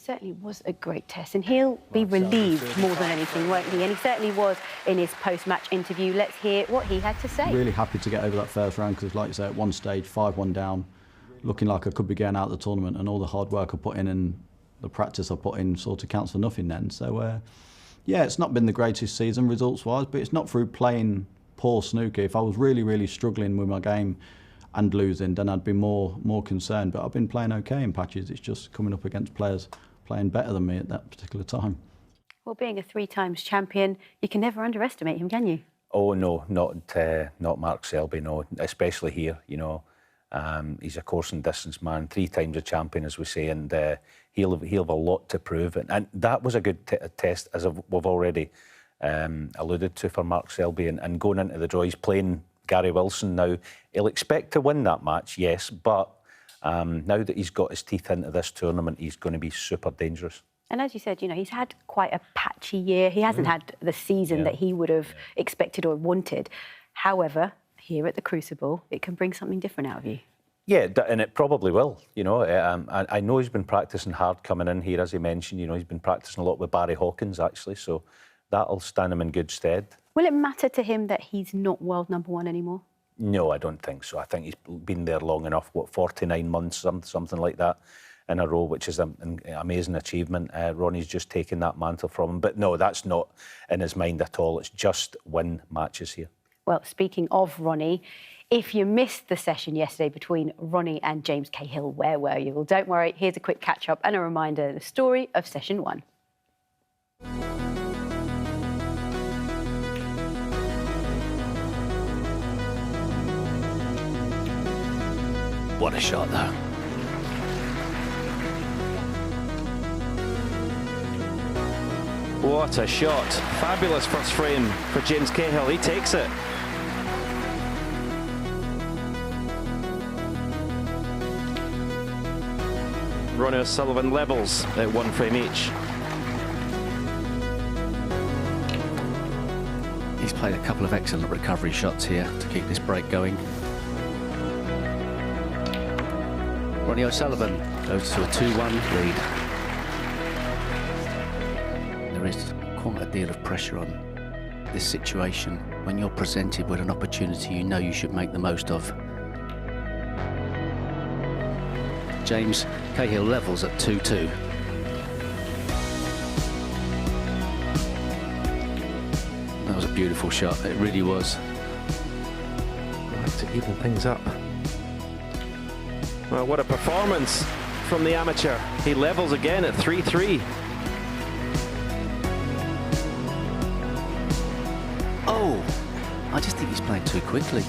certainly was a great test, and he'll be relieved more than anything, won't he? And he certainly was in his post-match interview. Let's hear what he had to say. Really happy to get over that first round because, like you say, at one stage, 5-1 down, looking like I could be getting out of the tournament, and all the hard work I put in and the practice I put in sort of counts for nothing then. So, yeah, it's not been the greatest season results-wise, but it's not through playing poor snooker. If I was really, really struggling with my game and losing, then I'd be more concerned. But I've been playing okay in patches. It's just coming up against players playing better than me at that particular time. Well, being a 3-times champion, you can never underestimate him, can you? Oh no, not Mark Selby, no. Especially here, you know. He's a course and distance man, 3 times a champion, as we say, and he'll have a lot to prove. And that was a good test, as we've already alluded to, for Mark Selby. And going into the draw, he's playing Gary Wilson now. He'll expect to win that match, yes, but now that he's got his teeth into this tournament, he's going to be super dangerous. And as you said, you know, he's had quite a patchy year. He hasn't had the season that he would have expected or wanted. However, here at the Crucible, it can bring something different out of you. Yeah, and it probably will, you know. I know he's been practising hard coming in here, as he mentioned. You know, he's been practising a lot with Barry Hawkins, actually, so that'll stand him in good stead. Will it matter to him that he's not world #1 anymore? No, I don't think so. I think he's been there long enough, 49 months, something like that, in a row, which is an amazing achievement. Ronnie's just taken that mantle from him. But no, that's not in his mind at all. It's just win matches here. Well, speaking of Ronnie, if you missed the session yesterday between Ronnie and James Cahill, where were you? Well, don't worry, here's a quick catch-up and a reminder of the story of session 1. What a shot, though. What a shot. Fabulous first frame for James Cahill. He takes it. Ronnie O'Sullivan levels at 1 frame each. He's played a couple of excellent recovery shots here to keep this break going. Ronnie O'Sullivan goes to a 2-1 lead. There is quite a deal of pressure on this situation when you're presented with an opportunity you know you should make the most of. James Cahill levels at 2-2. That was a beautiful shot, it really was. Like to even things up. Well, what a performance from the amateur. He levels again at 3-3. Oh, I just think he's playing too quickly.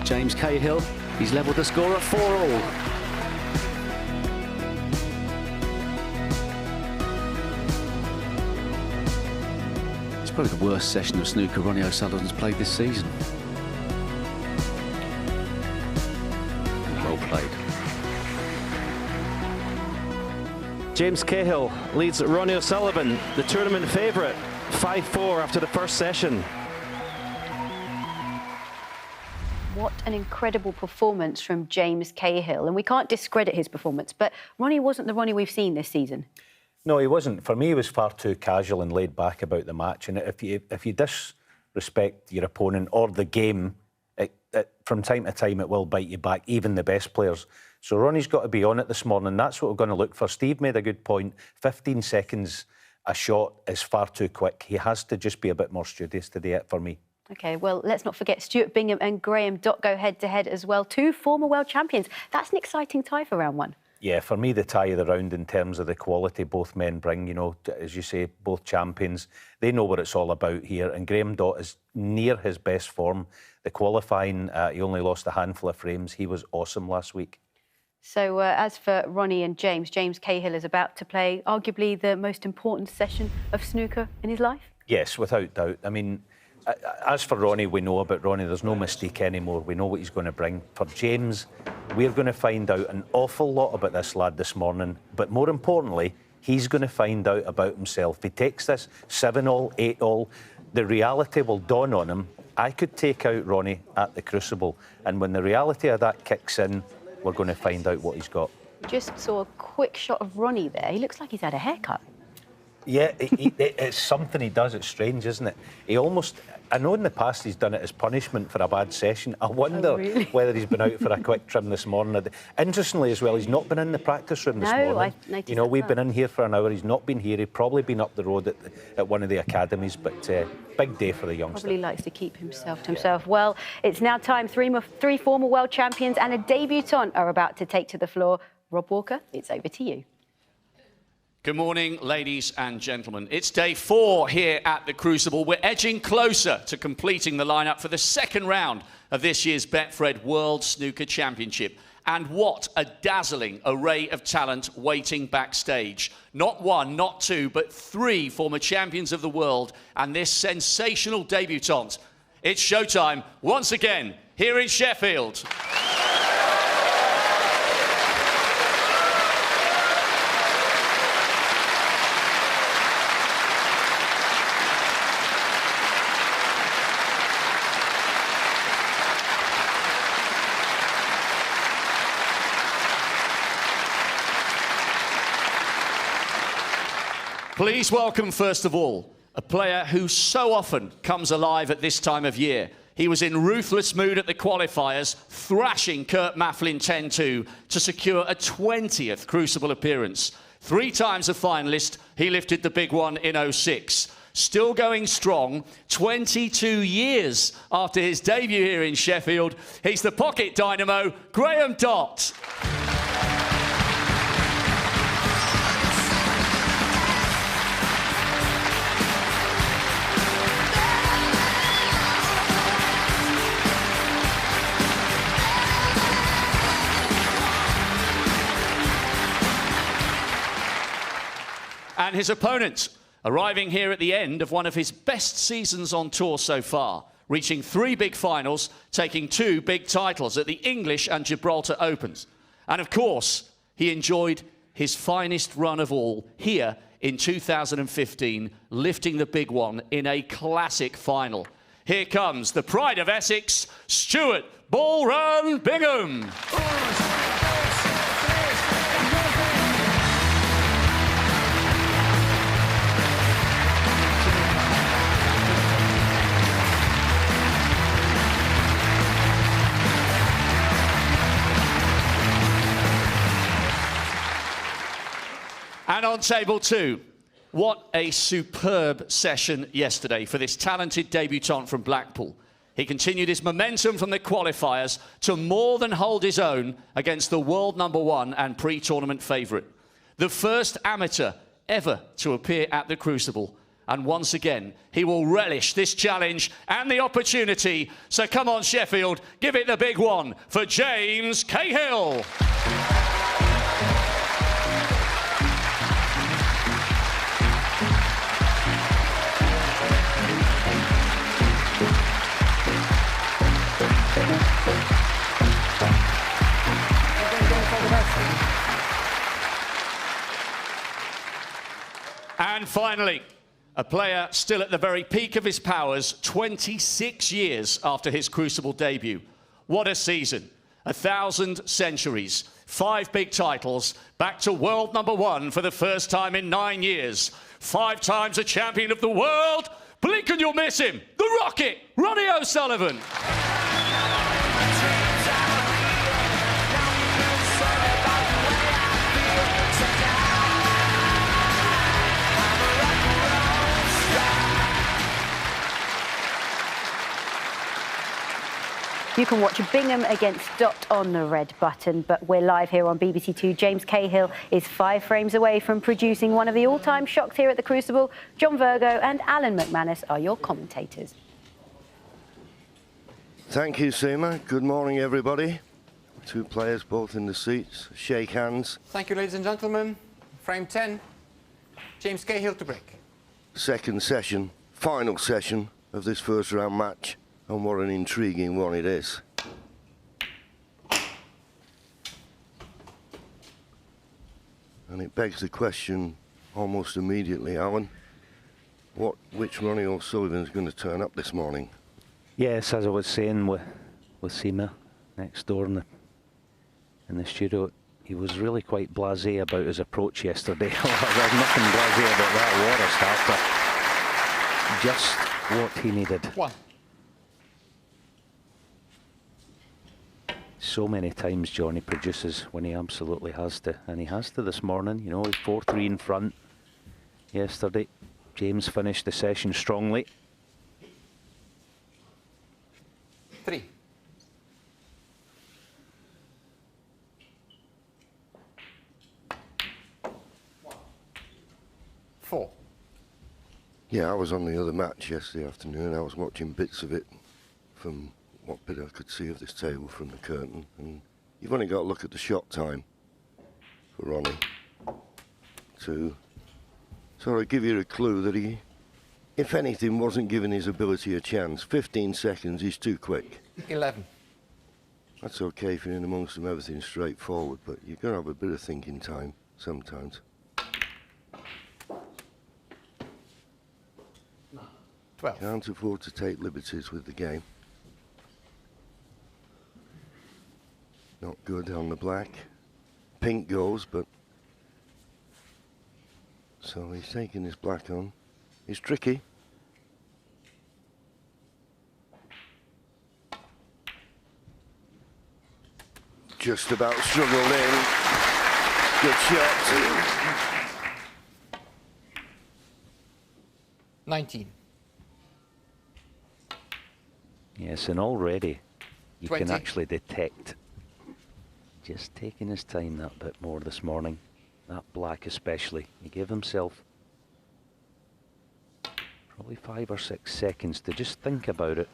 James Cahill, he's levelled the score at 4-all. It's probably the worst session of snooker Ronnie O'Sullivan's played this season. Well played. James Cahill leads Ronnie O'Sullivan, the tournament favourite, 5-4 after the first session. What an incredible performance from James Cahill. And we can't discredit his performance, but Ronnie wasn't the Ronnie we've seen this season. No, he wasn't. For me, he was far too casual and laid back about the match. And if you disrespect your opponent or the game, from time to time it will bite you back, even the best players. So Ronnie's got to be on it this morning. That's what we're going to look for. Steve made a good point. 15 seconds a shot is far too quick. He has to just be a bit more studious today for me. OK, well, let's not forget Stuart Bingham and Graham Dott go head-to-head as well. 2 former world champions. That's an exciting tie for round 1. Yeah, for me, the tie of the round in terms of the quality both men bring, you know, as you say, both champions. They know what it's all about here. And Graham Dott is near his best form. The qualifying, he only lost a handful of frames. He was awesome last week. So as for Ronnie and James Cahill is about to play arguably the most important session of snooker in his life? Yes, without doubt. I mean, as for Ronnie, we know about Ronnie. There's no mistake anymore. We know what he's going to bring. For James, we're going to find out an awful lot about this lad this morning. But more importantly, he's going to find out about himself. If he takes this 7-all, 8-all, the reality will dawn on him. I could take out Ronnie at the Crucible. And when the reality of that kicks in, we're going to find out what he's got. Just saw a quick shot of Ronnie there. He looks like he's had a haircut. Yeah, it's something he does. It's strange, isn't it? He almost... I know in the past he's done it as punishment for a bad session. I wonder whether he's been out for a quick trim this morning. Interestingly as well, he's not been in the practice room this morning. I noticed You know, we've been in here for an hour. He's not been here. He'd probably been up the road at one of the academies. But big day for the youngster. Probably likes to keep himself to himself. Yeah. Well, it's now time. Three former world champions and a debutant are about to take to the floor. Rob Walker, it's over to you. Good morning, ladies and gentlemen. It's day 4 here at the Crucible. We're edging closer to completing the lineup for the second round of this year's Betfred World Snooker Championship. And what a dazzling array of talent waiting backstage. Not 1, not 2, but 3 former champions of the world and this sensational debutante. It's showtime once again here in Sheffield. Please welcome, first of all, a player who so often comes alive at this time of year. He was in ruthless mood at the qualifiers, thrashing Kurt Mafflin 10-2 to secure a 20th Crucible appearance. 3 times a finalist, he lifted the big one in 06. Still going strong, 22 years after his debut here in Sheffield, he's the pocket dynamo, Graham Dott. And his opponent, arriving here at the end of one of his best seasons on tour so far, reaching 3 big finals, taking 2 big titles at the English and Gibraltar Opens. And of course, he enjoyed his finest run of all here in 2015, lifting the big one in a classic final. Here comes the pride of Essex, Stuart Ball Run Bingham. And on table 2, what a superb session yesterday for this talented debutant from Blackpool. He continued his momentum from the qualifiers to more than hold his own against the world #1 and pre-tournament favourite. The first amateur ever to appear at the Crucible. And once again, he will relish this challenge and the opportunity. So come on, Sheffield, give it the big one for James Cahill. And finally, a player still at the very peak of his powers, 26 years after his Crucible debut. What a season. 1,000 centuries, 5 big titles, back to world #1 for the first time in 9 years. 5 times a champion of the world. Blink and you'll miss him. The Rocket, Ronnie O'Sullivan. You can watch Bingham against Dott on the red button, but we're live here on BBC Two. James Cahill is 5 frames away from producing one of the all-time shocks here at the Crucible. John Virgo and Alan McManus are your commentators. Thank you, Seema. Good morning, everybody. 2 players both in the seats. Shake hands. Thank you, ladies and gentlemen. Frame 10, James Cahill to break. Second session, final session of this first round match. And what an intriguing one it is. And it begs the question almost immediately, Alan, which Ronnie O'Sullivan is going to turn up this morning? Yes, as I was saying with Seema next door in in the studio, he was really quite blasé about his approach yesterday. There's nothing blasé about that water starter. Just what he needed. One. So many times Johnny produces when he absolutely has to, and he has to this morning. You know, he's 4-3 in front yesterday. James finished the session strongly. 3. Four. Yeah, I was on the other match yesterday afternoon. I was watching bits of it from what bit I could see of this table from the curtain. And you've only got to look at the shot time for Ronnie to sort of give you a clue that he, if anything, wasn't giving his ability a chance. 15 seconds is too quick. 11. That's okay if you're in amongst them, everything's straightforward, but you've got to have a bit of thinking time sometimes. 12. Can't afford to take liberties with the game. Not good on the black. Pink goes, but... So he's taking his black on. It's tricky. Just about struggled in. Good shot. 19. Yes, and already you 20. can actually detect just taking his time that bit more this morning. That black especially. He gave himself probably 5 or 6 seconds to just think about it.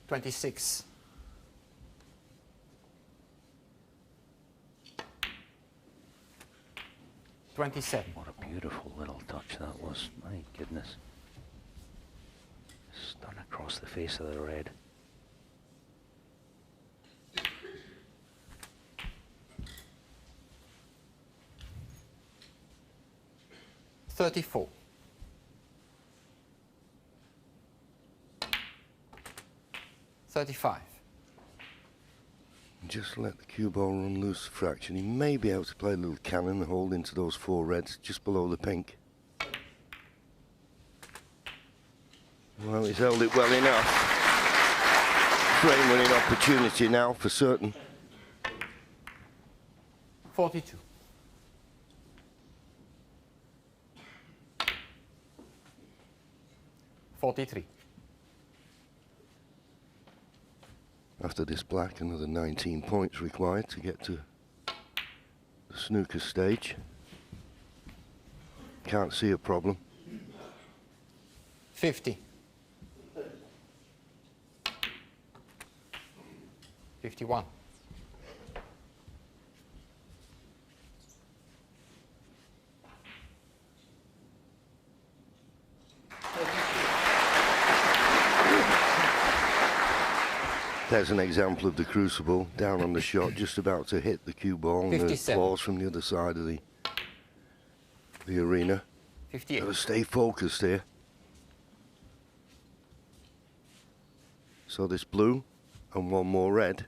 26. 27. What a beautiful little touch that was. My goodness. Just done across the face of the red. $34. $35. Just let the cue ball run loose a fraction. He may be able to play a little cannon and hold into those 4 reds just below the pink. Well, he's held it well enough. Frame winning opportunity now for certain. 42. $43. After this black, another 19 points required to get to the snooker stage. Can't see a problem. 50. 51. There's an example of the crucible down on the shot, just about to hit the cue ball, and the 57. applause from the other side of the arena. 58. Got to stay focused here. So this blue and one more red.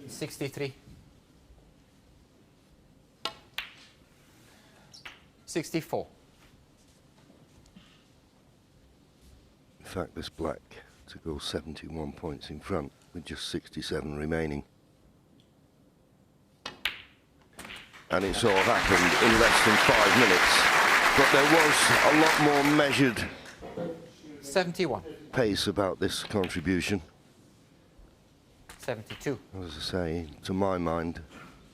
$63. 64. In fact, this black to go 71 points in front with just 67 remaining. And it's all happened in less than 5 minutes. But there was a lot more measured 71. pace about this contribution. 72. As I say, to my mind,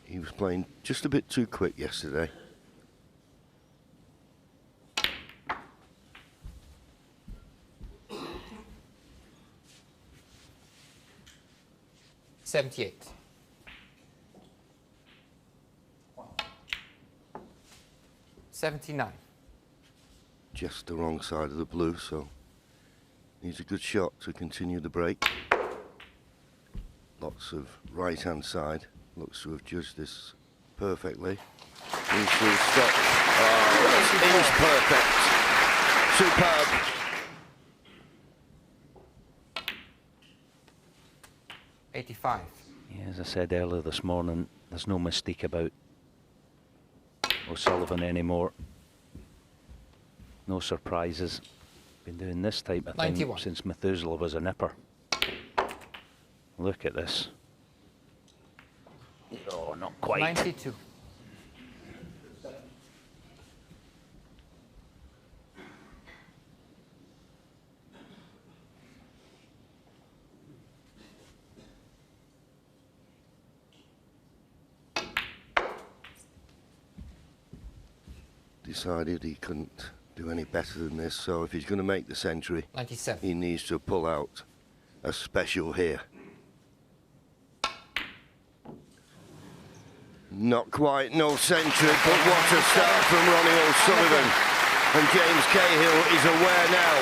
he was playing just a bit too quick yesterday. $78. $79. Just the wrong side of the blue, so needs a good shot to continue the break. Lots of right-hand side. Looks to have judged this perfectly. He's through stop. Oh, he's perfect. Superb. $85. Yeah, as I said earlier this morning, there's no mystique about O'Sullivan anymore. No surprises. Been doing this type of 91. thing since Methuselah was a nipper. Look at this. Oh, not quite. 92. Decided he couldn't do any better than this, so if he's going to make the century, 97. he needs to pull out a special here. Not quite, no century, but what a start from Ronnie O'Sullivan. And James Cahill is aware now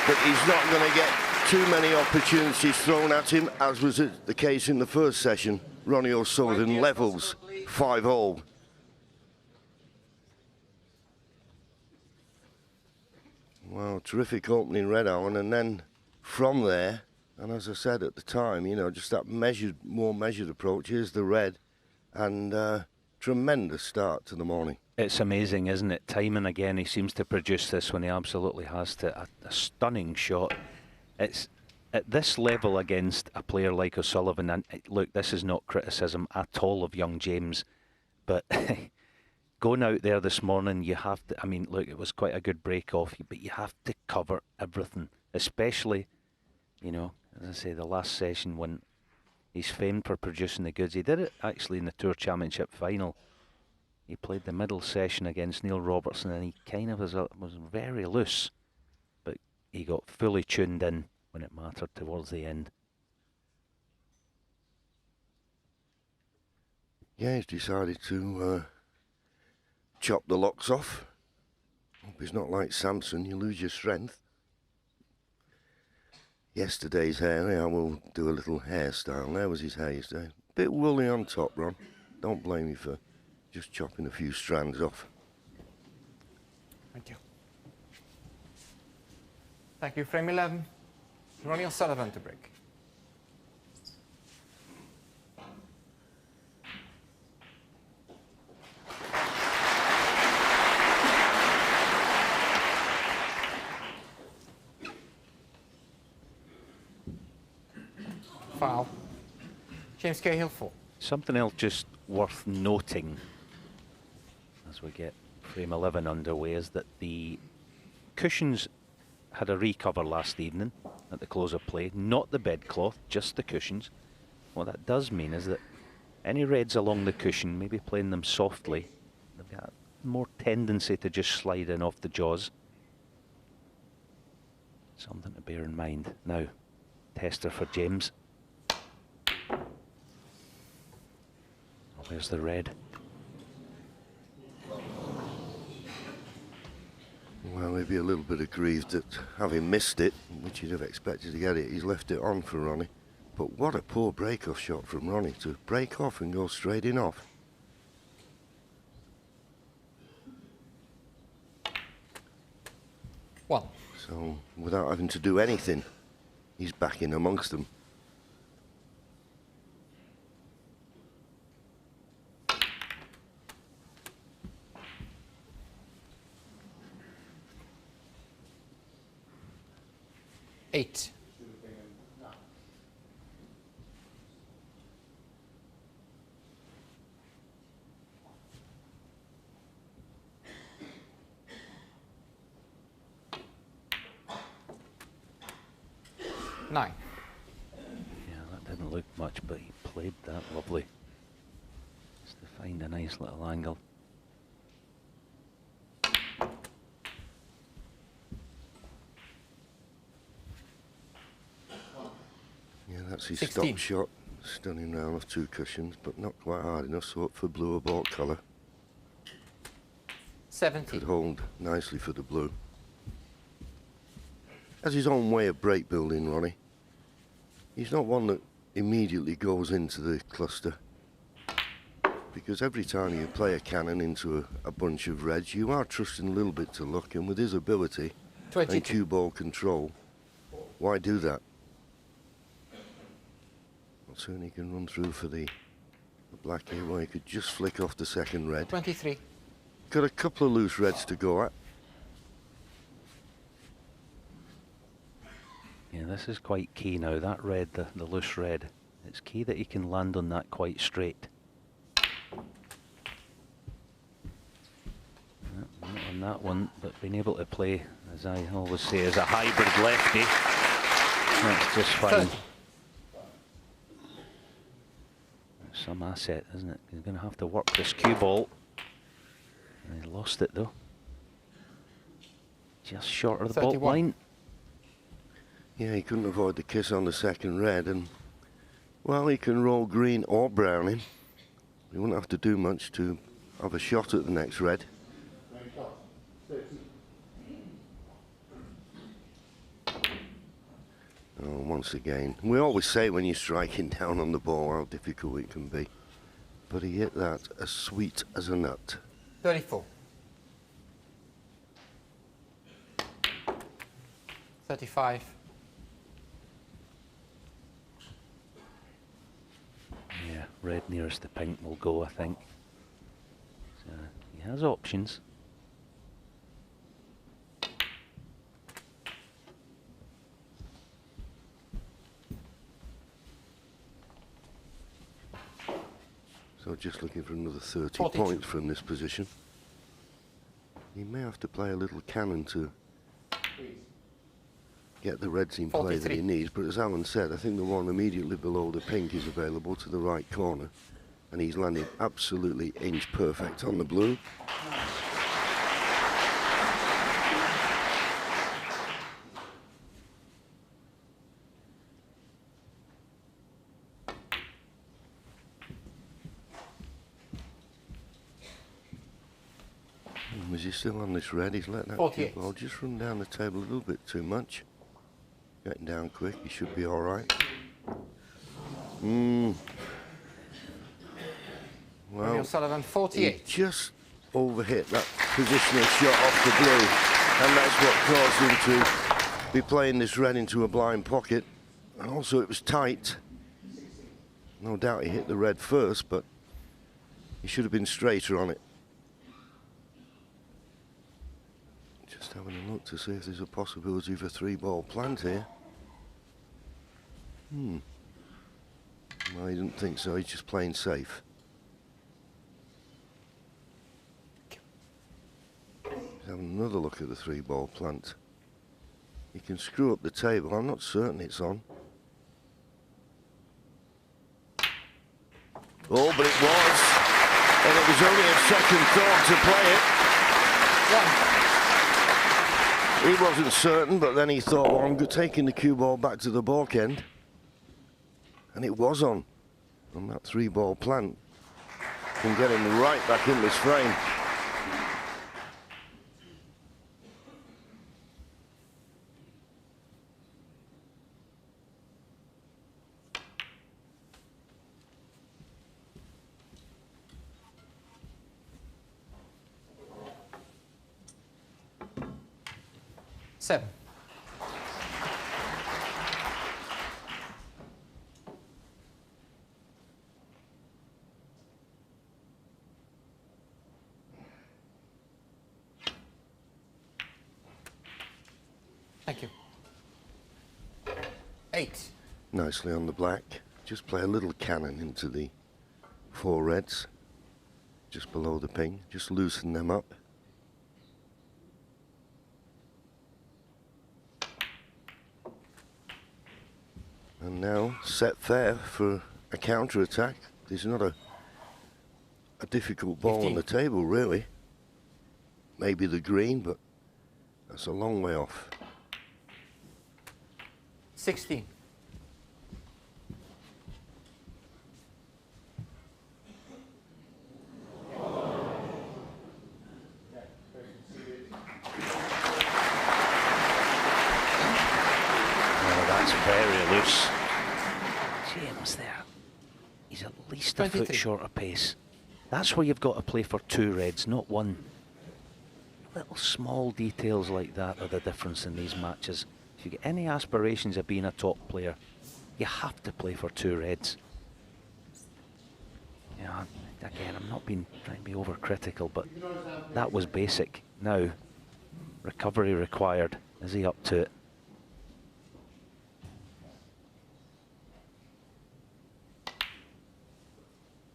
that he's not going to get too many opportunities thrown at him, as was the case in the first session. Ronnie O'Sullivan levels 5-all. Well, terrific opening red iron, and then from there, and as I said at the time, you know, just that more measured approach. Here's the red, and tremendous start to the morning. It's amazing, isn't it? Time and again, he seems to produce this when he absolutely has to. A stunning shot. It's at this level against a player like O'Sullivan, and look, this is not criticism at all of young James, but going out there this morning, you have to, I mean, look, it was quite a good break off, but you have to cover everything, especially, you know, as I say, the last session when he's famed for producing the goods. He did it actually in the Tour Championship final. He played the middle session against Neil Robertson, and he kind of was very loose, but he got fully tuned in when it mattered towards the end. Yeah, he's decided to chop the locks off. Hope he's not like Samson, you lose your strength. Yesterday's hair, I will do a little hairstyle. There was his hair yesterday. Bit woolly on top, Ron. Don't blame me for just chopping a few strands off. Thank you. Thank you. Frame 11. Ronnie O'Sullivan to break. Foul. James Cahill 4. Something else just worth noting as we get frame 11 underway is that the cushions had a recover last evening at the close of play, not the bedcloth, just the cushions. What that does mean is that any reds along the cushion, maybe playing them softly, they've got more tendency to just slide in off the jaws. Something to bear in mind. Now, tester for James. Where's the red? Well, maybe a little bit aggrieved that having missed it, which you'd have expected to get it, he's left it on for Ronnie. But what a poor break-off shot from Ronnie to break off and go straight in off. One. So, without having to do anything, he's back in amongst them. Eight. Nine. Yeah, that didn't look much, but he played that lovely. Just to find a nice little angle. Yeah, that's his 16. stop shot. Stunning round off two cushions, but not quite hard enough, so up for blue or bought colour. 17. Could hold nicely for the blue. Has his own way of break building, Ronnie. He's not one that immediately goes into the cluster. because every time you play a cannon into a bunch of reds, you are trusting a little bit to luck, and with his ability 22. and cue ball control, why do that? Well, certainly can run through for the black here, where he could just flick off the second red. 23. Got a couple of loose reds to go at. Yeah, this is quite key now. That red, the loose red, it's key that he can land on that quite straight. Not on that one, but being able to play, as I always say, as a hybrid lefty, that's just fine. Some asset, isn't it? He's going to have to work this cue ball. And he lost it though. Just short of the 31. ball line. Yeah, he couldn't avoid the kiss on the second red, and well, he can roll green or brown in. He wouldn't have to do much to have a shot at the next red. Oh, once again, we always say when you're striking down on the ball how difficult it can be, but he hit that as sweet as a nut. 34. 35. Yeah, red nearest the pink will go, I think. So he has options. So just looking for another 30 42. points from this position. He may have to play a little cannon to get the reds in play that he 43. needs, but as Alan said, I think the one immediately below the pink is available to the right corner, and he's landed absolutely inch perfect on the blue. Was he still on this red? He's let that 48. cue ball just run down the table a little bit too much. Getting down quick, he should be all right. Ronnie Well, O'Sullivan, he 48. just overhit that positional shot off the blue, and that's what caused him to be playing this red into a blind pocket. And also it was tight. No doubt he hit the red first, but he should have been straighter on it. Just having a look to see if there's a possibility of a 3-ball plant here. No, he didn't think so. He's just playing safe. He's having another look at the 3-ball plant. He can screw up the table. I'm not certain it's on. Oh, but it was. And it was only a second thought to play it. One. He wasn't certain, but then he thought, well, I'm taking the cue ball back to the balk end. And it was on that 3-ball plant. Can get him right back in this frame. Seven. Thank you. 8. Nicely on the black. Just play a little cannon into the 4 reds. Just below the ping. Just loosen them up. And now set fair for a counter-attack. There's not a difficult ball 15. on the table, really. Maybe the green, but that's a long way off. 16. Very loose. James there. He's at least a 23. foot short of pace. That's where you've got to play for 2 reds, not 1. Little small details like that are the difference in these matches. If you get any aspirations of being a top player, you have to play for 2 reds. You know, again, I'm not trying to be overcritical, but that was basic. Now, recovery required. Is he up to it?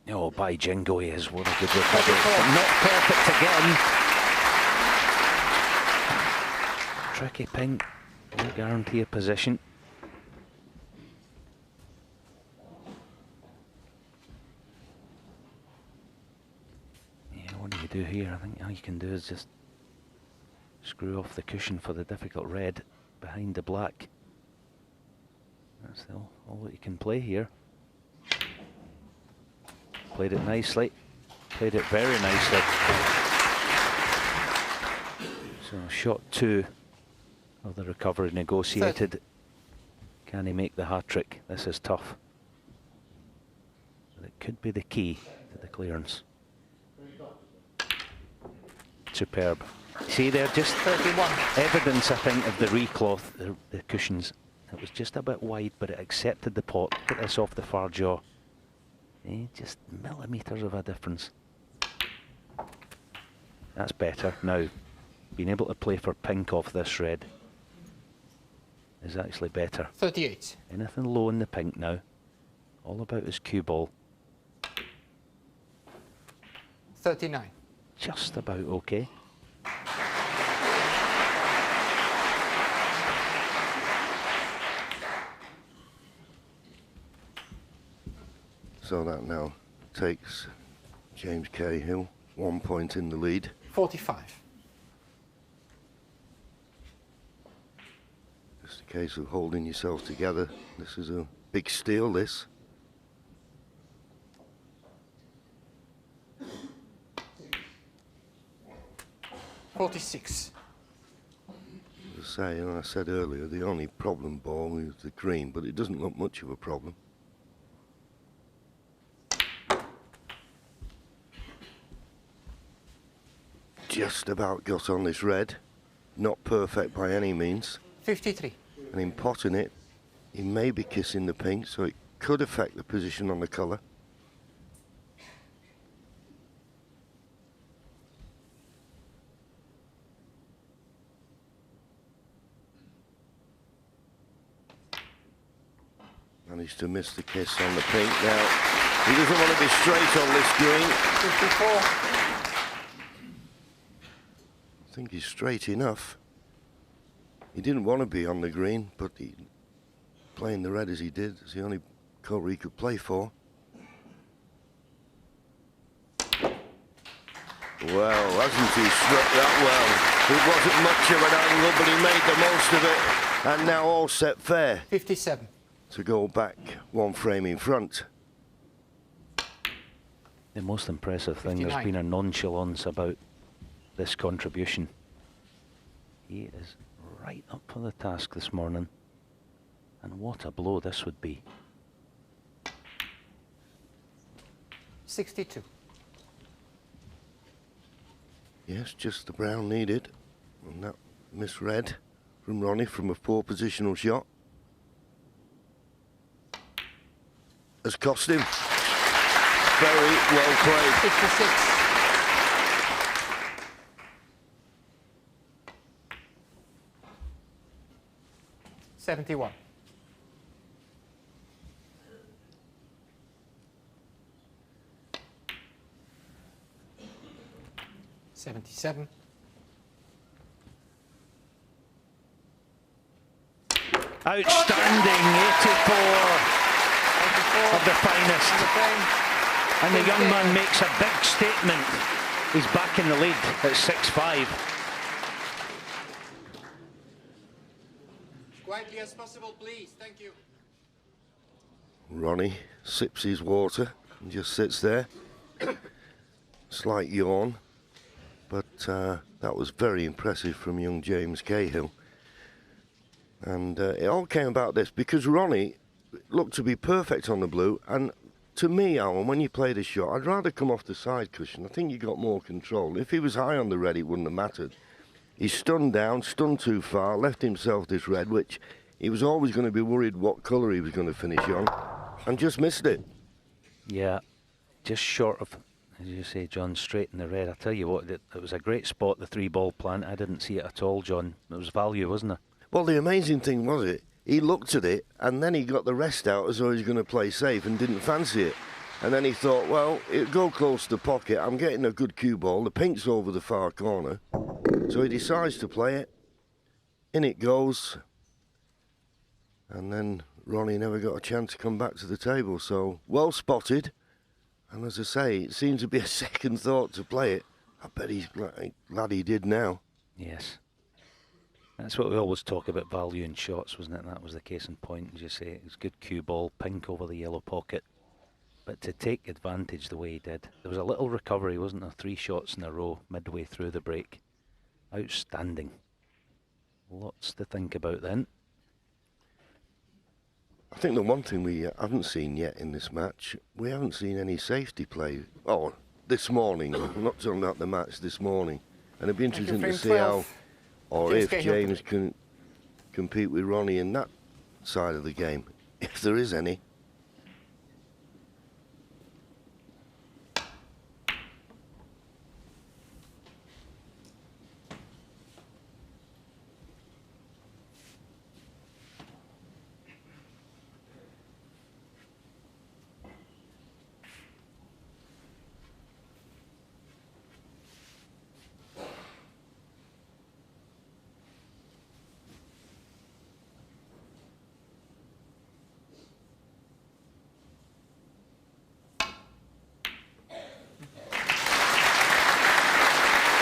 Oh, by jingo, he is. What a good recovery. But not perfect again. Tricky pink. No guarantee of position. Yeah, what do you do here? I think all you can do is just screw off the cushion for the difficult red behind the black. That's all that you can play here. Played it nicely. Played it very nicely. So shot 2 of the recovery negotiated. Can he make the hat-trick? This is tough. But it could be the key to the clearance. Superb. See there, just 31 evidence, I think, of the recloth, the cushions. It was just a bit wide, but it accepted the pot. Get this off the far jaw. Just millimetres of a difference. That's better. Now, being able to play for pink off this red is actually better. 38. Anything low in the pink now. All about his cue ball. 39. Just about okay. So that now takes James Cahill 1 point in the lead. 45. Just a case of holding yourself together. This is a big steal, this. $46. As I say, and I said earlier, the only problem ball is the green, but it doesn't look much of a problem. Just about got on this red. Not perfect by any means. 53. And in potting it, he may be kissing the pink, so it could affect the position on the colour. Managed to miss the kiss on the pink. Now, he doesn't want to be straight on this green. 54. I think he's straight enough. He didn't want to be on the green, but playing the red as he did is the only colour he could play for. Well, hasn't he struck that well? It wasn't much of an angle, but he made the most of it. And now all set fair. 57. To go back 1 frame in front. The most impressive thing, 59. there's been a nonchalance about this contribution. He is right up for the task this morning. And what a blow this would be. 62. Yes, just the brown needed. And that misread from Ronnie from a poor positional shot. Has cost him. Very well played. 56. $71. $77. Outstanding, 84 of the finest. And the young man makes a big statement. He's back in the lead at 6-5. Quietly as possible, please. Thank you. Ronnie sips his water and just sits there. Slight yawn, but that was very impressive from young James Cahill. And it all came about this because Ronnie looked to be perfect on the blue, and to me, Alan, when you play the shot, I'd rather come off the side cushion. I think you got more control. If he was high on the red, it wouldn't have mattered. He's stunned down, stunned too far, left himself this red, which he was always going to be worried what colour he was going to finish on, and just missed it. Yeah, just short of, as you say, John, straight in the red. I tell you what, it was a great spot, the 3-ball plant. I didn't see it at all, John. It was value, wasn't it? Well, the amazing thing was he looked at it, and then he got the rest out as though he was going to play safe and didn't fancy it. And then he thought, well, it'll go close to the pocket. I'm getting a good cue ball. The pink's over the far corner. So he decides to play it. In it goes. And then Ronnie never got a chance to come back to the table. So, well spotted. And as I say, it seems to be a second thought to play it. I bet he's glad he did now. Yes. That's what we always talk about, value in shots, wasn't it? And that was the case in point, as you say. It was good cue ball, pink over the yellow pocket. But to take advantage the way he did, there was a little recovery, wasn't there? 3 shots in a row midway through the break. Outstanding. Lots to think about then. I think the one thing we haven't seen yet in this match, we haven't seen any safety play. Oh, this morning. I'm not talking about the match, this morning. And it'd be interesting to see how, or if James can compete with Ronnie in that side of the game, if there is any.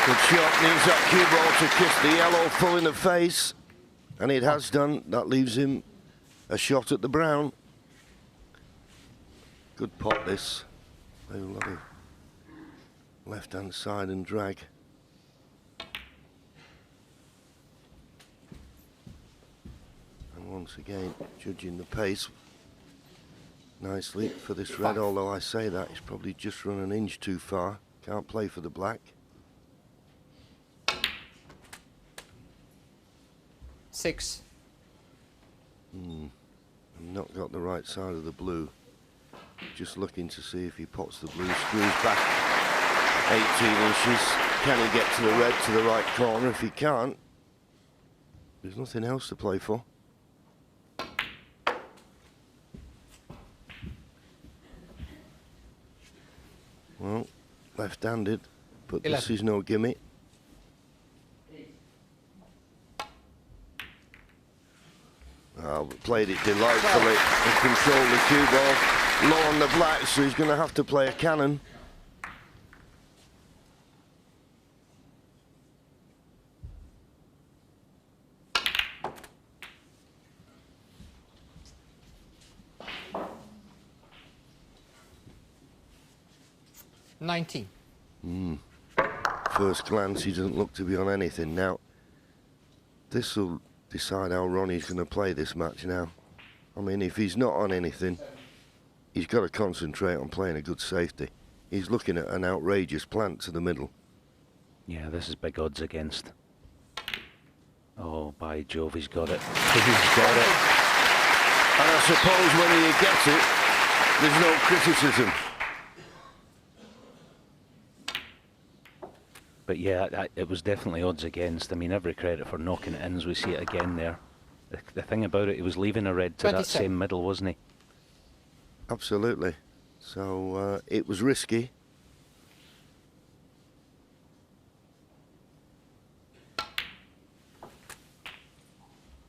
Good shot, needs that cue ball to kiss the yellow full in the face, and it has done. That leaves him a shot at the brown. Good pot this. A lot of left-hand side and drag. And once again, judging the pace nicely for this red, although I say that, he's probably just run an inch too far. Can't play for the black. 6. Not got the right side of the blue. Just looking to see if he pots the blue, screws back 18 inches. Can he get to the red to the right corner? If he can't, there's nothing else to play for. Well, left-handed, but 11. This is no gimme. Played it delightfully and controlled the cue ball low on the black, so he's going to have to play a cannon. First glance, he doesn't look to be on anything. Now, this will decide how Ronnie's going to play this match now. I mean, if he's not on anything, he's got to concentrate on playing a good safety. He's looking at an outrageous plant to the middle. Yeah, this is big odds against. Oh, by Jove, he's got it. He's got it. And I suppose when you get it, there's no criticism. But yeah, it was definitely odds against. I mean, every credit for knocking it in as we see it again there. The thing about it, he was leaving a red to 27. that same middle, wasn't he? Absolutely. So it was risky.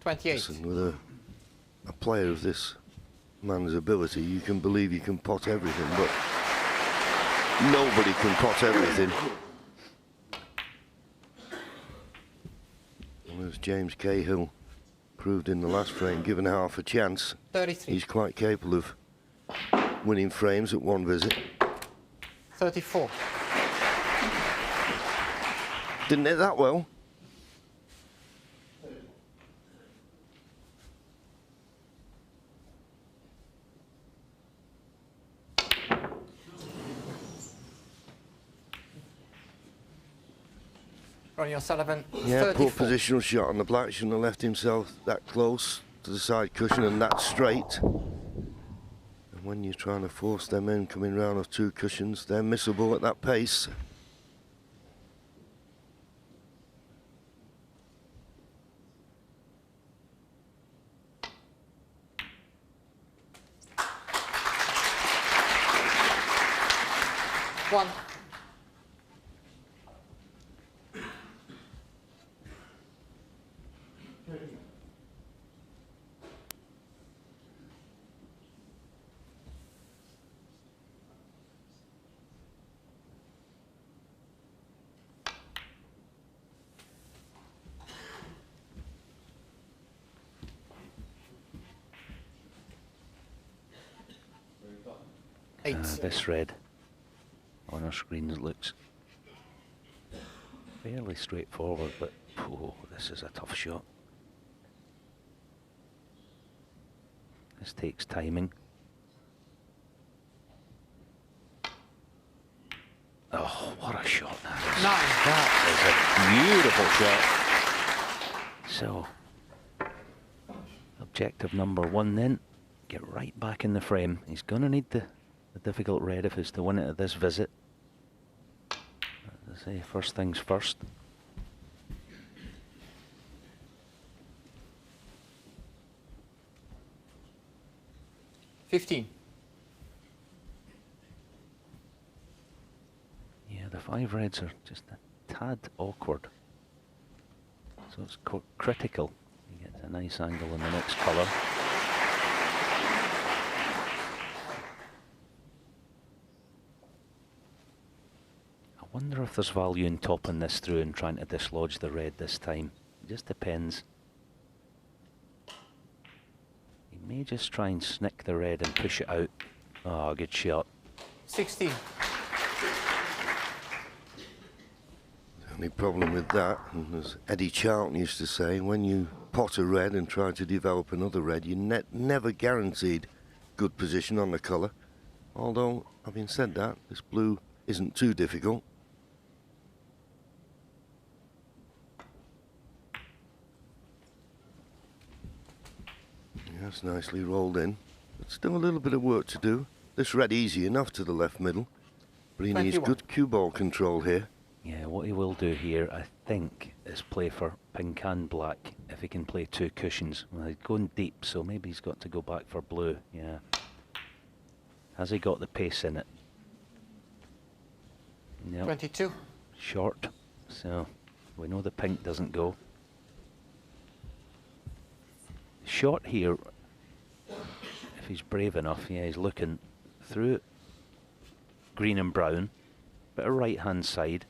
Listen, with a player of this man's ability, you can believe you can pot everything, but nobody can pot everything. And as James Cahill proved in the last frame, given half a chance, 33. He's quite capable of winning frames at one visit. 34. Didn't hit that well. Ronnie O'Sullivan, Yeah, 34. poor positional shot on the black. Shouldn't have left himself that close to the side cushion and that straight. And when you're trying to force them in, coming round off 2 cushions, they're missable at that pace. One. Eight. This red on our screens looks fairly straightforward, but oh, this is a tough shot. This takes timing. Oh, what a shot that is. 9. That is a beautiful shot. So, objective number 1 then, get right back in the frame. He's going to need the difficult red if he's to win it at this visit. As I say, first things first. $15. Yeah, the 5 reds are just a tad awkward. So it's critical. You get a nice angle in the next colour. I wonder if there's value in topping this through and trying to dislodge the red this time. It just depends. He may just try and snick the red and push it out. Oh, good shot. 16. The only problem with that, and as Eddie Charlton used to say, when you pot a red and try to develop another red, you're never guaranteed good position on the colour. Although, having said that, this blue isn't too difficult. That's nicely rolled in. But still a little bit of work to do. This red easy enough to the left middle, but he needs good cue ball control here. Yeah, what he will do here, I think, is play for pink and black if he can play 2 cushions. Well, he's going deep, so maybe he's got to go back for blue. Yeah. Has he got the pace in it? No. 22. Short, so we know the pink doesn't go. Shot here, if he's brave enough, yeah, he's looking through green and brown, bit of right hand side,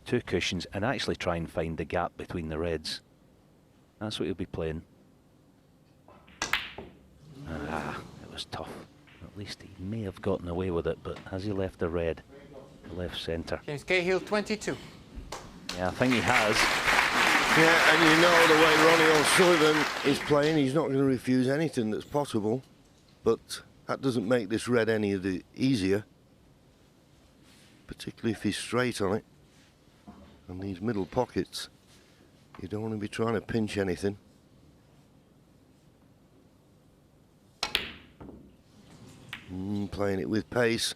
2 cushions, and actually try and find the gap between the reds. That's what he'll be playing. Ah, it was tough. At least he may have gotten away with it, but has he left the red? Left centre. James Cahill, 22. Yeah, I think he has. Yeah, and you know the way Ronnie O'Sullivan is playing, he's not going to refuse anything that's possible. But that doesn't make this red any of the easier, particularly if he's straight on it. And these middle pockets, you don't want to be trying to pinch anything. Playing it with pace.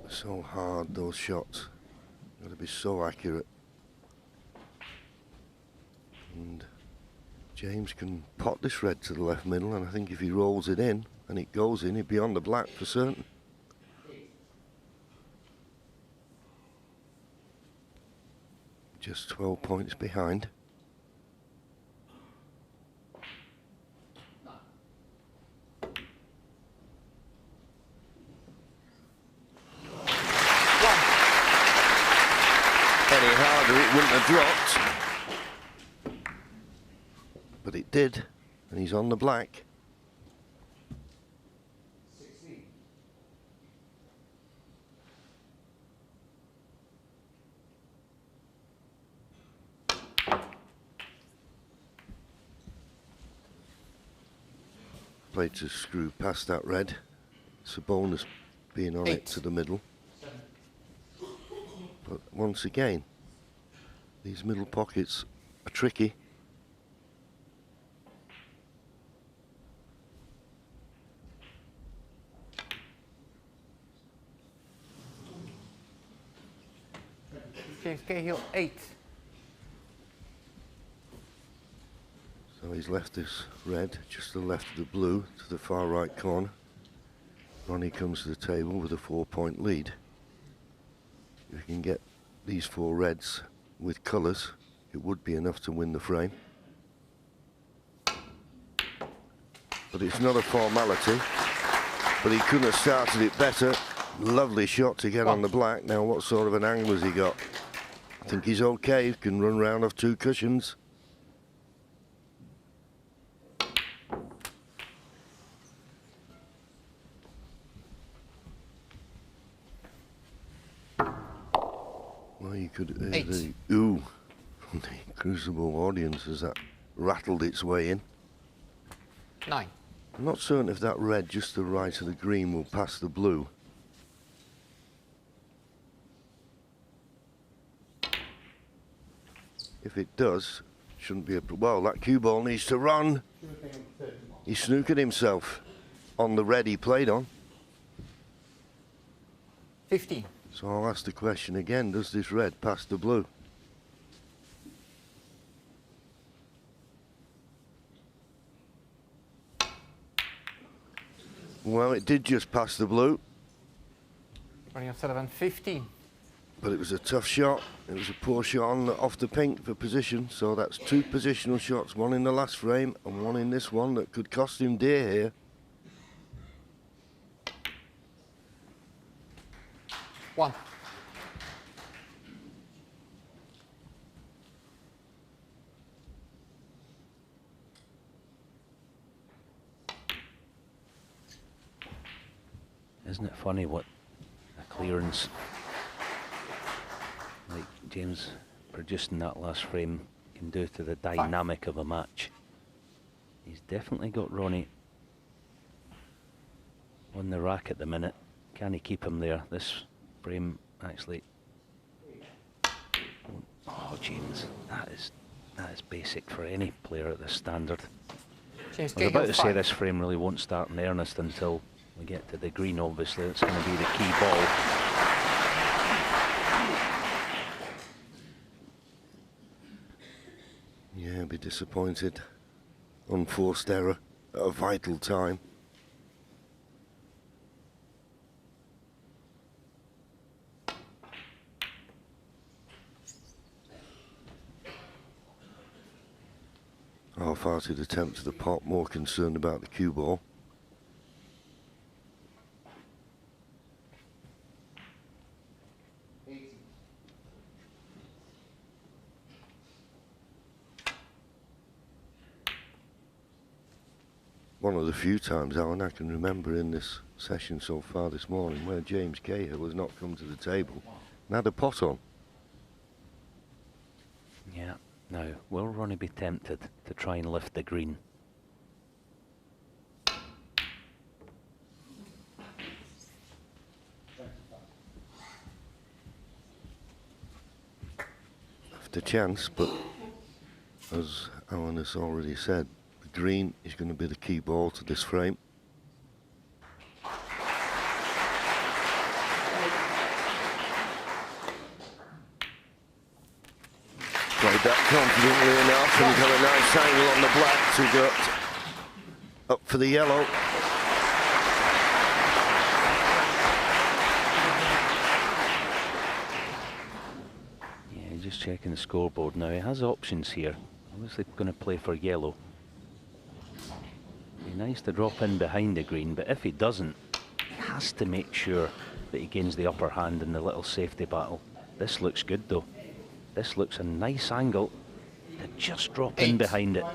So hard, those shots. Got to be so accurate. And James can pot this red to the left middle, and I think if he rolls it in and it goes in, he'd be on the black for certain. Just 12 points behind. Any harder, it wouldn't have dropped. But it did, and he's on the black. played to screw past that red. It's a bonus being on it to the middle. But once again, these middle pockets are tricky. James Cahill, 8. So he's left this red just to the left of the blue, to the far right corner. Ronnie comes to the table with a 4-point lead. If he can get these 4 reds with colours, it would be enough to win the frame. But it's not a formality. But he couldn't have started it better. Lovely shot to get on the black. Now what sort of an angle has he got? I think he's okay. He can run round off 2 cushions. Well, you could hear the ooh from the Crucible audience as that rattled its way in. 9. I'm not certain if that red just to the right of the green will pass the blue. If it does, shouldn't be a well. That cue ball needs to run. He snookered himself on the red he played on. 15. So I'll ask the question again, does this red pass the blue? Well, it did just pass the blue. Ronnie O'Sullivan, 15. But it was a tough shot. It was a poor shot off the pink for position. So that's 2 positional shots, one in the last frame and one in this one that could cost him dear here. One. Isn't it funny what a clearance like James producing that last frame can do to the dynamic of a match? He's definitely got Ronnie on the rack at the minute. Can he keep him there? This frame actually. Oh, James, that is basic for any player at this standard. James I was about to say this frame really won't start in earnest until we get to the green. Obviously, it's going to be the key ball. Yeah, be disappointed. Unforced error at a vital time. Half-hearted attempt to the pot, more concerned about the cue ball. One of the few times, Alan, I can remember in this session so far this morning where James Cahill has not come to the table and had a pot on. Yeah. Now, will Ronnie be tempted to try and lift the green? Left a chance, but as Alan has already said, the green is going to be the key ball to this frame. Played that confidently enough and got a nice angle on the black to go up for the yellow. Yeah, he's just checking the scoreboard now. He has options here. Obviously going to play for yellow. Be nice to drop in behind the green, but if he doesn't, he has to make sure that he gains the upper hand in the little safety battle. This looks good though. This looks a nice angle to just drop in behind it.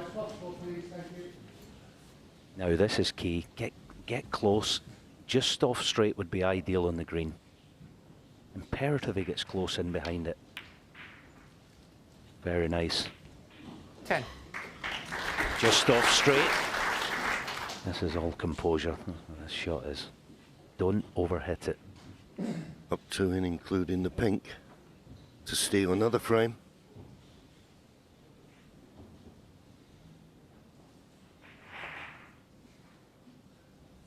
Now this is key. Get close. Just off straight would be ideal on the green. Imperative he gets close in behind it. Very nice. 10. Just off straight. This is all composure. This shot is. Don't overhit it. Up 2 in, including the pink, to steal another frame.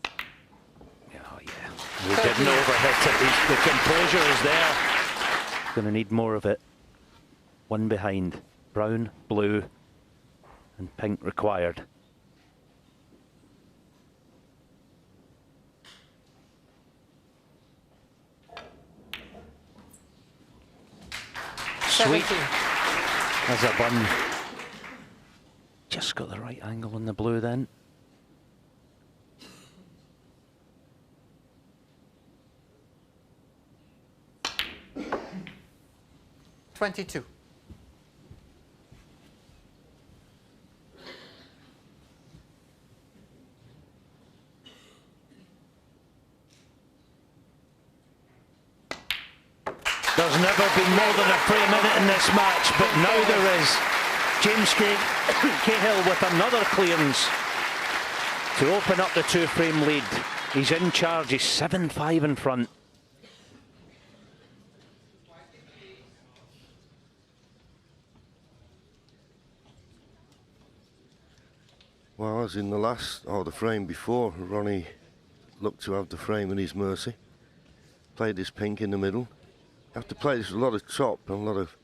Oh yeah, we didn't overhit it. The composure is there. Going to need more of it. 1 behind. Brown, blue, and pink required. Sweet. There's a bun. Just got the right angle on the blue then. $22. There's never been more than a frame in it in this match, but now there is. James Cahill with another clearance to open up the 2-frame lead. He's in charge, he's 7-5 in front. Well, as in the last, or the frame before, Ronnie looked to have the frame at his mercy. Played this pink in the middle. Have to play this with a lot of top and a lot of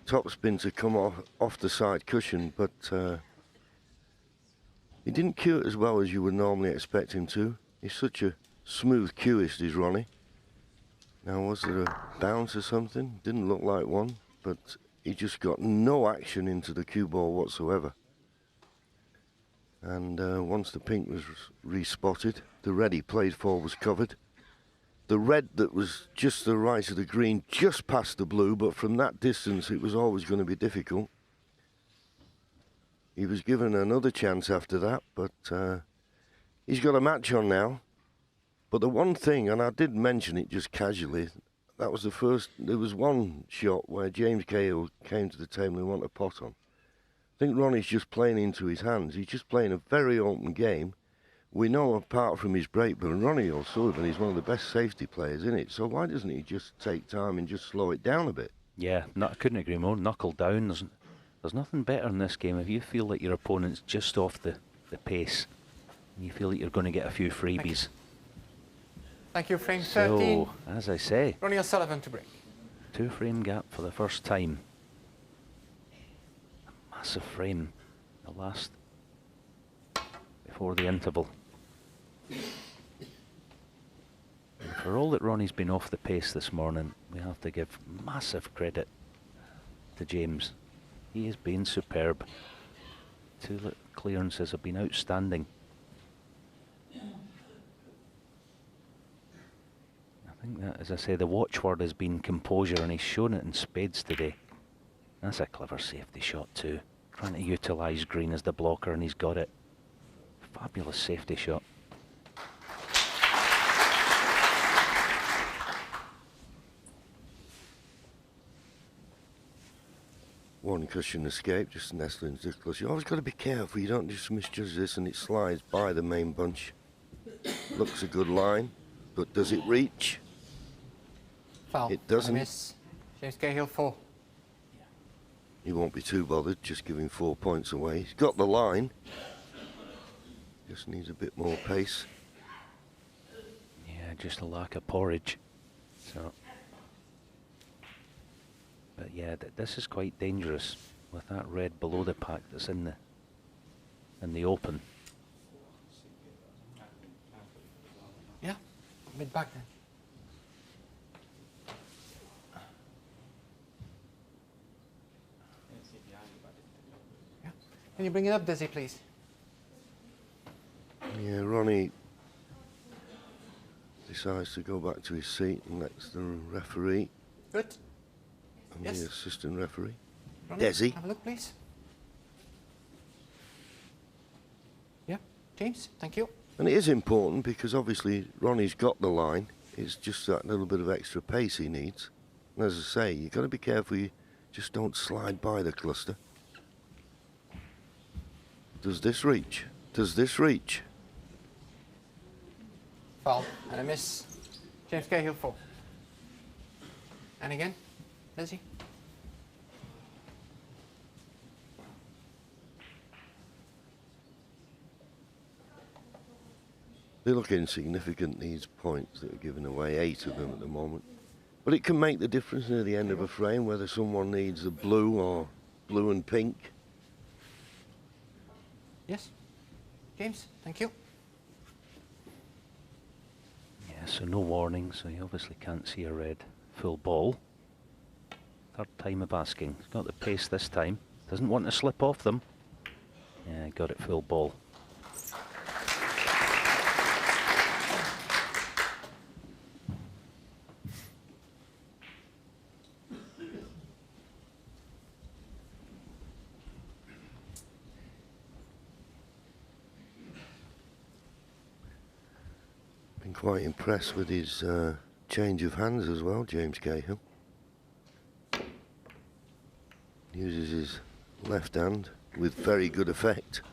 top spin to come off the side cushion, but he didn't cue it as well as you would normally expect him to. He's such a smooth cueist, is Ronnie. Now, was there a bounce or something? Didn't look like one, but he just got no action into the cue ball whatsoever. And once the pink was respotted, the red he played for was covered. The red that was just to the right of the green, just past the blue, but from that distance it was always going to be difficult. He was given another chance after that, but he's got a match on now. But the one thing, and I did mention it just casually, that was the first, there was one shot where James Cahill came to the table and wanted a pot on. I think Ronnie's just playing into his hands. He's just playing a very open game. We know, apart from his break, but Ronnie O'Sullivan, he's one of the best safety players in it. So why doesn't he just take time and just slow it down a bit? Yeah, I couldn't agree more. Knuckle down. There's nothing better in this game. If you feel like your opponent's just off the pace, and you feel like you're going to get a few freebies. Thank you, frame 13. So, as I say, Ronnie O'Sullivan to break. 2-frame gap for the first time. A massive frame, the last before the interval. And for all that Ronnie's been off the pace this morning, we have to give massive credit to James. He has been superb. 2 clearances have been outstanding. I think that, as I say, the watchword has been composure, and he's shown it in spades today. That's a clever safety shot too. Trying to utilise green as the blocker, and he's got it. Fabulous safety shot. One cushion escape, just nestling too close. You always got to be careful. You don't just misjudge this and it slides by the main bunch. Looks a good line, but does it reach? Foul. It doesn't. Miss. James Cahill 4. He won't be too bothered, just giving 4 points away. He's got the line. Just needs a bit more pace. Yeah, just a lack of porridge. So, but yeah, this is quite dangerous with that red below the pack that's in the open. Yeah, mid back then. Yeah. Can you bring it up, Desi, please? Yeah, Ronnie decides to go back to his seat and lets the referee Good. and Yes. the assistant referee. Ronnie, Desi. have a look, please. Yeah, James, thank you. And it is important because obviously Ronnie's got the line. It's just that little bit of extra pace he needs. And as I say, you've got to be careful you just don't slide by the cluster. Does this reach? Does this reach? Foul and a miss. James Cahill 4. And again, Lizzie. They look insignificant, these points that are given away, 8 of them at the moment. But it can make the difference near the end of a frame, whether someone needs a blue or blue and pink. Yes. James, thank you. Yeah, so no warning, so you obviously can't see a red full ball. Third time of asking. He's got the pace this time. Doesn't want to slip off them. Yeah, got it full ball. Been quite impressed with his change of hands as well, James Cahill. Uses his left hand with very good effect.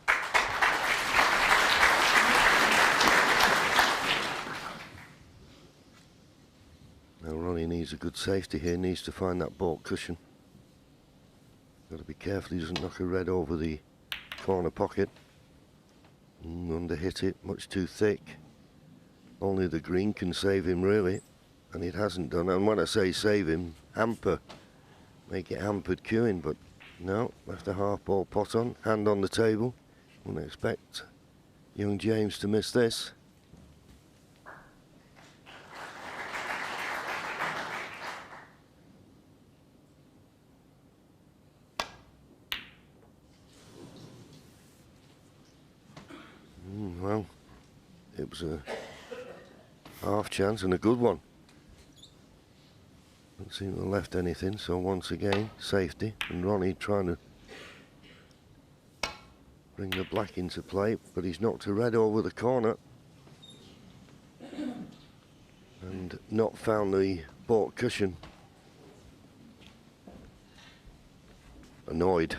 Now Ronnie needs a good safety here, needs to find that baulk cushion. Got to be careful he doesn't knock a red over the corner pocket. Under hit it, much too thick. Only the green can save him really, and it hasn't done. And when I say save him, hamper. Make it hampered queuing, but no, left a half ball pot on, hand on the table. Wouldn't expect young James to miss this. Well, it was a half chance and a good one. Doesn't seem to have left anything, so once again, safety. And Ronnie trying to bring the black into play, but he's knocked a red over the corner. And not found the baulk cushion. Annoyed,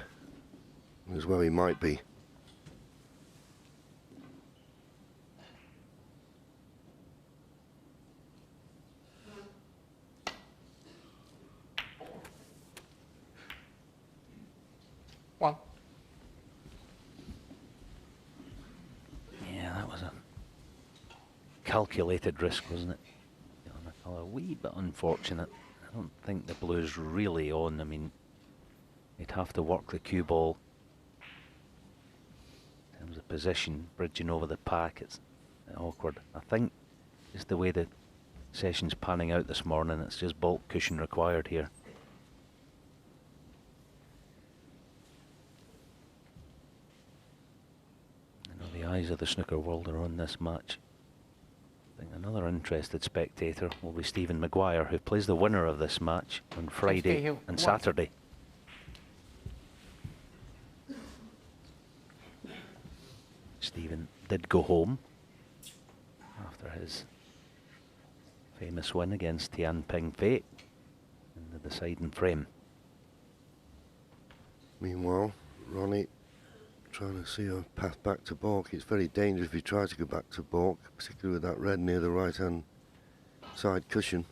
is where he might be. One. Yeah, that was a calculated risk, wasn't it? A wee bit unfortunate. I don't think the blue's really on. I mean, he'd have to work the cue ball. In terms of position, bridging over the pack, it's awkward. I think just the way the session's panning out this morning, it's just baulk cushion required here. The eyes of the snooker world are on this match. I think another interested spectator will be Stephen Maguire, who plays the winner of this match on Friday and Saturday. Stephen did go home after his famous win against Tian Ping Fei in the deciding frame. Meanwhile, Ronnie trying to see a path back to baulk. It's very dangerous if he tries to go back to baulk, particularly with that red near the right hand side cushion.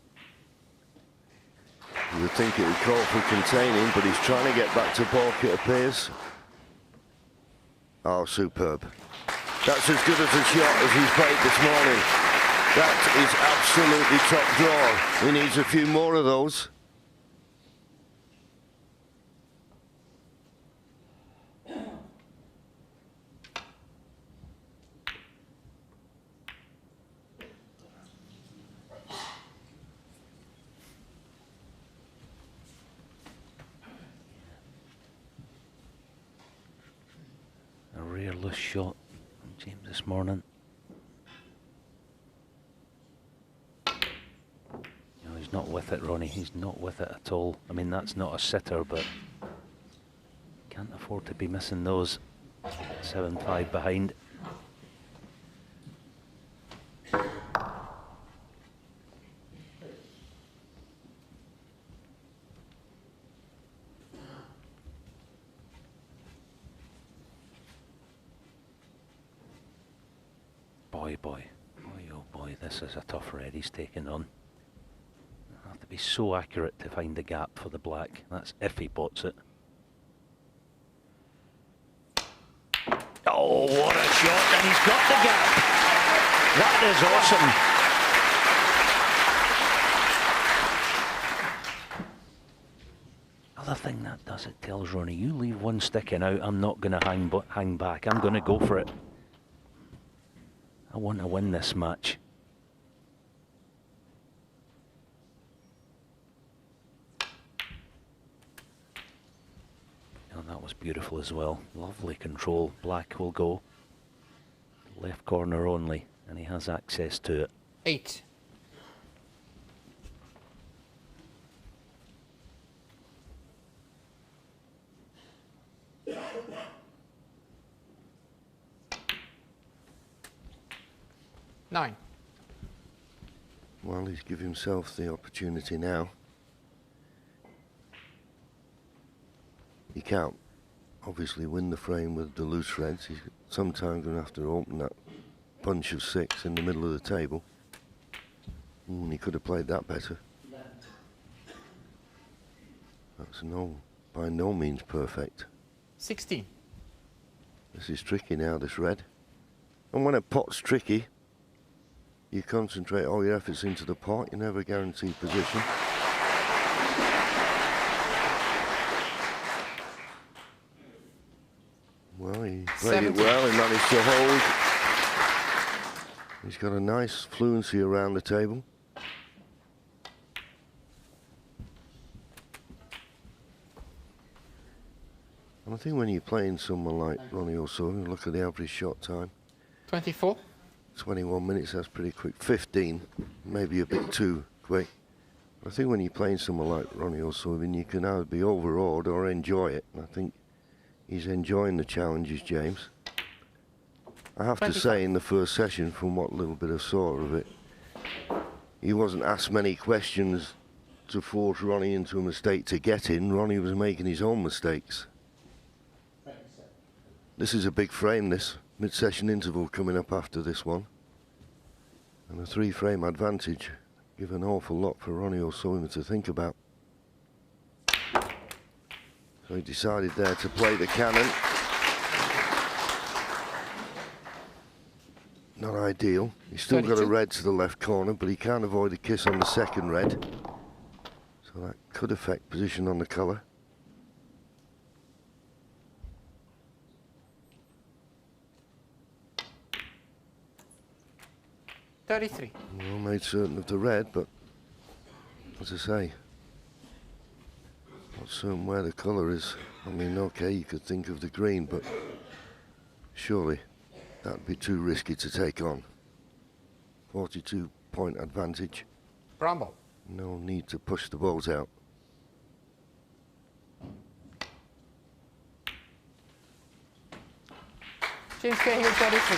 You would think it would call for containing, but he's trying to get back to baulk, it appears. Oh, superb. That's as good as a shot as he's played this morning. That is absolutely top draw. He needs a few more of those. A rare loose shot from James this morning. No, he's not with it, Ronnie. He's not with it at all. I mean, that's not a sitter, but can't afford to be missing those. 7-5 behind. boy, boy. Boy, oh boy, this is a tough red he's taken on. He'll have to be so accurate to find the gap for the black. That's if he pots it. Oh, what a shot, and he's got the gap. That is awesome. Other thing that does, it tells Ronnie, you leave one sticking out, I'm not going to hang back. I'm going to go for it. I want to win this match. And that was beautiful as well. Lovely control. Black will go. Left corner only, and he has access to it. 8. Nine. Well, he's given himself the opportunity now. He can't obviously win the frame with the loose reds. He's sometimes going to have to open that bunch of 6 in the middle of the table. He could have played that better. That's by no means perfect. 16. This is tricky now, this red. And when a pot's tricky, you concentrate all your efforts into the pot. You never guarantee position. Well, he played it well. He managed to hold. He's got a nice fluency around the table. And I think when you're playing someone like Ronnie O'Sullivan, look at the average shot time. 24. 21 minutes, that's pretty quick. 15, maybe a bit too quick. I think when you're playing someone like Ronnie O'Sullivan, you can either be overawed or enjoy it. And I think he's enjoying the challenges, James. I have to say, in the first session, from what little bit I saw of it, he wasn't asked many questions to force Ronnie into a mistake to get in. Ronnie was making his own mistakes. This is a big frame, this mid-session interval coming up after this one. And a 3-frame advantage give an awful lot for Ronnie O'Sullivan to think about. So he decided there to play the cannon. Not ideal. He's still 32. got a red to the left corner, but he can't avoid a kiss on the second red. So that could affect position on the colour. Well, made certain of the red, but as I say, not certain where the colour is. I mean, okay, you could think of the green, but surely that'd be too risky to take on. 42-point advantage. Brown ball. No need to push the balls out. James Cahill, 33.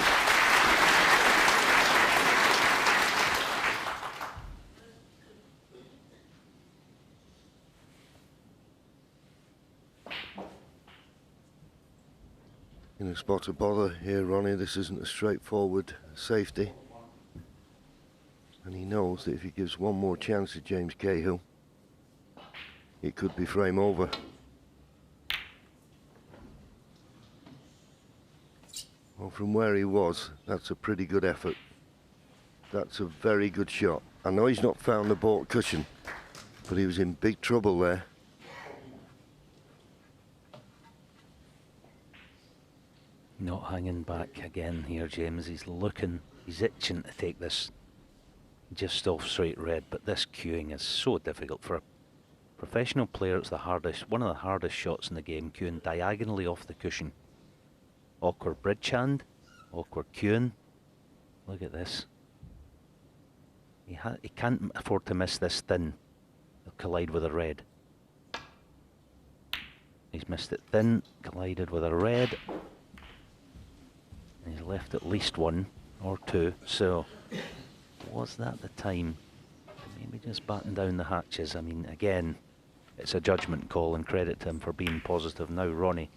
In a spot of bother here, Ronnie. This isn't a straightforward safety. And he knows that if he gives one more chance to James Cahill, it could be frame over. Well, from where he was, that's a pretty good effort. That's a very good shot. I know he's not found the baulk cushion, but he was in big trouble there. Not hanging back again here, James. He's looking, he's itching to take this just off straight red, but this queuing is so difficult for a professional player. It's the hardest, one of the hardest shots in the game, queuing diagonally off the cushion. Awkward bridge hand, awkward queuing. Look at this. He can't afford to miss this thin. He'll collide with a red. He's missed it thin, collided with a red. And he's left at least one or two, so was that the time to maybe just batten down the hatches? I mean, again, it's a judgment call, and credit to him for being positive. Now Ronnie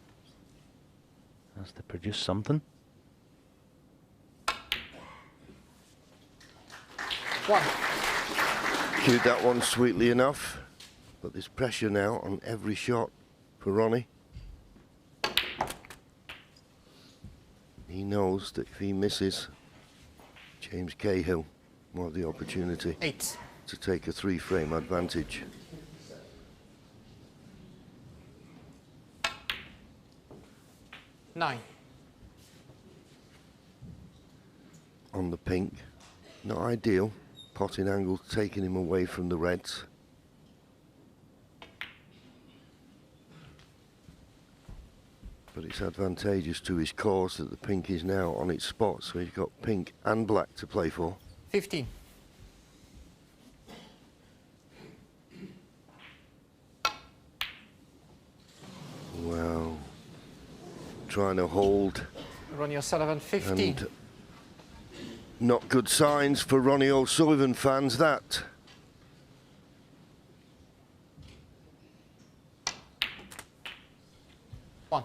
has to produce something. 1. Cued that one sweetly enough, but there's pressure now on every shot for Ronnie. He knows that if he misses, James Cahill will have the opportunity 8. to take a 3-frame advantage. Nine. On the pink, not ideal. Potting angle taking him away from the reds. But it's advantageous to his cause that the pink is now on its spot, so he's got pink and black to play for. 15. Well, trying to hold. Ronnie O'Sullivan, 15. And not good signs for Ronnie O'Sullivan fans, that. One.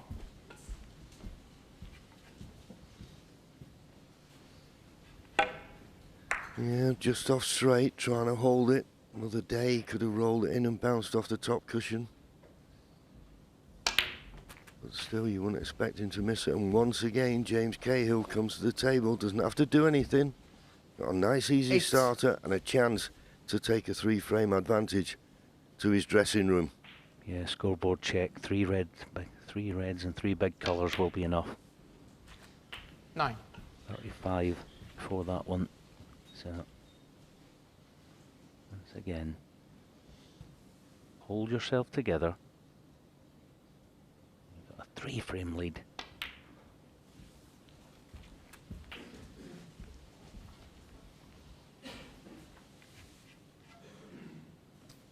Yeah, just off straight, trying to hold it. Another day, he could have rolled it in and bounced off the top cushion. But still, you wouldn't expect him to miss it. And once again, James Cahill comes to the table, doesn't have to do anything. Got a nice, easy 8. starter and a chance to take a 3-frame advantage to his dressing room. Yeah, scoreboard check. 3 reds and 3 big colours will be enough. 9. 35 before that one. So, once again, hold yourself together. You've got a 3-frame lead.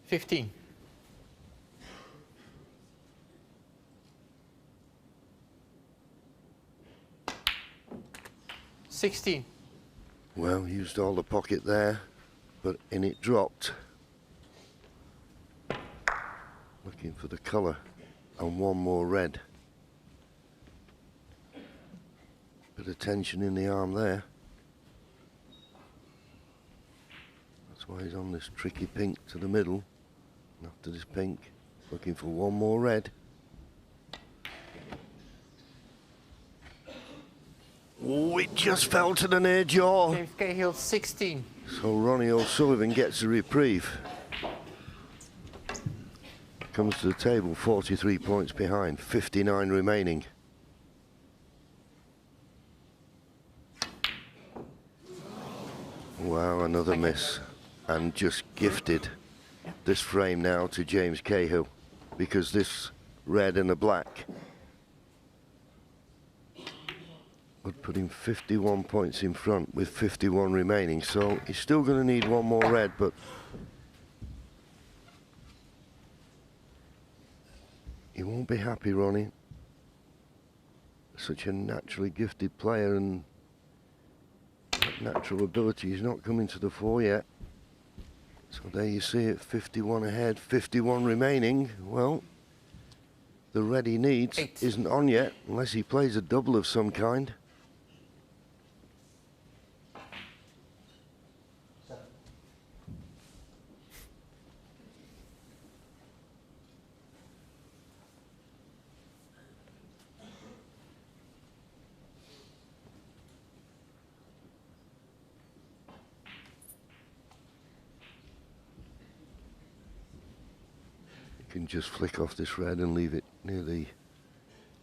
$15. $16. Well, used all the pocket there, but in it dropped. Looking for the colour and one more red. Bit of tension in the arm there. That's why he's on this tricky pink to the middle. And after this pink, looking for one more red. Oh, it just fell to the near jaw. James Cahill, 16. So Ronnie O'Sullivan gets a reprieve. Comes to the table 43 points behind, 59 remaining. Wow, another miss. And just gifted this frame now to James Cahill, because this red and the black would put him 51 points in front with 51 remaining. So he's still going to need one more red, but he won't be happy, Ronnie. Such a naturally gifted player, and that natural ability is not coming to the fore yet. So there you see it, 51 ahead, 51 remaining. Well, the red he needs 8. isn't on yet, unless he plays a double of some kind. Can just flick off this red and leave it near the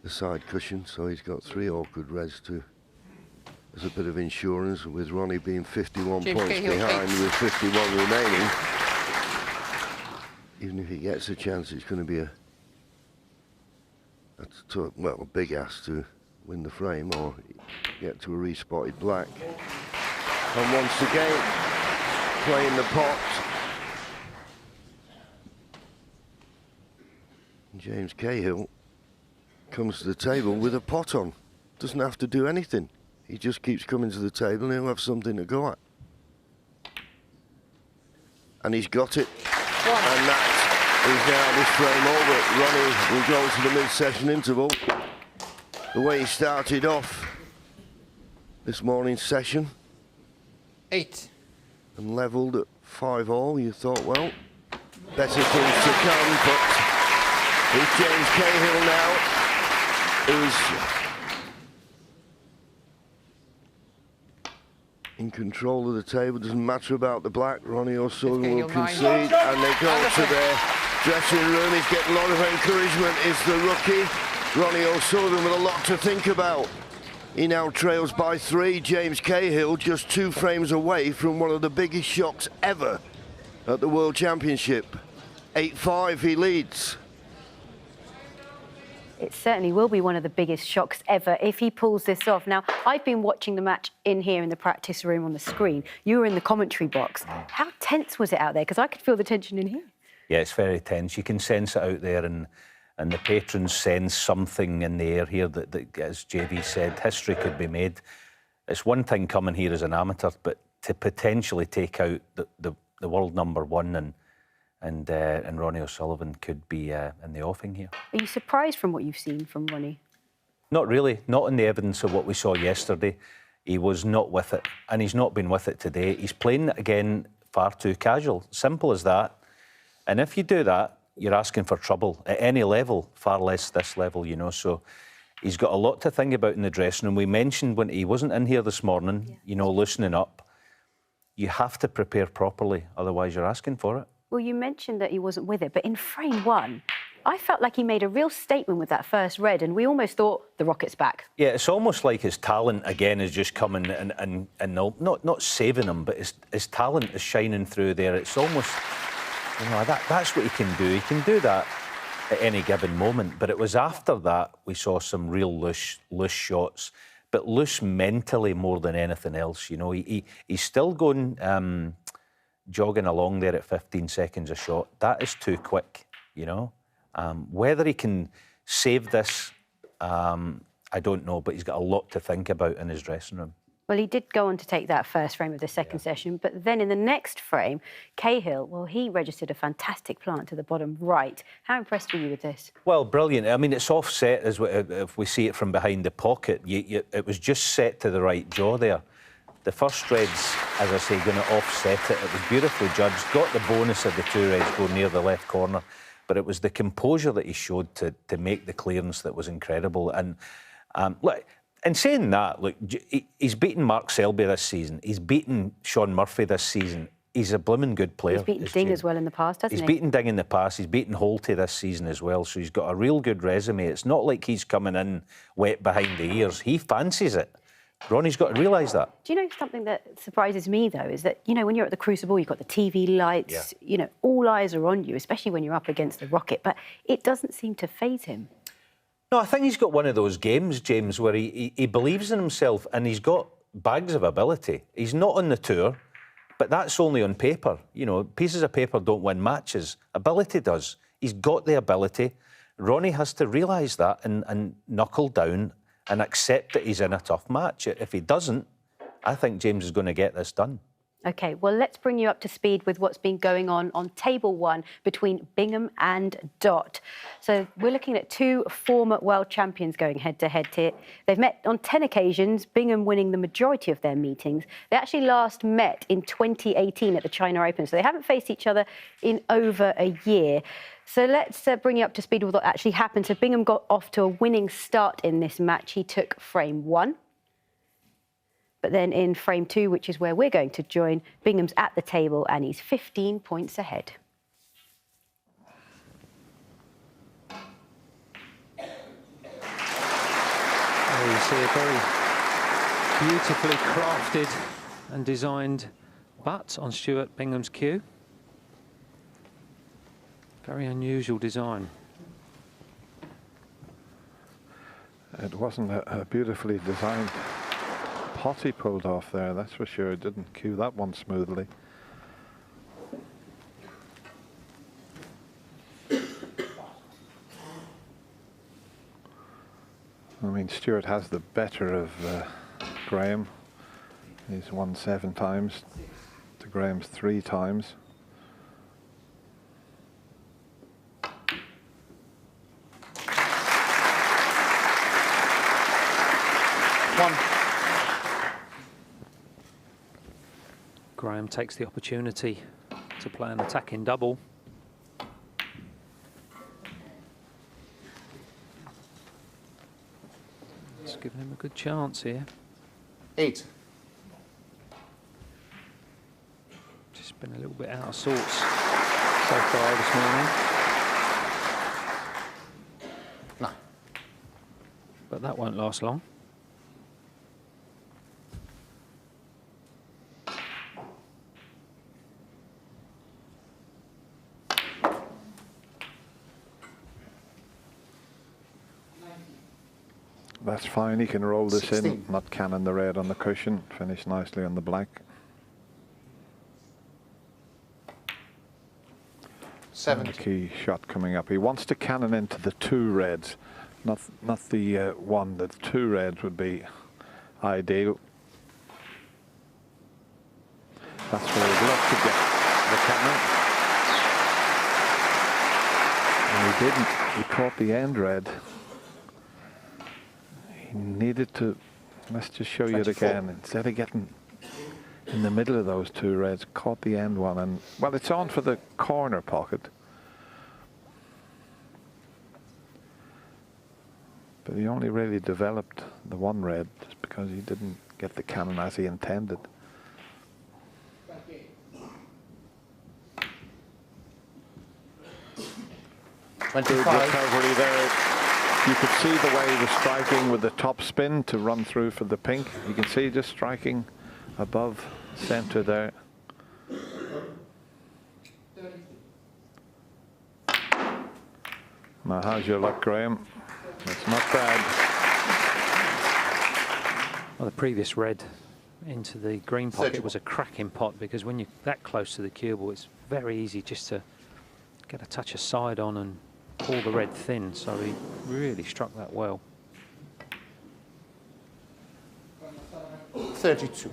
side cushion, so he's got 3 awkward reds to as a bit of insurance, with Ronnie being 51 James points Cahill, behind 8. with 51 remaining. Even if he gets a chance, it's going to be a big ask to win the frame or get to a respotted black. And once again, playing the pot. James Cahill comes to the table with a pot on. Doesn't have to do anything. He just keeps coming to the table and he'll have something to go at. And he's got it. And that is now this frame over. Ronnie will go to the mid-session interval. The way he started off this morning's session. 8. and levelled at 5-all. You thought, well, better things to come, but it's James Cahill now, who's in control of the table. Doesn't matter about the black. Ronnie O'Sullivan will concede, and they go to their dressing room. He's getting a lot of encouragement, is the rookie. Ronnie O'Sullivan with a lot to think about. He now trails by 3. James Cahill just 2 frames away from one of the biggest shocks ever at the World Championship. 8-5, he leads. It certainly will be one of the biggest shocks ever if he pulls this off. Now, I've been watching the match in here in the practice room on the screen. You were in the commentary box. How tense was it out there? Because I could feel the tension in here. Yeah, it's very tense. You can sense it out there, and the patrons sense something in the air here that, as JV said, history could be made. It's one thing coming here as an amateur, but to potentially take out the world #1 and Ronnie O'Sullivan could be in the offing here. Are you surprised from what you've seen from Ronnie? Not really. Not in the evidence of what we saw yesterday. He was not with it, and he's not been with it today. He's playing it again far too casual. Simple as that. And if you do that, you're asking for trouble at any level, far less this level, you know. So he's got a lot to think about in the dressing room. We mentioned when he wasn't in here this morning, you know, loosening up. You have to prepare properly, otherwise you're asking for it. Well, you mentioned that he wasn't with it, but in frame 1, I felt like he made a real statement with that first red, and we almost thought the Rocket's back. Yeah, it's almost like his talent again is just coming and not saving him, but his talent is shining through there. It's almost, you know, that's what he can do. He can do that at any given moment. But it was after that we saw some real loose shots, but loose mentally more than anything else. You know, he's still going jogging along there at 15 seconds a shot. That is too quick, you know. Whether he can save this, I don't know, but he's got a lot to think about in his dressing room. Well, he did go on to take that first frame of the second session, but then in the next frame, Cahill, well, he registered a fantastic plant to the bottom right. How impressed were you with this? Well, brilliant. I mean, it's offset, as if we see it from behind the pocket. It was just set to the right jaw there. The first red's, as I say, going to offset it. It was beautifully judged. Got the bonus of the 2 reds going near the left corner. But it was the composure that he showed to make the clearance that was incredible. And look, in saying that, look, he's beaten Mark Selby this season. He's beaten Sean Murphy this season. He's a blooming good player. He's beaten Ding as well in the past, hasn't he? He's beaten Ding in the past. He's beaten Holty this season as well. So he's got a real good resume. It's not like he's coming in wet behind the ears. He fancies it. Ronnie's got to realise that. Do you know something that surprises me, though, is that, you know, when you're at the Crucible, you've got the TV lights, you know, all eyes are on you, especially when you're up against the Rocket, but it doesn't seem to faze him. No, I think he's got one of those games, James, where he believes in himself and he's got bags of ability. He's not on the tour, but that's only on paper. You know, pieces of paper don't win matches. Ability does. He's got the ability. Ronnie has to realise that and knuckle down and accept that he's in a tough match. If he doesn't, I think James is going to get this done. OK, well, let's bring you up to speed with what's been going on table 1 between Bingham and Dott. So we're looking at 2 former world champions going head-to-head here. They've met on 10 occasions, Bingham winning the majority of their meetings. They actually last met in 2018 at the China Open, so they haven't faced each other in over a year. So let's bring you up to speed with what actually happened. So Bingham got off to a winning start in this match. He took frame 1. But then in frame 2, which is where we're going to join, Bingham's at the table and he's 15 points ahead. There you see a very beautifully crafted and designed butt on Stuart Bingham's cue. Very unusual design. It wasn't a beautifully designed pot he pulled off there, that's for sure. It didn't cue that one smoothly. I mean, Stuart has the better of Graham. He's won 7 times to Graham's 3 times. Graham takes the opportunity to play an attacking double. It's giving him a good chance here. 8. Just been a little bit out of sorts so far this morning. 9. But that won't last long. That's fine, he can roll this 16. in, not cannon the red on the cushion, finish nicely on the black. 7. A key shot coming up. He wants to cannon into the 2 reds, not the 1. The 2 reds would be ideal. That's where he'd love to get the cannon. And he didn't. He caught the end red. He needed to, let's just show 24. you it again. Instead of getting in the middle of those 2 reds, caught the end one, and well, it's on for the corner pocket. But he only really developed the 1 red just because he didn't get the cannon as he intended. Good recovery there. You could see the way he was striking with the top spin to run through for the pink. You can see just striking above center there. Now how's your luck, Graham? It's not bad. Well, the previous red into the green pocket was a cracking pot, because when you're that close to the cue ball, it's very easy just to get a touch of side on and pull the red thin, so he really struck that well. 32.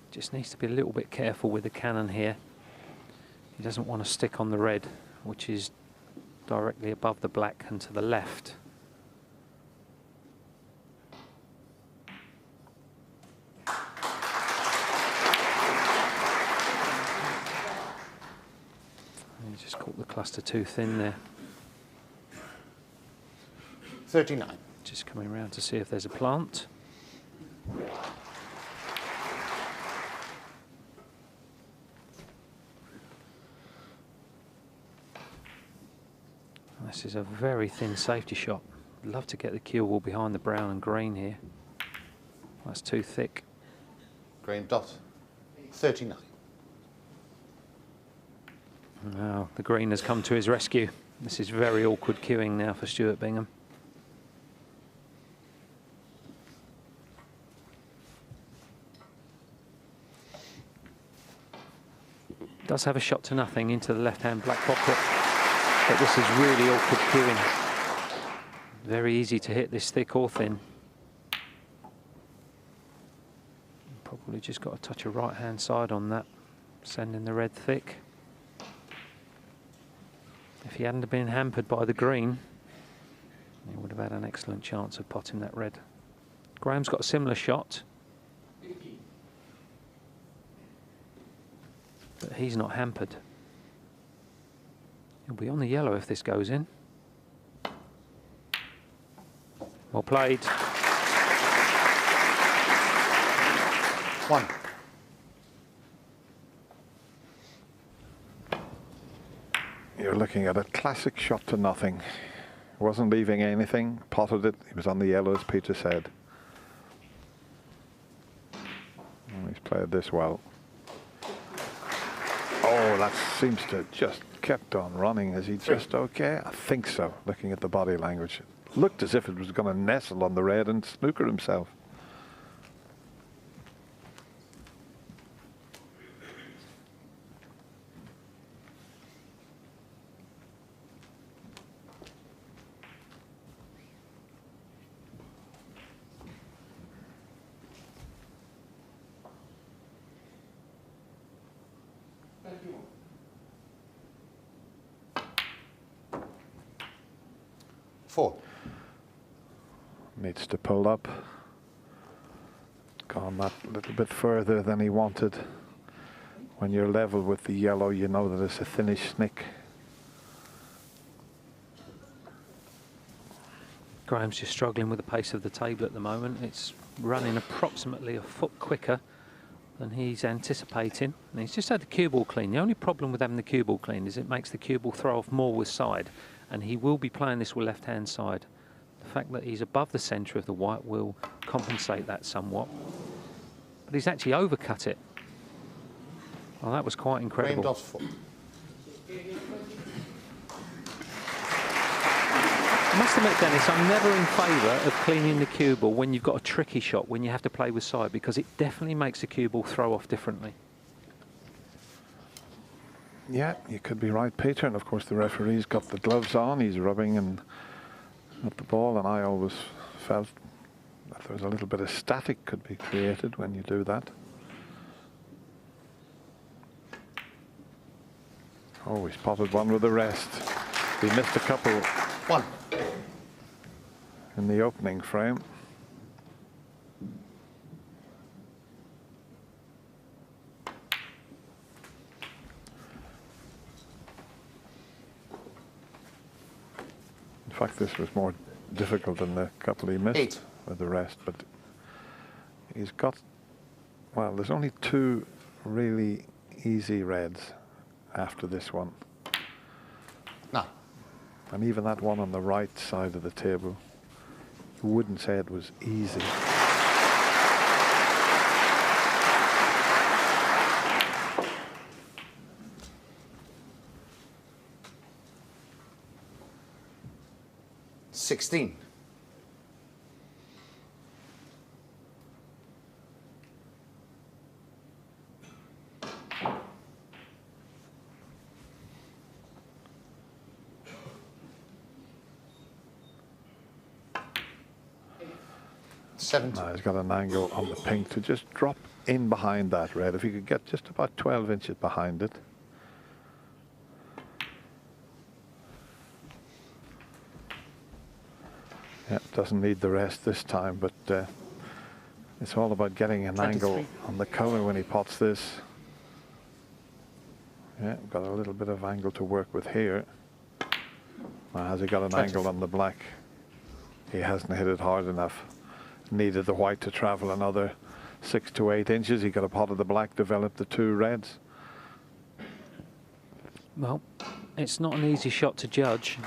Just needs to be a little bit careful with the cannon here. He doesn't want to stick on the red, which is directly above the black and to the left. He just caught the cluster too thin there. 39. Just coming around to see if there's a plant. This is a very thin safety shot. I'd love to get the cue ball behind the brown and green here. That's too thick. Green dot. 39. Now the green has come to his rescue. This is very awkward cueing now for Stuart Bingham. Does have a shot to nothing into the left-hand black pocket, but this is really awkward cueing. Very easy to hit this thick or thin. Probably just got a touch of right-hand side on that, sending the red thick. If he hadn't been hampered by the green, he would have had an excellent chance of potting that red. Graham's got a similar shot, but he's not hampered. He'll be on the yellow if this goes in. Well played. 1. You're looking at a classic shot to nothing. Wasn't leaving anything, potted it. He was on the yellow, as Peter said. And he's played this well. Oh, that seems to have just kept on running. Is he just okay? I think so, looking at the body language. It looked as if it was going to nestle on the red and snooker himself. Needs to pull up. Gone that little bit further than he wanted. When you're level with the yellow, you know that it's a thinnish snick. Graham's just struggling with the pace of the table at the moment. It's running approximately a foot quicker than he's anticipating. And he's just had the cue ball clean. The only problem with having the cue ball clean is it makes the cue ball throw off more with side. And he will be playing this with left-hand side. The fact that he's above the centre of the white will compensate that somewhat. But he's actually overcut it. Well, that was quite incredible. I must admit, Dennis, I'm never in favour of cleaning the cue ball when you've got a tricky shot, when you have to play with side, because it definitely makes the cue ball throw off differently. Yeah, you could be right, Peter. And of course, the referee's got the gloves on. He's rubbing and at the ball, and I always felt that there was a little bit of static could be created when you do that. Oh, he's potted one with the rest. He missed a couple. One. In the opening frame. In fact, this was more difficult than the couple he missed with the rest, but he's got, well, there's only two really easy reds after this one. No. And even that one on the right side of the table, you wouldn't say it was easy. $16. No, he's got an angle on the pink to just drop in behind that red. If you could get just about 12 inches behind it. Yeah, doesn't need the rest this time, but it's all about getting an 23. Angle on the colour when he pots this. Yeah, got a little bit of angle to work with here. Now, has he got an 20. Angle on the black? He hasn't hit it hard enough. Needed the white to travel another 6 to 8 inches. He got a pot of the black, developed the two reds. Well, it's not an easy shot to judge,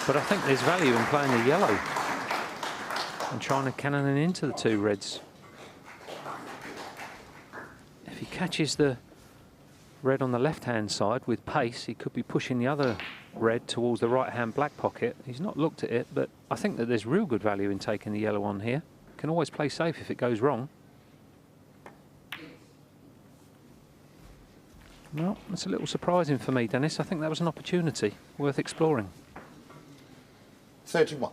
but I think there's value in playing the yellow and trying to cannon it into the two reds. If he catches the red on the left-hand side with pace, he could be pushing the other red towards the right-hand black pocket. He's not looked at it, but I think that there's real good value in taking the yellow on here. Can always play safe if it goes wrong. Well, that's a little surprising for me, Dennis. I think that was an opportunity worth exploring. 31.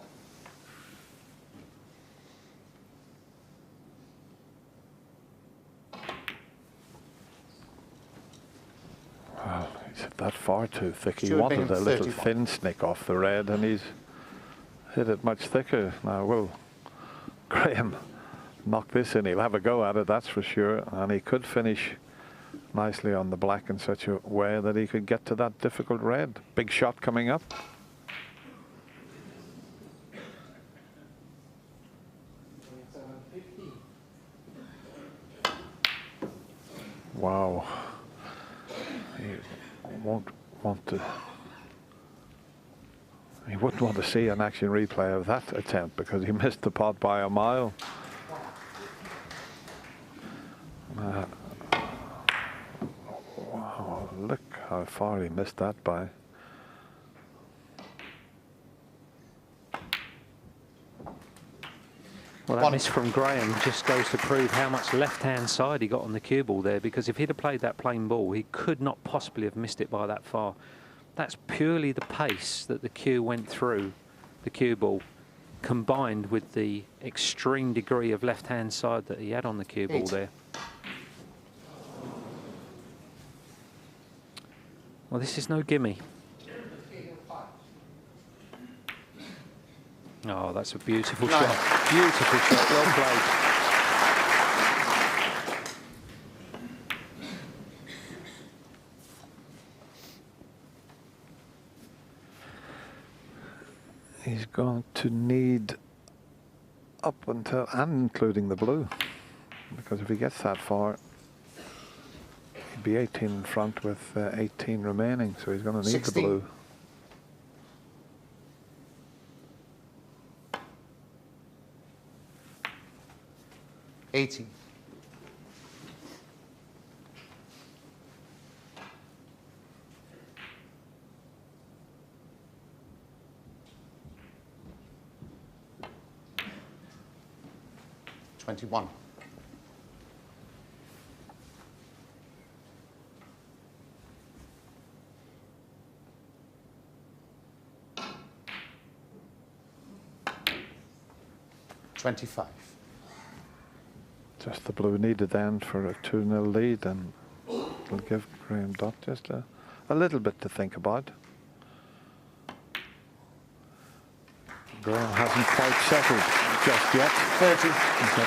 Well, he's hit that far too thick. He wanted a little thin snick off the red, and he's hit it much thicker. Now, will Graham knock this in? He'll have a go at it, that's for sure. And he could finish nicely on the black in such a way that he could get to that difficult red. Big shot coming up. Wow. He won't want to. He wouldn't want to see an action replay of that attempt because he missed the pot by a mile. Wow, look how far he missed that by. Well, that miss from Graham just goes to prove how much left-hand side he got on the cue ball there, because if he'd have played that plain ball, he could not possibly have missed it by that far. That's purely the pace that the cue went through the cue ball, combined with the extreme degree of left-hand side that he had on the cue ball there. Well, this is no gimme. Oh, that's a beautiful shot. Beautiful shot. Well played. He's going to need up until and including the blue, because if he gets that far, he'd be 18 in front with 18 remaining, so he's going to need 16. the blue. $80. $21. $25. Just the blue needed then for a 2-0 lead, and it'll give Graham Dutt just a little bit to think about. Graham hasn't quite settled just yet. 30. He's had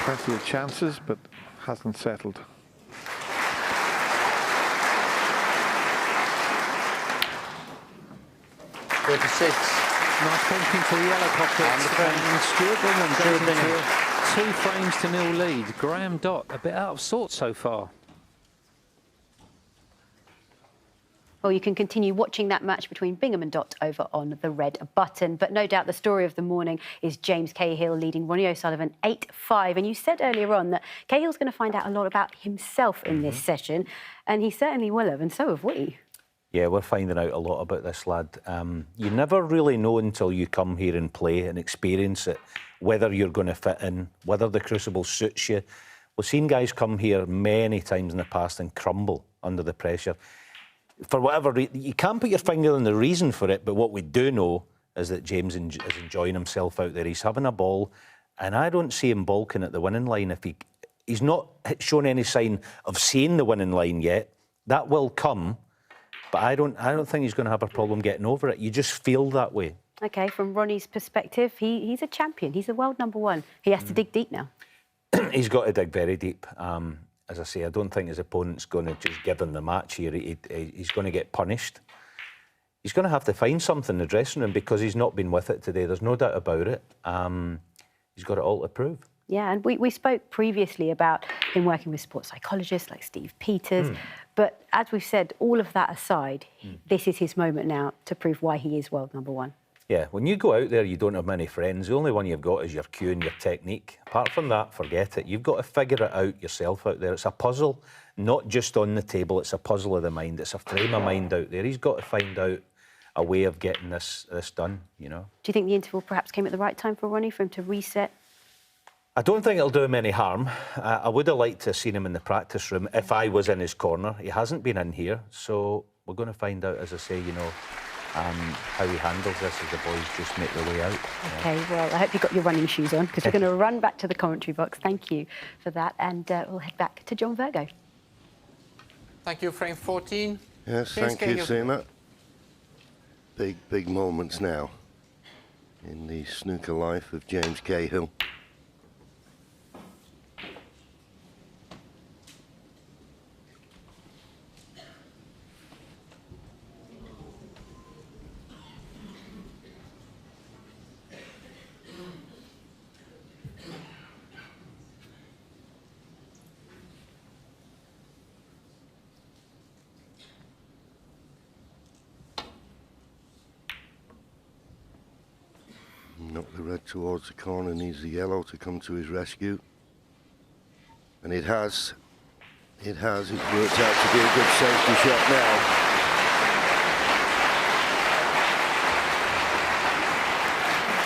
plenty of chances, but hasn't settled. Nice thinking for the yellow pocket. And Stuart Bingham goes into a 2 frames to 0 lead. Graham Dutt a bit out of sorts so far. Well, you can continue watching that match between Bingham and Dutt over on the red button. But no doubt the story of the morning is James Cahill leading Ronnie O'Sullivan 8-5. And you said earlier on that Cahill's going to find out a lot about himself in this session. And he certainly will have, and so have we. Yeah, we're finding out a lot about this lad. You never really know until you come here and play and experience it, whether you're going to fit in, whether the crucible suits you. We've seen guys come here many times in the past and crumble under the pressure. For whatever reason, you can't put your finger on the reason for it, but what we do know is that James is enjoying himself out there. He's having a ball, and I don't see him balking at the winning line. If he's not shown any sign of seeing the winning line yet, that will come. But I don't think he's going to have a problem getting over it. You just feel that way. OK, from Ronnie's perspective, he's a champion. He's the world #1. He has to dig deep now. He's got to dig very deep. As I say, I don't think his opponent's going to just give him the match here. He's going to get punished. He's going to have to find something in the dressing room because he's not been with it today. There's no doubt about it. He's got it all to prove. Yeah, and we spoke previously about him working with sports psychologists like Steve Peters. But as we've said, all of that aside, this is his moment now to prove why he is world #1. Yeah, when you go out there, you don't have many friends. The only one you've got is your cue and your technique. Apart from that, forget it. You've got to figure it out yourself out there. It's a puzzle, not just on the table. It's a puzzle of the mind. It's a frame of mind out there. He's got to find out a way of getting this done, you know. Do you think the interval perhaps came at the right time for Ronnie, for him to reset? I don't think it'll do him any harm. I would have liked to have seen him in the practice room if I was in his corner. He hasn't been in here, so we're going to find out, as I say, you know, how he handles this as the boys just make their way out. OK, well, I hope you got your running shoes on, because we're going to run back to the commentary box. Thank you for that, and we'll head back to John Virgo. Thank you, frame 14. Yes, thank you, Seema. Big moments now in the snooker life of James Cahill. Knock the red towards the corner, needs the yellow to come to his rescue. And it has. It worked out to be a good safety shot now.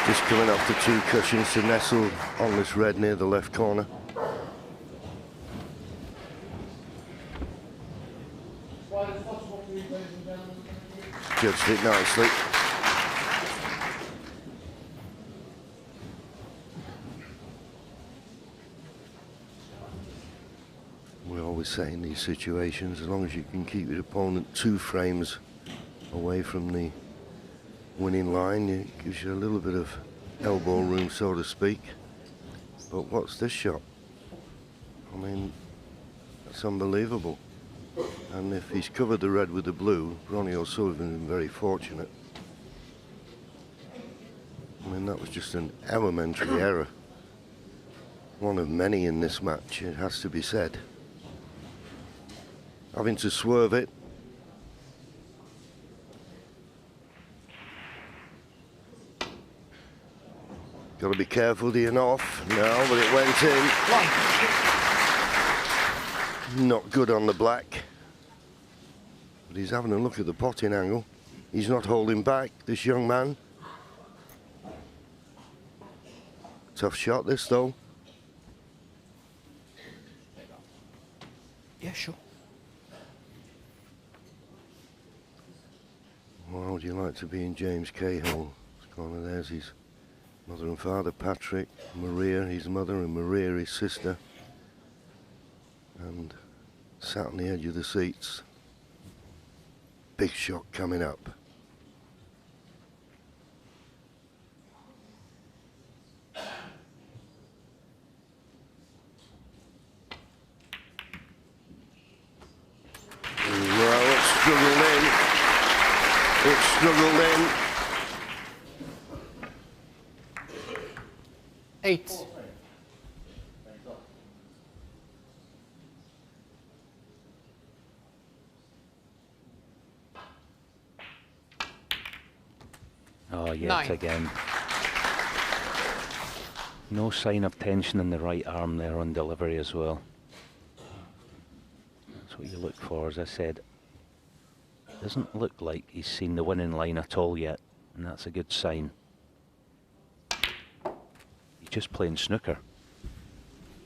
Just coming off the 2 cushions to nestle on this red near the left corner. Judged it nicely. We always say in these situations, as long as you can keep your opponent 2 frames away from the winning line. It gives you a little bit of elbow room, so to speak. But what's this shot? I mean, that's unbelievable. And if he's covered the red with the blue, Ronnie O'Sullivan has been very fortunate. I mean, that was just an elementary error. One of many in this match, it has to be said. Having to swerve it. Got to be careful, do you not? No, but it went in. Not good on the black. But he's having a look at the potting angle. He's not holding back, this young man. Tough shot, this, though. Yeah, sure. Well, how would you like to be in James Cahill? There's his mother and father, Patrick, Maria, his mother, and Maria, his sister. And sat on the edge of the seats. Big shot coming up. Well, it's struggled in. It's struggled in. 8. Oh, yet 9. again. No sign of tension in the right arm there on delivery as well. That's what you look for, as I said. Doesn't look like he's seen the winning line at all yet, and that's a good sign. He's just playing snooker.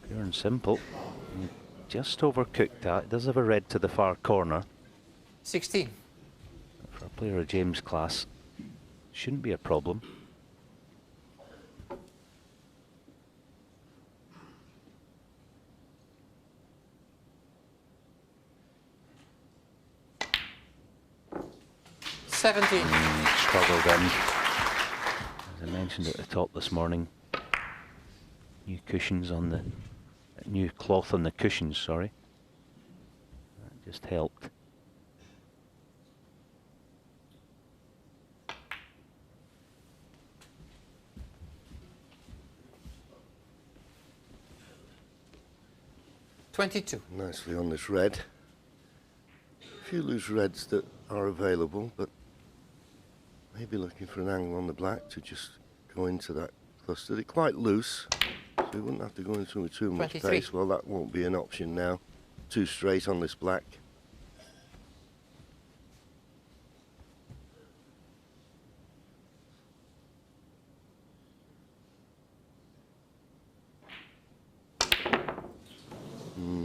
Pure and simple. And just overcooked that. It does have a red to the far corner. 16. For a player of James' class, shouldn't be a problem. Struggled in. As I mentioned at the top this morning, new cushions on the new cloth on the cushions, sorry. That just helped. Nicely on this red. A few loose reds that are available, but maybe looking for an angle on the black to just go into that cluster. They're quite loose, so we wouldn't have to go into it with too much 23. pace. Well, that won't be an option now. Too straight on this black.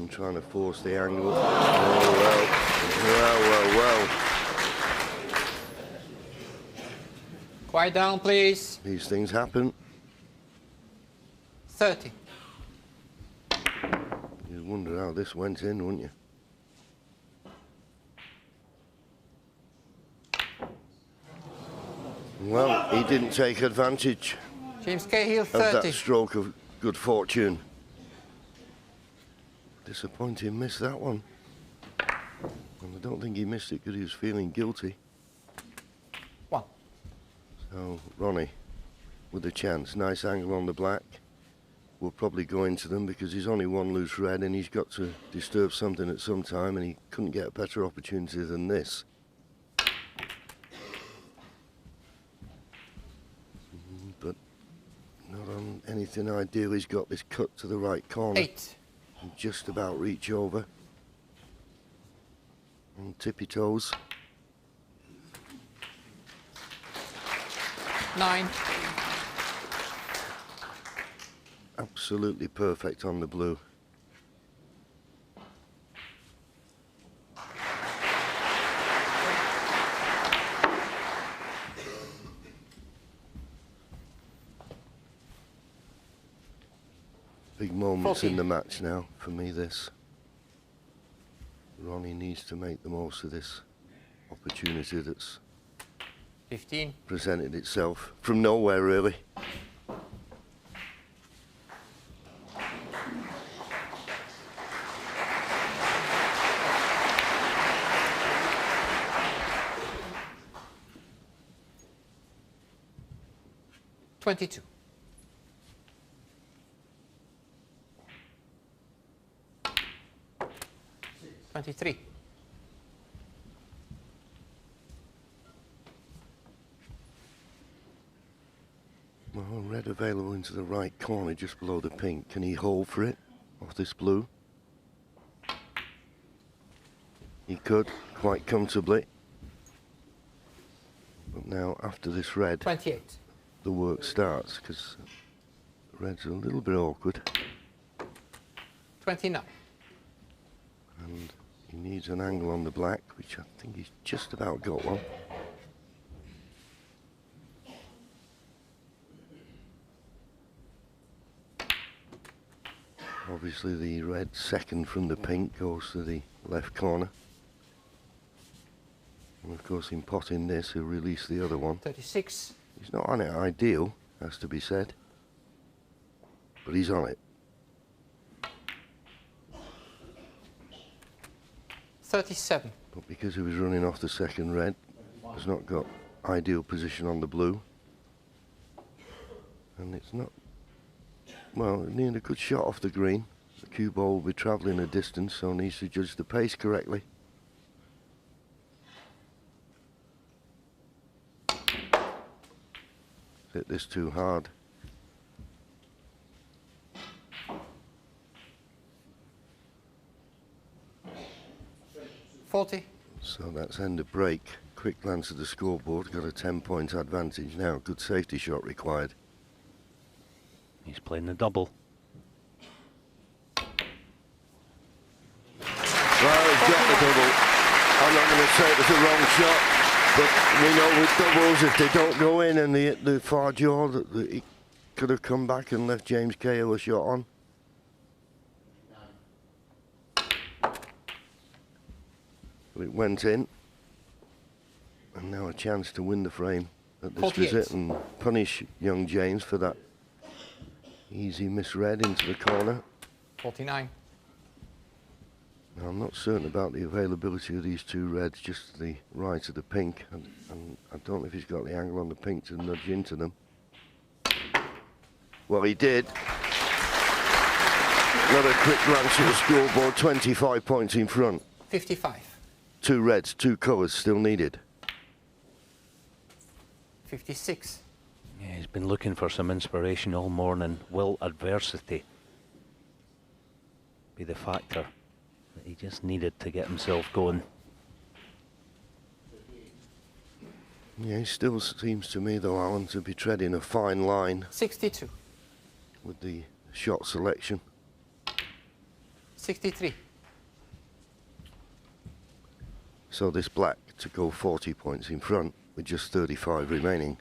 Trying to force the angle. Oh, well. Quiet down, please. These things happen. 30. You'd wonder how this went in, wouldn't you? Well, he didn't take advantage James Cahill, of 30. that stroke of good fortune. Disappointing miss, that one. And I don't think he missed it because he was feeling guilty. 1. So, Ronnie, with a chance. Nice angle on the black. We'll probably go into them because he's only one loose red and he's got to disturb something at some time, and he couldn't get a better opportunity than this. But not on anything ideal. He's got this cut to the right corner. 8. Just about reach over. On tippy toes. 9. Absolutely perfect on the blue. Big moments 14. in the match now for me, this. Ronnie needs to make the most of this opportunity that's 15. presented itself from nowhere, really. $22. $23. Well, red available into the right corner just below the pink. Can he hold for it off this blue? He could, quite comfortably. But now, after this red, 28. the work starts, because red's a little bit awkward. 29. And he needs an angle on the black, which I think he's just about got one. Obviously the red second from the pink goes to the left corner. And of course in potting this he'll release the other one. 36. He's not on it ideal, has to be said. But he's on it. 37. But because he was running off the second red, has not got ideal position on the blue. And it's not, well, it needed a good shot off the green. The cue ball will be travelling a distance, so needs to judge the pace correctly. Hit this too hard. $40. So that's end of break. Quick glance at the scoreboard, got a 10-point advantage now. Good safety shot required. He's playing the double. Well, he's got the double. I'm not going to say it was a wrong shot, but we know with doubles, if they don't go in and they hit the far jaw, that he could have come back and left James Cahill a shot on. But it went in. And now a chance to win the frame at this 48. visit and punish young James for that easy misread into the corner. 49. Now, I'm not certain about the availability of these two reds just to the right of the pink, and I don't know if he's got the angle on the pink to nudge into them. Well, he did. Another quick glance at the scoreboard, 25 points in front. 55. Two reds, two colours still needed. 56. Yeah, he's been looking for some inspiration all morning. Will adversity be the factor that he just needed to get himself going? Yeah, he still seems to me, though, Alan, to be treading a fine line 62. with the shot selection. 63. So this black to go 40 points in front with just 35 remaining.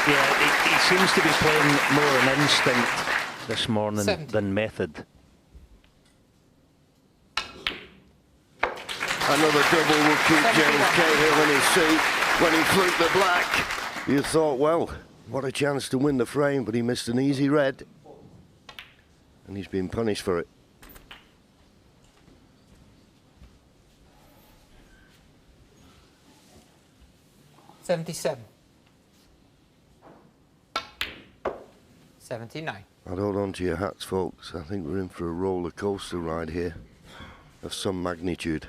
Yeah, he seems to be playing more an instinct this morning 70. than method. Another double will keep James Cahill in his seat. When he fluked the black, you thought, well, what a chance to win the frame, but he missed an easy red. And he's been punished for it. $77. 79. I'd hold on to your hats, folks. I think we're in for a roller coaster ride here of some magnitude.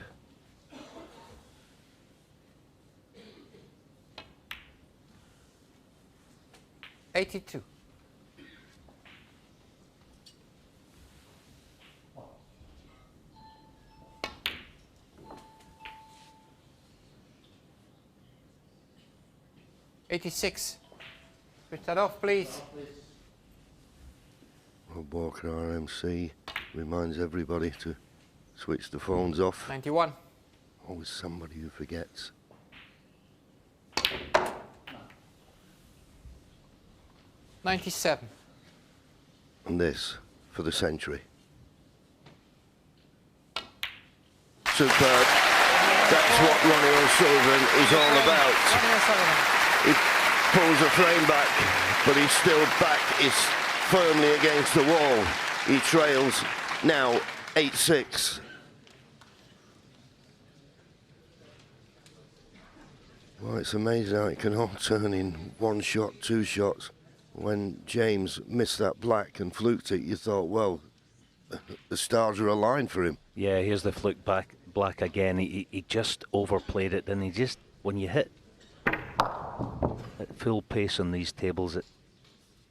$82. $86. Switch that off, please. Rob Walker, RMC, reminds everybody to switch the phones off. 91. Always somebody who forgets. $97. And this for the century. superb. That's what Ronnie O'Sullivan is all about. He pulls a frame back, but he's still back is firmly against the wall. He trails now 8-6. Well, it's amazing how it can all turn in one shot, two shots. When James missed that black and fluked it, you thought, well, the stars are aligned for him. Yeah, here's the fluke black again. He just overplayed it, and he just, when you hit at full pace on these tables,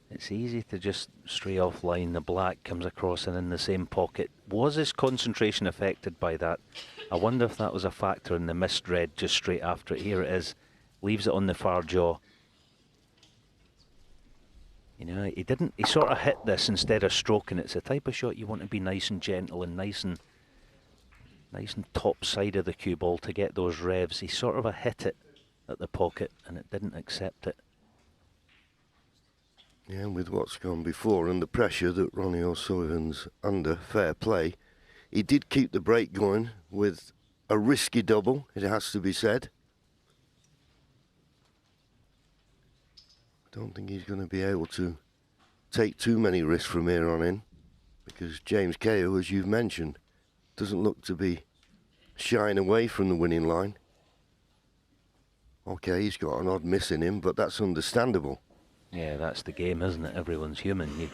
it's easy to just stray offline. The black comes across and in the same pocket. Was his concentration affected by that? I wonder if that was a factor in the missed red just straight after it. Here it is, leaves it on the far jaw. You know, he sort of hit this instead of stroking it. It's the type of shot you want to be nice and gentle and nice and top side of the cue ball to get those revs. He sort of hit it at the pocket and it didn't accept it. Yeah, and with what's gone before and the pressure that Ronnie O'Sullivan's under, fair play, he did keep the break going with a risky double, it has to be said. I don't think he's going to be able to take too many risks from here on in, because James Cahill, as you've mentioned, doesn't look to be shying away from the winning line. Okay, he's got an odd miss in him, but that's understandable. Yeah, that's the game, isn't it? Everyone's human.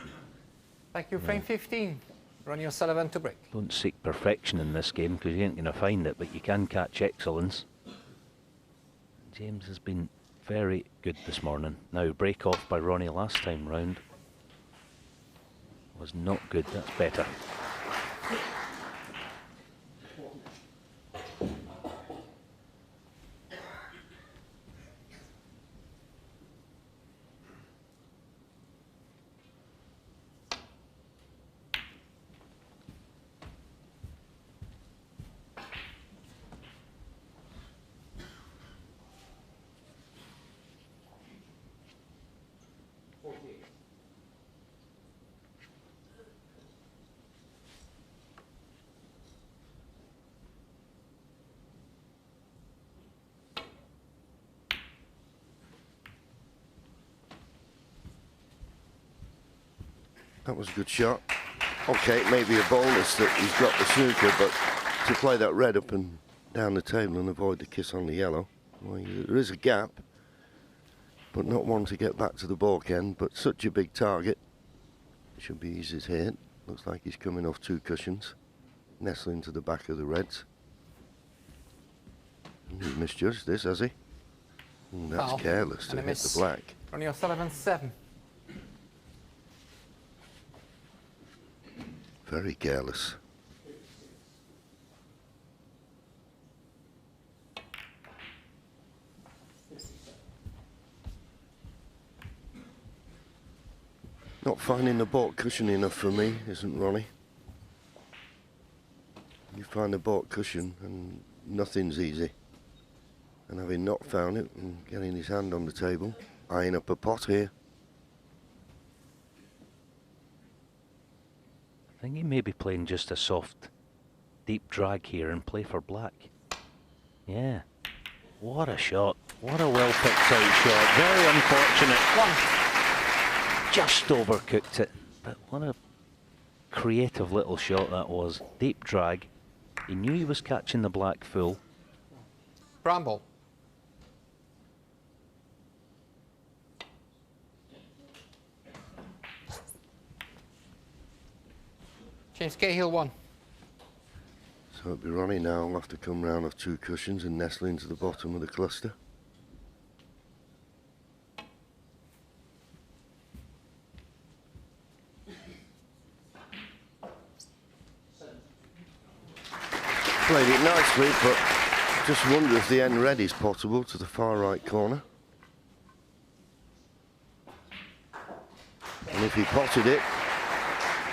Thank you. Frame 15. Ronnie O'Sullivan to break. Don't seek perfection in this game because you ain't going to find it, but you can catch excellence. James has been very good this morning. Now, break off by Ronnie last time round was not good. That's better. That was a good shot. Okay, it may be a bonus that he's got the snooker, but to play that red up and down the table and avoid the kiss on the yellow, well, there is a gap, but not one to get back to the balk end, but such a big target. Should be easy to hit. Looks like he's coming off two cushions, nestling to the back of the reds. He's misjudged this, has he? That's foul. Careless to And a hit miss. the black. Ronnie O'Sullivan 7. Very careless. Not finding the balk cushion enough for me, isn't Ronnie? You find the balk cushion and nothing's easy. And having not found it and getting his hand on the table, eyeing up a pot here. I think he may be playing just a soft, deep drag here and play for black. Yeah. What a shot. What a well picked out shot. Very unfortunate. Just overcooked it. But what a creative little shot that was. Deep drag. He knew he was catching the black full. Bramble. James Cahill 1. So it'll be Ronnie now. Will have to come round off two cushions and nestle into the bottom of the cluster. Played it nicely, but just wonder if the end red is possible to the far right corner. And if he potted it,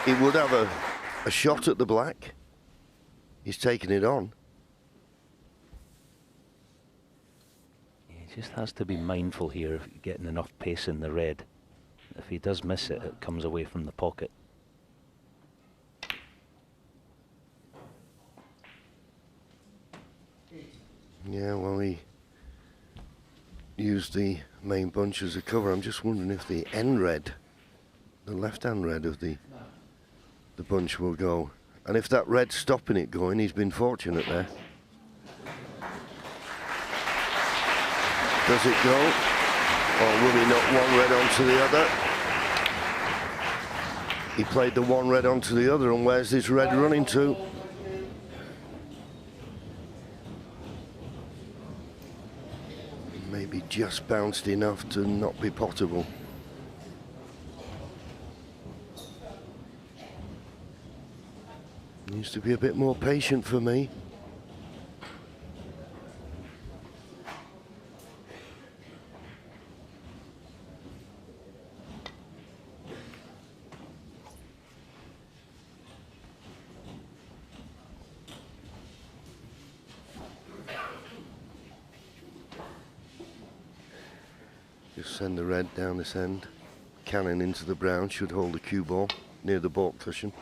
he would have a shot at the black. He's taking it on. He just has to be mindful here of getting enough pace in the red. If he does miss it, it comes away from the pocket. Yeah, well, he used the main bunch as a cover. I'm just wondering if the end red, the left-hand red of the bunch will go. And if that red's stopping it going, he's been fortunate there. Does it go? Or will he knock one red onto the other? He played the one red onto the other, and where's this red running to? Maybe just bounced enough to not be potable. Needs to be a bit more patient for me. Just send the red down this end. Cannon into the brown, should hold the cue ball near the baulk cushion.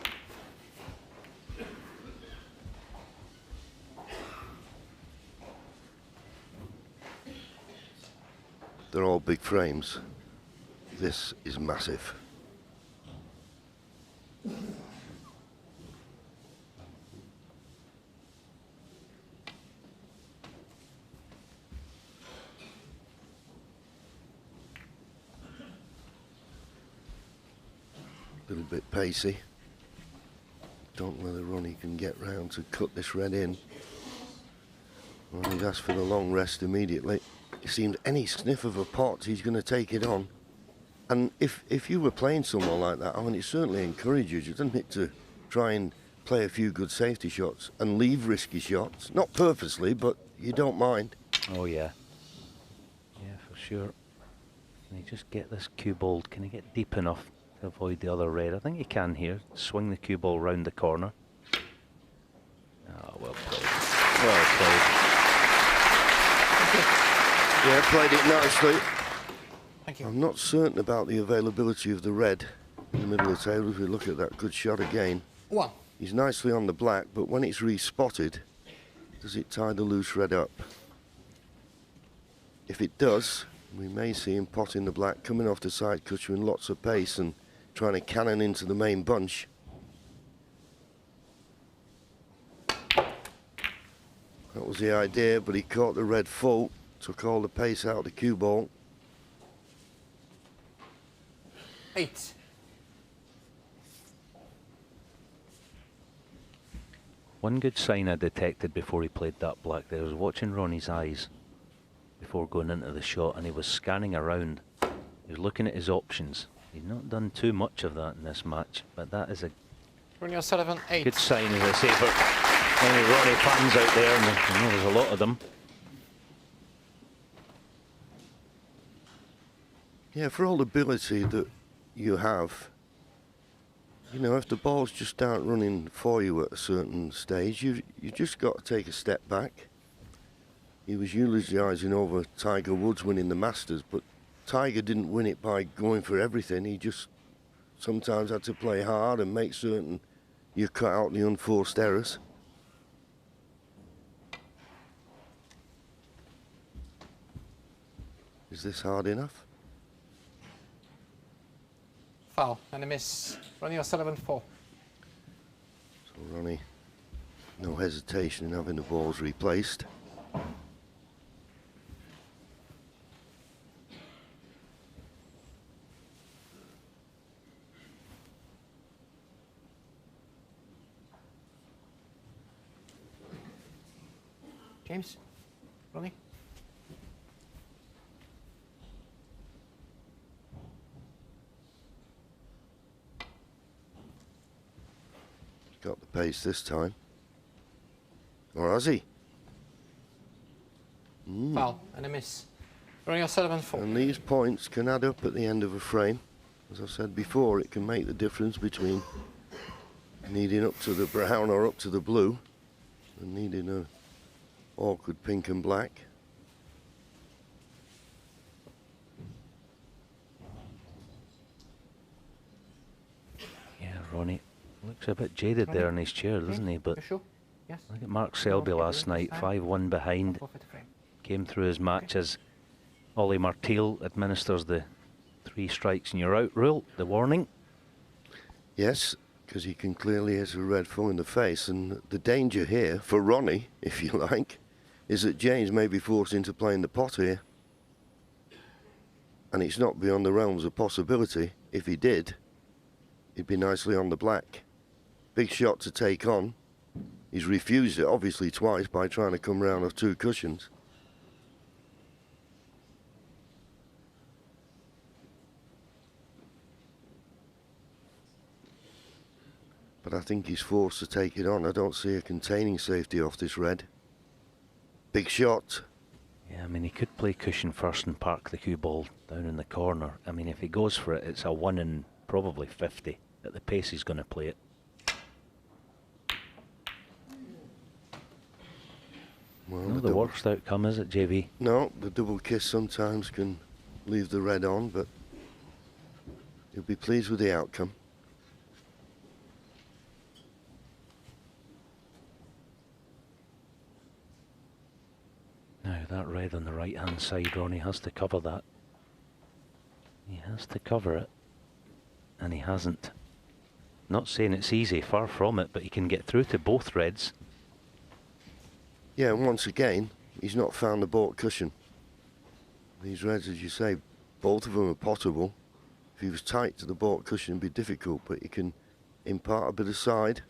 They're all big frames. This is massive. A little bit pacey. Don't know whether Ronnie can get round to cut this red in. Ronnie's asked for the long rest immediately. It seems any sniff of a pot, he's going to take it on. And if you were playing someone like that, I mean, it certainly encourages you, doesn't it, to try and play a few good safety shots and leave risky shots. Not purposely, but you don't mind. Oh, yeah. Yeah, for sure. Can he just get this cue ball? Can he get deep enough to avoid the other red? I think he can here. Swing the cue ball round the corner. Oh, well played. Well played. Yeah, played it nicely. Thank you. I'm not certain about the availability of the red in the middle of the table. If we look at that good shot again. One. He's nicely on the black, but when it's re-spotted, does it tie the loose red up? If it does, we may see him potting the black, coming off the side cushion with lots of pace and trying to cannon into the main bunch. That was the idea, but he caught the red full, took all the pace out of the cue ball. 8. One good sign I detected before he played that black there was watching Ronnie's eyes before going into the shot, and he was scanning around. He was looking at his options. He's not done too much of that in this match, but that is a Ronnie O'Sullivan, 8. good sign, as I say, for any Ronnie fans out there, and I know there's a lot of them. Yeah, for all the ability that you have, you know, if the balls just aren't running for you at a certain stage, you just got to take a step back. He was eulogising over Tiger Woods winning the Masters, but Tiger didn't win it by going for everything. He just sometimes had to play hard and make certain you cut out the unforced errors. Is this hard enough? Foul and a miss. Ronnie O'Sullivan, 4. So Ronnie, no hesitation in having the balls replaced. James, Ronnie. Got the pace this time. Or has he? Foul and a miss. Ronnie O'Sullivan, 4. And these points can add up at the end of a frame. As I said before, it can make the difference between needing up to the brown or up to the blue and needing a awkward pink and black. Yeah, Ronnie looks a bit jaded there in his chair, doesn't he? But You sure? Yes. Look at Mark Selby last night, 5-1 behind. Came through his match as Ollie Martial administers the 3 strikes and you're out rule, the warning. Yes, because he can clearly hit a red full in the face, and the danger here, for Ronnie, if you like, is that James may be forced into playing the pot here. And it's not beyond the realms of possibility. If he did, he'd be nicely on the black. Big shot to take on. He's refused it, obviously, twice by trying to come round off 2 cushions. But I think he's forced to take it on. I don't see a containing safety off this red. Big shot. Yeah, I mean, he could play cushion first and park the cue ball down in the corner. I mean, if he goes for it, it's a 1 in probably 50 at the pace he's going to play it. Well, Not the worst outcome, is it, JB? No, the double kiss sometimes can leave the red on, but you'll be pleased with the outcome. Now, that red on the right-hand side, Ronnie has to cover that. He has to cover it, and he hasn't. Not saying it's easy, far from it, but he can get through to both reds. Yeah, and once again, he's not found the baulk cushion. These reds, as you say, both of them are potable. If he was tight to the baulk cushion, it'd be difficult, but he can impart a bit of side.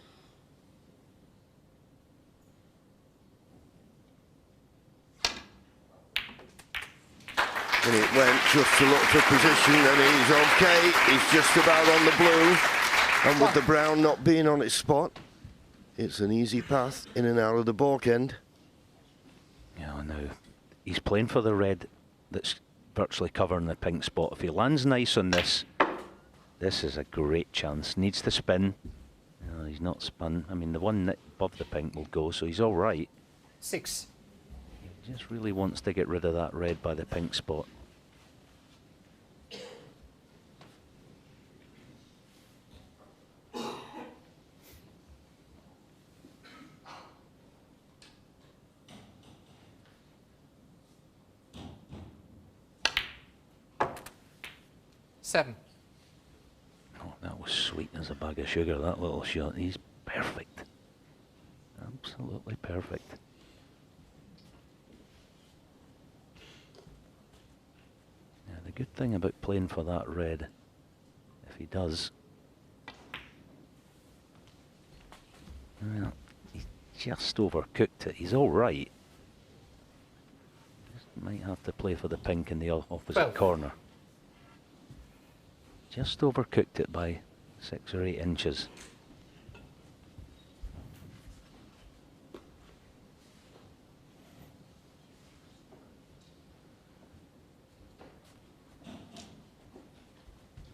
And it went just to look for position, and he's okay. He's just about on the blue. And with the brown not being on its spot, it's an easy path in and out of the baulk end. Yeah, no. He's playing for the red that's virtually covering the pink spot. If he lands nice on this, this is a great chance. Needs to spin. No, he's not spun. I mean, the one above the pink will go, so he's all right. 6. He just really wants to get rid of that red by the pink spot. Seven. Oh, that was sweet as a bag of sugar, that little shot. He's perfect. Absolutely perfect. Now, the good thing about playing for that red, if he does, well, he's just overcooked it. He's all right. Just might have to play for the pink in the opposite corner. Just overcooked it by 6 or 8 inches.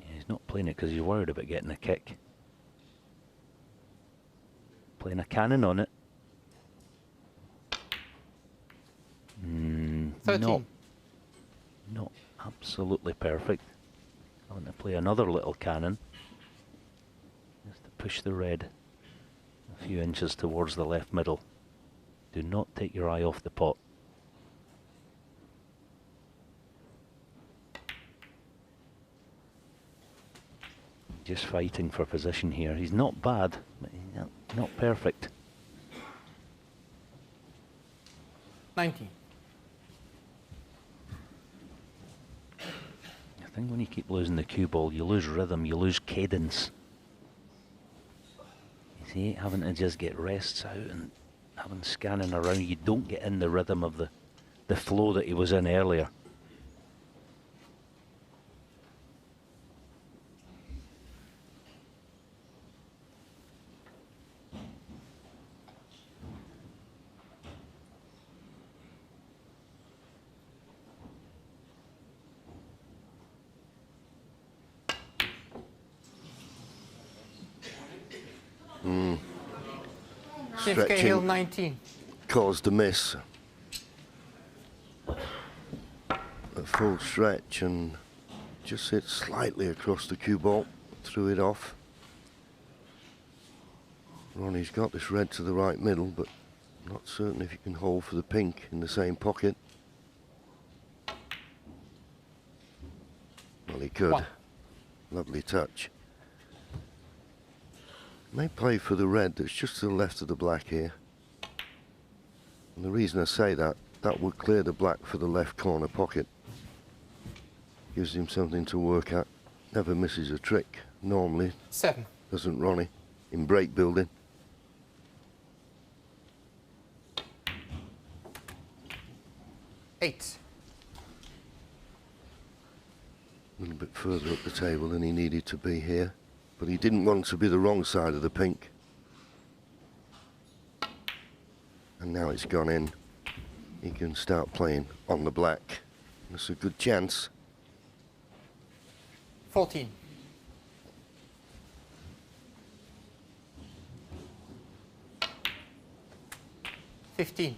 Yeah, he's not playing it because he's worried about getting a kick. Playing a cannon on it. 13. Not absolutely perfect. I want to play another little cannon. Just to push the red a few inches towards the left middle. Do not take your eye off the pot. Just fighting for position here. He's not bad, but he's not perfect. 19. I think when you keep losing the cue ball, you lose rhythm, you lose cadence. You see, having to just get rests out and having scanning around, you don't get in the rhythm of the flow that he was in earlier. James Cahill, 19. Caused the miss. A full stretch and just hit slightly across the cue ball, threw it off. Ronnie's got this red to the right middle, but not certain if he can hold for the pink in the same pocket. Well, he could. Lovely touch. May play for the red that's just to the left of the black here. And the reason I say that, that would clear the black for the left corner pocket. Gives him something to work at. Never misses a trick, normally. 7. Doesn't Ronnie, in break building. Eight. A little bit further up the table than he needed to be here. But he didn't want to be the wrong side of the pink. And now it's gone in. He can start playing on the black. That's a good chance. 14. $15.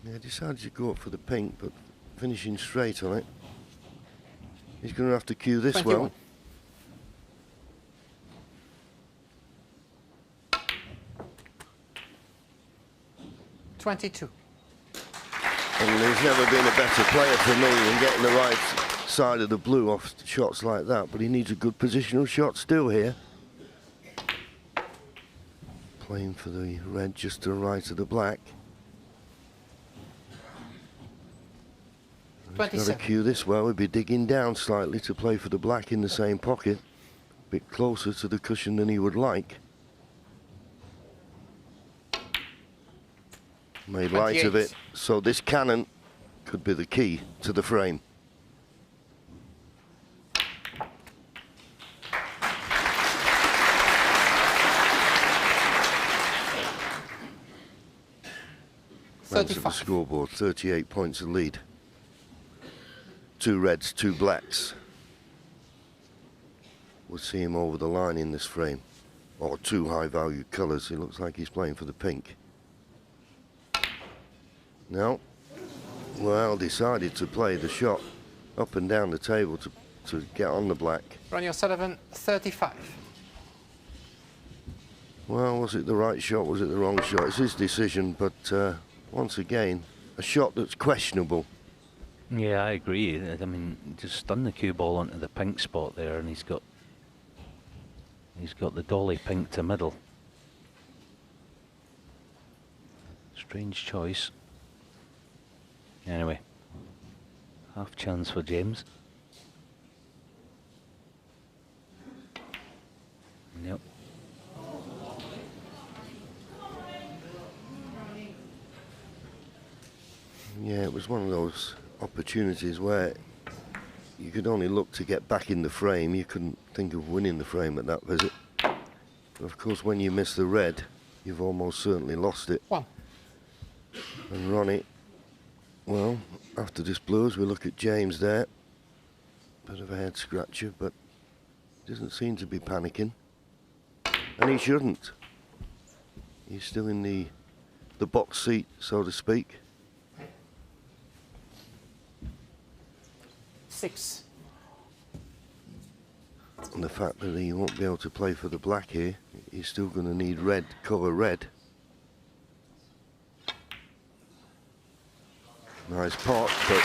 Yeah, decided to go up for the pink, but finishing straight on it. He's going to have to cue this 21. well. $22. And there's never been a better player for me in getting the right side of the blue off shots like that, but he needs a good positional shot still here. Playing for the red just to the right of the black. He's got to cue this well. We'll be digging down slightly to play for the black in the same pocket. A bit closer to the cushion than he would like. Made light of it. So this cannon could be the key to the frame. Runs at the scoreboard, 38 points of lead. 2 reds, 2 blacks. We'll see him over the line in this frame. Or 2 high-value colours. It looks like he's playing for the pink. No. Well, decided to play the shot up and down the table to get on the black. Ronnie O'Sullivan, 35. Well, was it the right shot? Was it the wrong shot? It's his decision, but once again, a shot that's questionable. Yeah, I agree. I mean, just stun the cue ball onto the pink spot there, and he's got the dolly pink to middle. Strange choice. Anyway, half chance for James. Yep. Yeah, it was one of those opportunities where you could only look to get back in the frame. You couldn't think of winning the frame at that visit. But of course, when you miss the red, you've almost certainly lost it. 1. And Ronnie, well, after this blues, we look at James there. Bit of a head scratcher, but doesn't seem to be panicking. And he shouldn't. He's still in the box seat, so to speak. 6. And the fact that he won't be able to play for the black here, he's still going to need red, cover red. Nice pot, but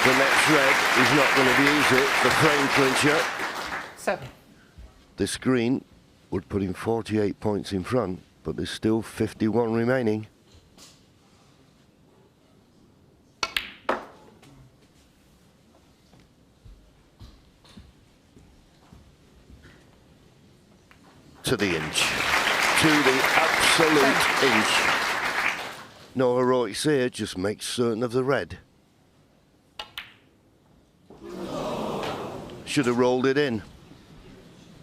the next red is not going to be easy. The frame clincher. 7. This green would put him 48 points in front, but there's still 51 remaining. To the inch. To the absolute inch. No heroics here, just make certain of the red. Should have rolled it in.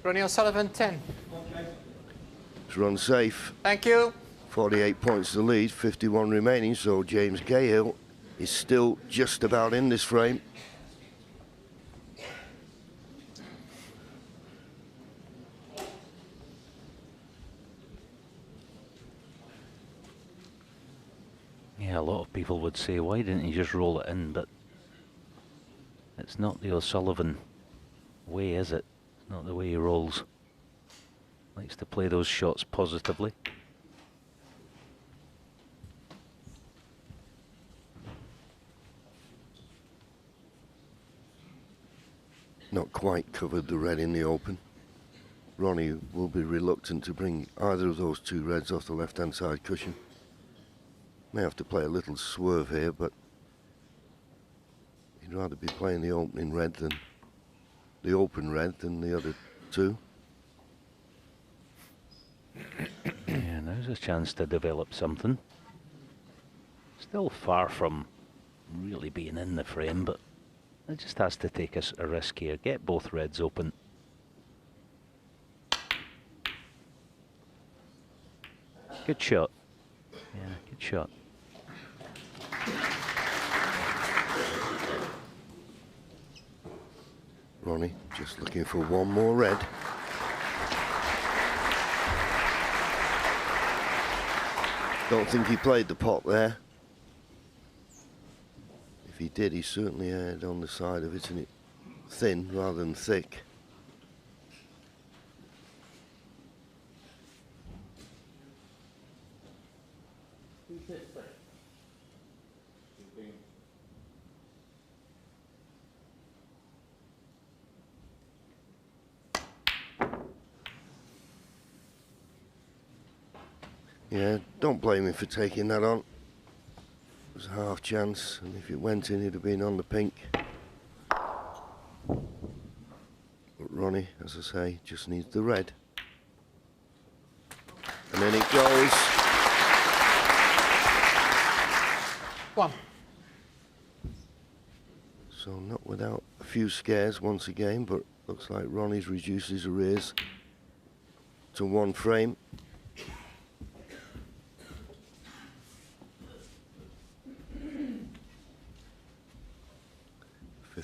Ronnie O'Sullivan, 10. It's run safe. Thank you. 48 points to lead, 51 remaining, so James Cahill is still just about in this frame. Yeah, a lot of people would say, why didn't he just roll it in? But it's not the O'Sullivan way, is it? It's not the way he rolls. Likes to play those shots positively. Not quite covered the red in the open. Ronnie will be reluctant to bring either of those two reds off the left-hand side cushion. May have to play a little swerve here, but he'd rather be playing the opening red than the open red than the other two. Yeah, now's a chance to develop something. Still far from really being in the frame, but it just has to take a risk here. Get both reds open. Good shot. Yeah, good shot. Ronnie just looking for one more red. Don't think he played the pot there. If he did, he certainly erred on the side of hitting it thin rather than thick. Yeah, don't blame him for taking that on. It was a half chance, and if it went in, it'd have been on the pink. But Ronnie, as I say, just needs the red. And then it goes. One. So not without a few scares once again, but looks like Ronnie's reduced his arrears to one frame.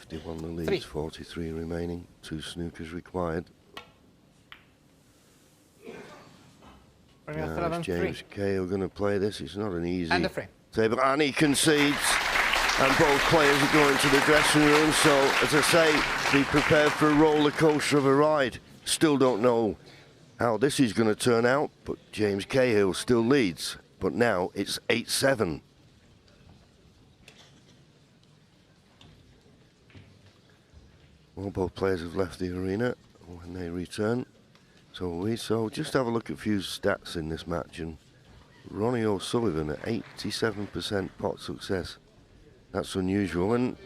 The leads, 43 remaining, 2 snookers required. Now is James Cahill going to play this? It's not an easy table, and he concedes. And both players are going to the dressing room, so as I say, be prepared for a roller coaster of a ride. Still don't know how this is going to turn out, but James Cahill still leads. But now it's 8-7. Well, both players have left the arena when they return. So just have a look at a few stats in this match. And Ronnie O'Sullivan at 87% pot success. That's unusual. And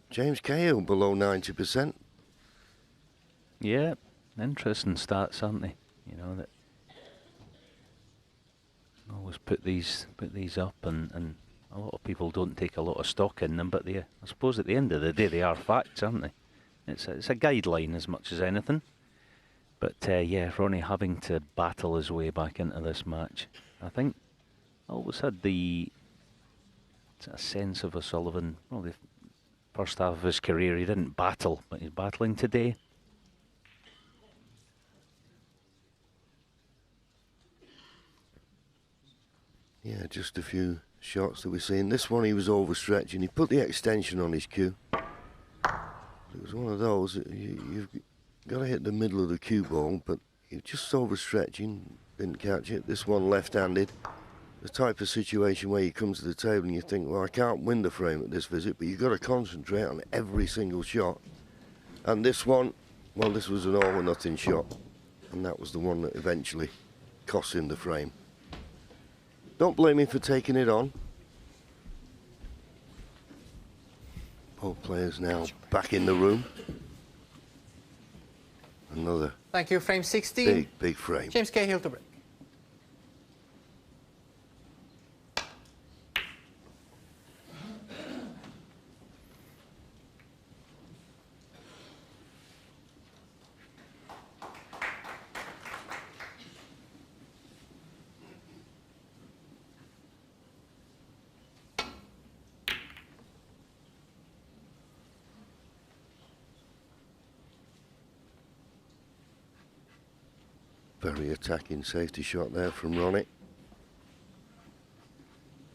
James Cahill below 90%. Yeah, interesting stats, aren't they? You know, that always put these up, and a lot of people don't take a lot of stock in them, but I suppose at the end of the day they are facts, aren't they? It's a guideline as much as anything. But yeah, Ronnie having to battle his way back into this match. I think I always had a sense of O'Sullivan. Well, the first half of his career he didn't battle, but he's battling today. Yeah, just a few shots that we're seeing. This one he was overstretching. He put the extension on his cue. It was one of those, you've got to hit the middle of the cue ball, but you're just overstretching, didn't catch it. This one left-handed. The type of situation where you come to the table and you think, well, I can't win the frame at this visit, but you've got to concentrate on every single shot. And this one, well, this was an all or nothing shot. And that was the one that eventually cost him the frame. Don't blame him for taking it on. Both players now back in the room. Another. Thank you, frame 16. Big frame. James Cahill to break. Very attacking safety shot there from Ronnie.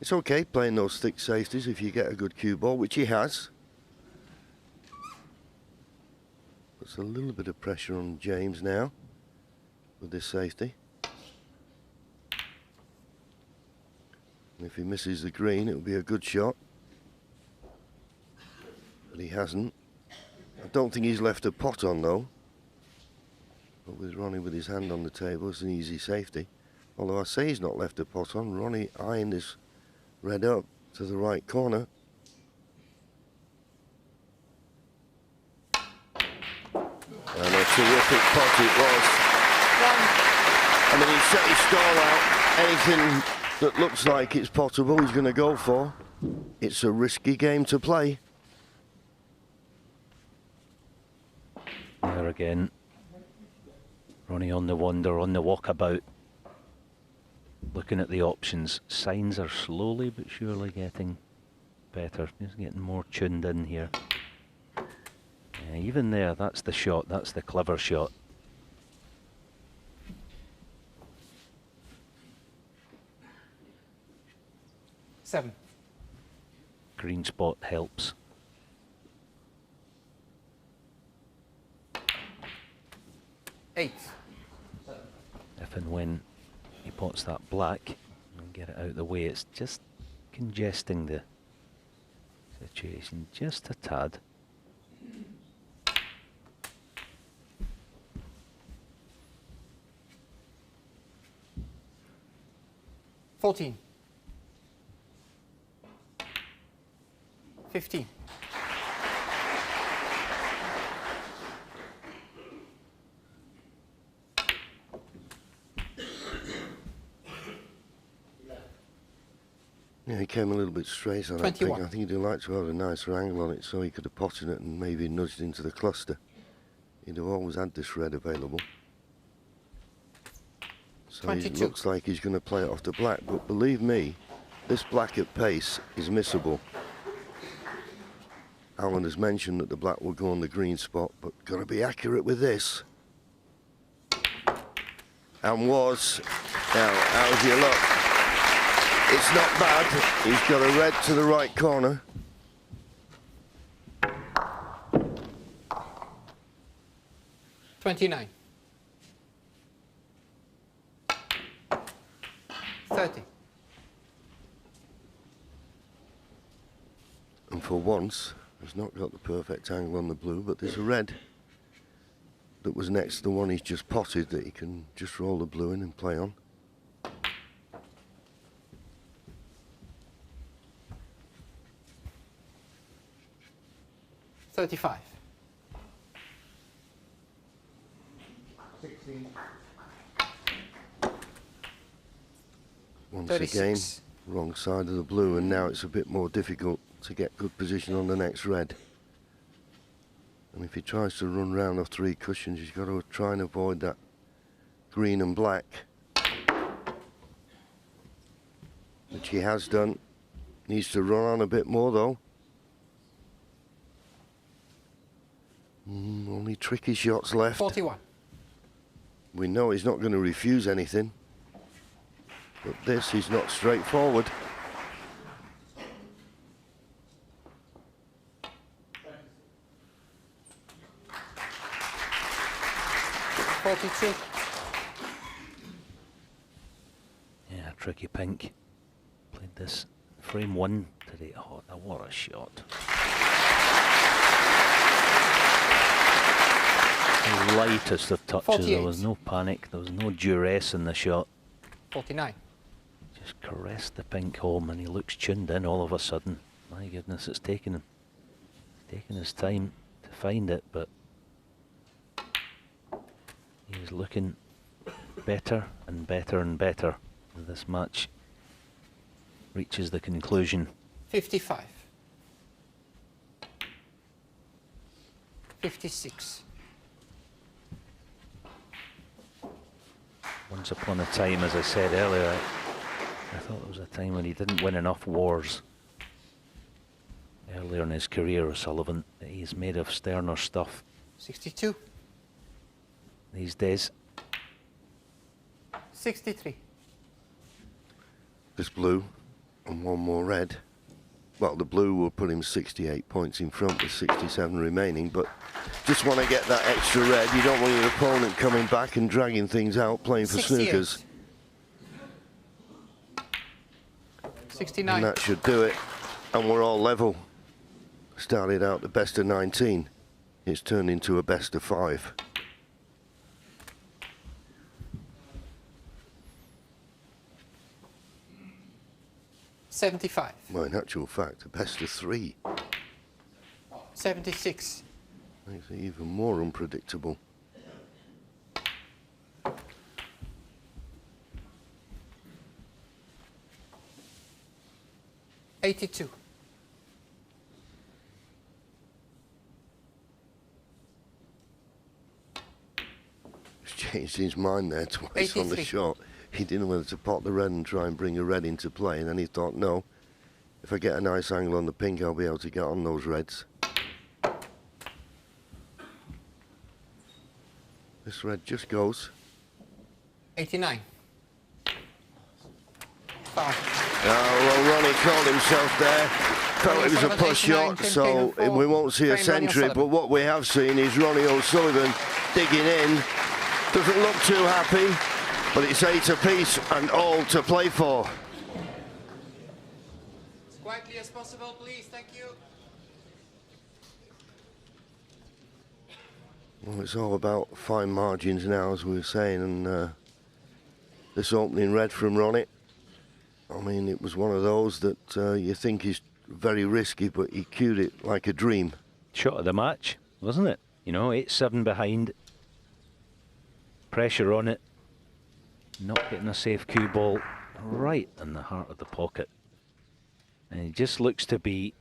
It's okay playing those thick safeties if you get a good cue ball, which he has. Puts a little bit of pressure on James now with this safety. And if he misses the green, it'll be a good shot. But he hasn't. I don't think he's left a pot on though. But with Ronnie with his hand on the table, it's an easy safety. Although I say he's not left a pot on, Ronnie eyeing this red up to the right corner. And a terrific pot it was. I mean, he set his stall out. Anything that looks like it's potable, he's going to go for. It's a risky game to play. There again. Ronnie on the wander, on the walkabout. Looking at the options. Signs are slowly but surely getting better. He's getting more tuned in here. Yeah, even there, that's the shot. That's the clever shot. Seven. Green spot helps. Eight. If and when he pots that black and get it out of the way, it's just congesting the situation just a tad. $14. 15. Yeah, he came a little bit straight on it. 21. I think he'd like to have a nicer angle on it so he could have potted it and maybe nudged into the cluster. He'd have always had this red available. So it looks like he's going to play it off the black, but believe me, this black at pace is missable. Alan has mentioned that the black will go on the green spot, but got to be accurate with this. And was. Now, how's your luck? It's not bad. He's got a red to the right corner. $29. 30. And for once, he's not got the perfect angle on the blue, but there's a red that was next to the one he's just potted that he can just roll the blue in and play on. $35. 16. Once 36. again, wrong side of the blue, and now it's a bit more difficult to get good position on the next red. And if he tries to run round off three cushions, he's got to try and avoid that green and black, which he has done. Needs to run on a bit more though. Only tricky shots left. 41. We know he's not going to refuse anything, but this is not straightforward. Yeah, tricky pink. Played this frame one today. Oh, what a shot. The lightest of touches. 48. There was no panic. There was no duress in the shot. 49. Just caressed the pink home, and he looks tuned in all of a sudden. My goodness, it's taken his time to find it, but he's looking better and better and better as this match reaches the conclusion. 55. 56. Once upon a time, as I said earlier, I thought there was a time when he didn't win enough wars earlier in his career, O'Sullivan. He's made of sterner stuff 62. these days. 63. This blue and one more red. Well, the blue will put him 68 points in front with 67 remaining, but just want to get that extra red. You don't want your opponent coming back and dragging things out, playing for 68. snookers. 69. And that should do it. And we're all level. Started out the best of 19. It's turned into a best of 5. $75. Well, in actual fact, a best of 3. $76. Makes it even more unpredictable. $82. He's changed his mind there twice on the 83. shot. He didn't know whether to pot the red and try and bring a red into play, and then he thought, no, if I get a nice angle on the pink, I'll be able to get on those reds. This red just goes. 89. Foul. Well, Ronnie called himself there. Felt it was a push shot, so we won't see a century, but what we have seen is Ronnie O'Sullivan digging in. Doesn't look too happy, but it's 8 apiece and all to play for. As quietly as possible, please. Thank you. Well, it's all about fine margins now, as we were saying, and this opening red from Ronnie, I mean, it was one of those that you think is very risky, but he cued it like a dream. Shot of the match, wasn't it? You know, 8-7 behind. Pressure on it. Not getting a safe cue ball right in the heart of the pocket. And he just looks to be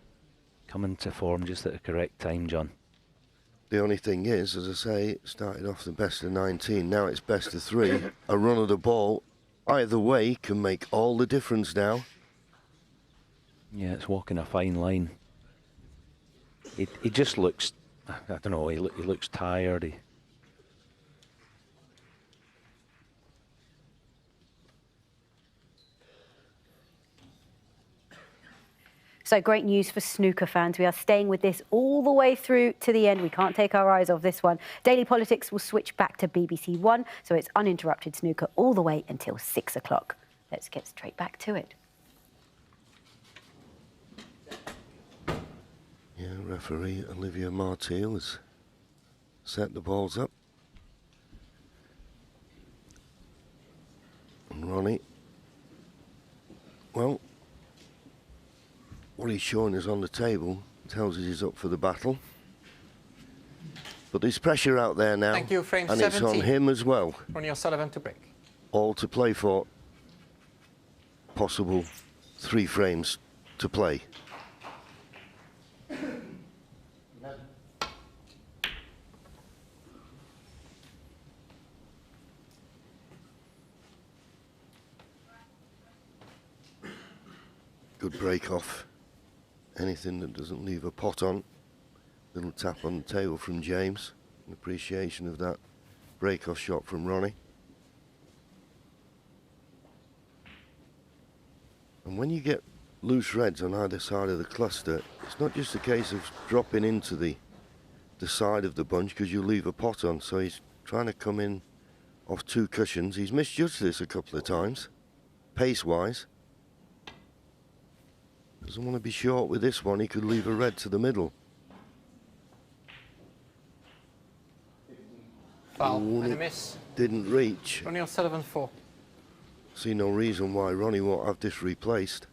coming to form just at the correct time, John. The only thing is, as I say, it started off the best of 19, now it's best of 3. A run of the ball, either way, can make all the difference now. Yeah, it's walking a fine line. He just looks, I don't know, he looks tired. So great news for snooker fans. We are staying with this all the way through to the end. We can't take our eyes off this one. Daily Politics will switch back to BBC One, so it's uninterrupted snooker all the way until 6 o'clock. Let's get straight back to it. Yeah, referee Olivia Martial has set the balls up. And Ronnie, well, what he's showing us on the table tells us he's up for the battle. But there's pressure out there now. Thank you, frame and 17. it's on him as well. Ronnie O'Sullivan to break. All to play for. Possible 3 frames to play. Good break off. Anything that doesn't leave a pot on. Little tap on the table from James. An appreciation of that break off shot from Ronnie. And when you get loose reds on either side of the cluster, it's not just a case of dropping into the side of the bunch because you leave a pot on. So he's trying to come in off 2 cushions. He's misjudged this a couple of times, pace-wise. Doesn't want to be short with this one. He could leave a red to the middle. Foul and a miss. Didn't reach. Ronnie O'Sullivan 4. See no reason why Ronnie won't have this replaced.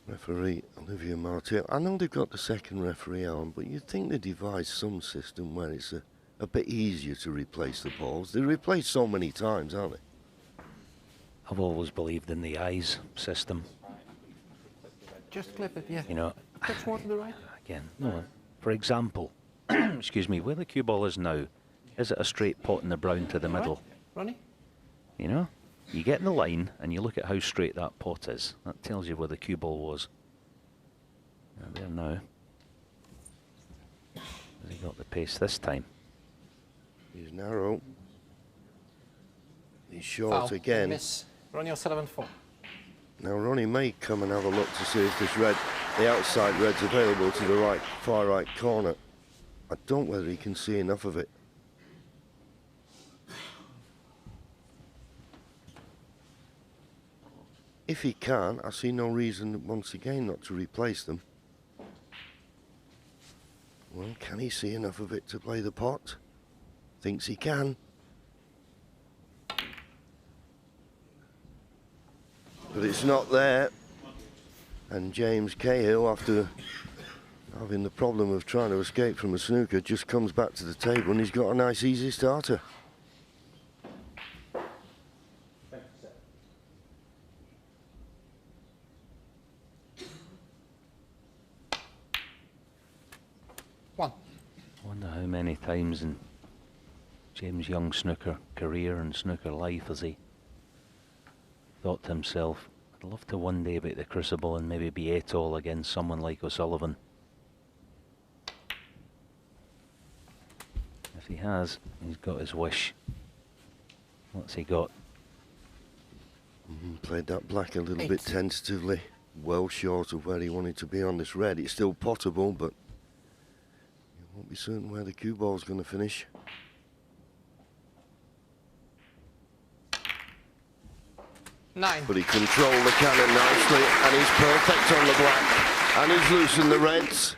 Referee Olivia Martial. I know they've got the second referee on, but you'd think they devised some system where it's a bit easier to replace the balls. They're replaced so many times, aren't they? I've always believed in the eyes system. Just clip it, yeah. You know, Touch more to the right. again, no. For example, excuse me, where the cue ball is now, is it a straight pot in the brown to the middle? Ronnie? You know? You get in the line and you look at how straight that pot is. That tells you where the cue ball was. And there now. Has he got the pace this time? He's narrow. He's short Foul. again. Miss. Ronnie O'Sullivan 4. Now Ronnie may come and have a look to see if this red, the outside red's available to the right, far right corner. I don't know whether he can see enough of it. If he can, I see no reason once again not to replace them. Well, can he see enough of it to play the pot? Thinks he can. But it's not there. And James Cahill, after having the problem of trying to escape from a snooker, just comes back to the table and he's got a nice easy starter. One. I wonder how many times in James Young's snooker career and snooker life has he thought to himself, I'd love to one day be at the Crucible and maybe be 8-all against someone like O'Sullivan. If he has, he's got his wish. What's he got? Played that black a little bit tentatively, well short of where he wanted to be on this red. It's still potable, but you won't be certain where the cue ball's going to finish. Nine. But he controlled the cannon nicely, and he's perfect on the black, and he's loosened the reds.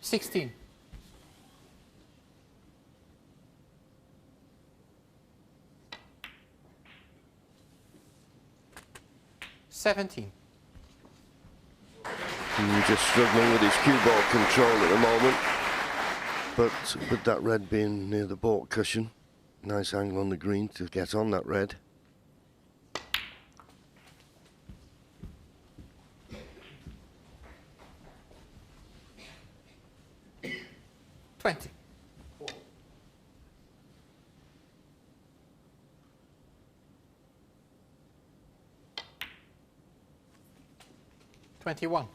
$16. $17. Just struggling with his cue ball control at the moment. But with that red being near the baulk cushion, nice angle on the green to get on that red. $20. $21.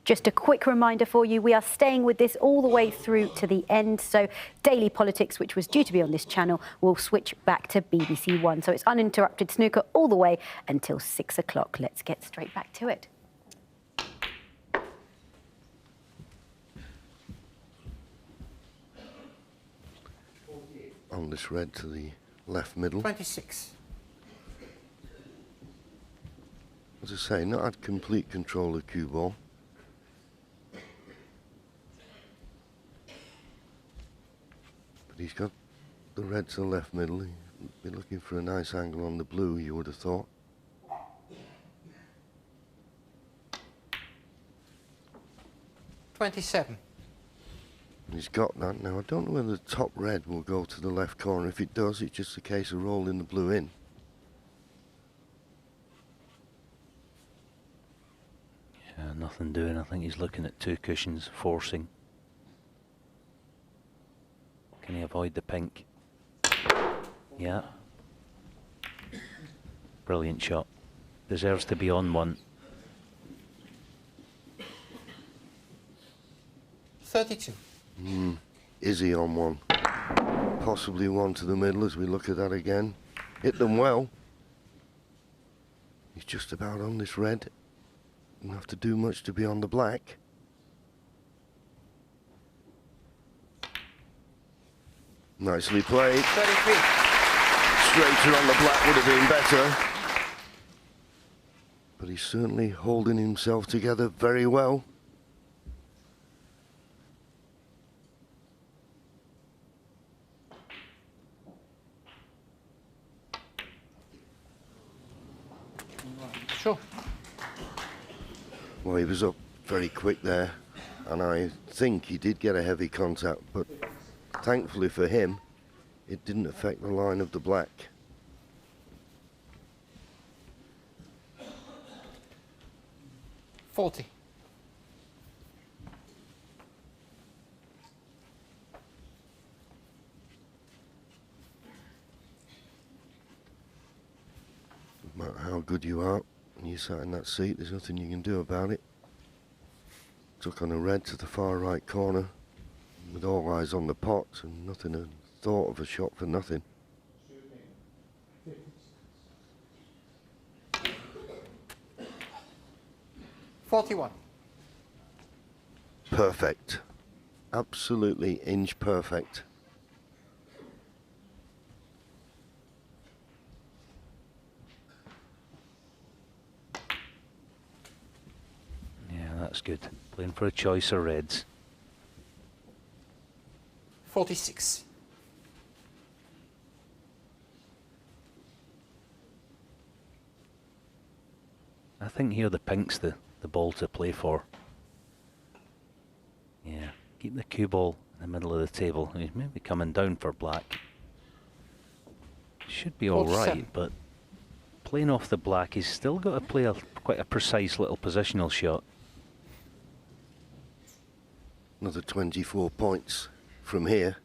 Just a quick reminder for you, we are staying with this all the way through to the end. So Daily Politics, which was due to be on this channel, will switch back to BBC One. So it's uninterrupted snooker all the way until 6 o'clock. Let's get straight back to it. On this red to the left middle. 26. As I say, not had complete control of cue ball. But he's got the red to the left middle. He'd be looking for a nice angle on the blue, you would have thought. $27. He's got that now. I don't know whether the top red will go to the left corner. If it does, it's just a case of rolling the blue in. Yeah, nothing doing. I think he's looking at two cushions, forcing. Can he avoid the pink? Yeah. Brilliant shot. Deserves to be on one. 32. Is he on one? Possibly one to the middle as we look at that again. Hit them well. He's just about on this red. Don't have to do much to be on the black. Nicely played. 33. Straighter on the black would have been better. But he's certainly holding himself together very well. Sure. Well, he was up very quick there, and I think he did get a heavy contact, but thankfully for him, it didn't affect the line of the black. $40. No matter how good you are, when you sat in that seat, there's nothing you can do about it. Took on a red to the far right corner, with all eyes on the pot, and nothing a thought of a shot for nothing. $41. Perfect. Absolutely inch perfect. Yeah, that's good. Playing for a choice of reds. 46. I think here the pink's the ball to play for. Yeah, keep the cue ball in the middle of the table. He's maybe coming down for black. Should be all right, but playing off the black, he's still got to play quite a precise little positional shot. Another 24 points from here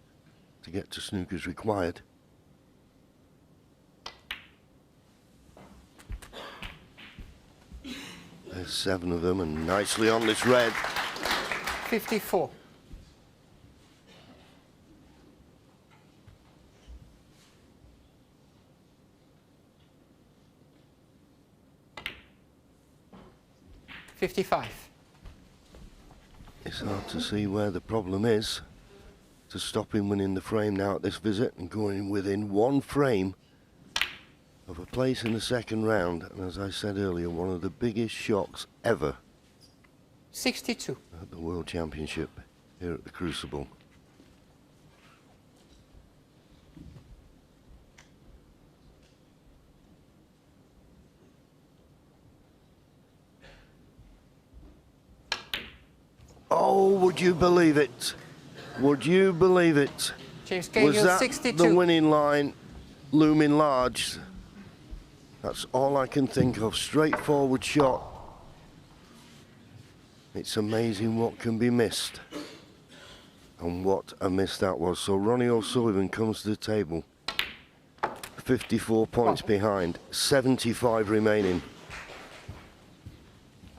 to get to snooker's required. There's 7 of them, and nicely on this red. 54. $55. It's hard to see where the problem is to stop him winning the frame now at this visit and going within 1 frame of a place in the second round, and as I said earlier, one of the biggest shocks ever 62. at the World Championship here at the Crucible. Oh, would you believe it? Would you believe it? James Cahill, Was that 62. the winning line looming large? That's all I can think of. Straightforward shot. It's amazing what can be missed. And what a miss that was. So Ronnie O'Sullivan comes to the table. 54 points behind. 75 remaining.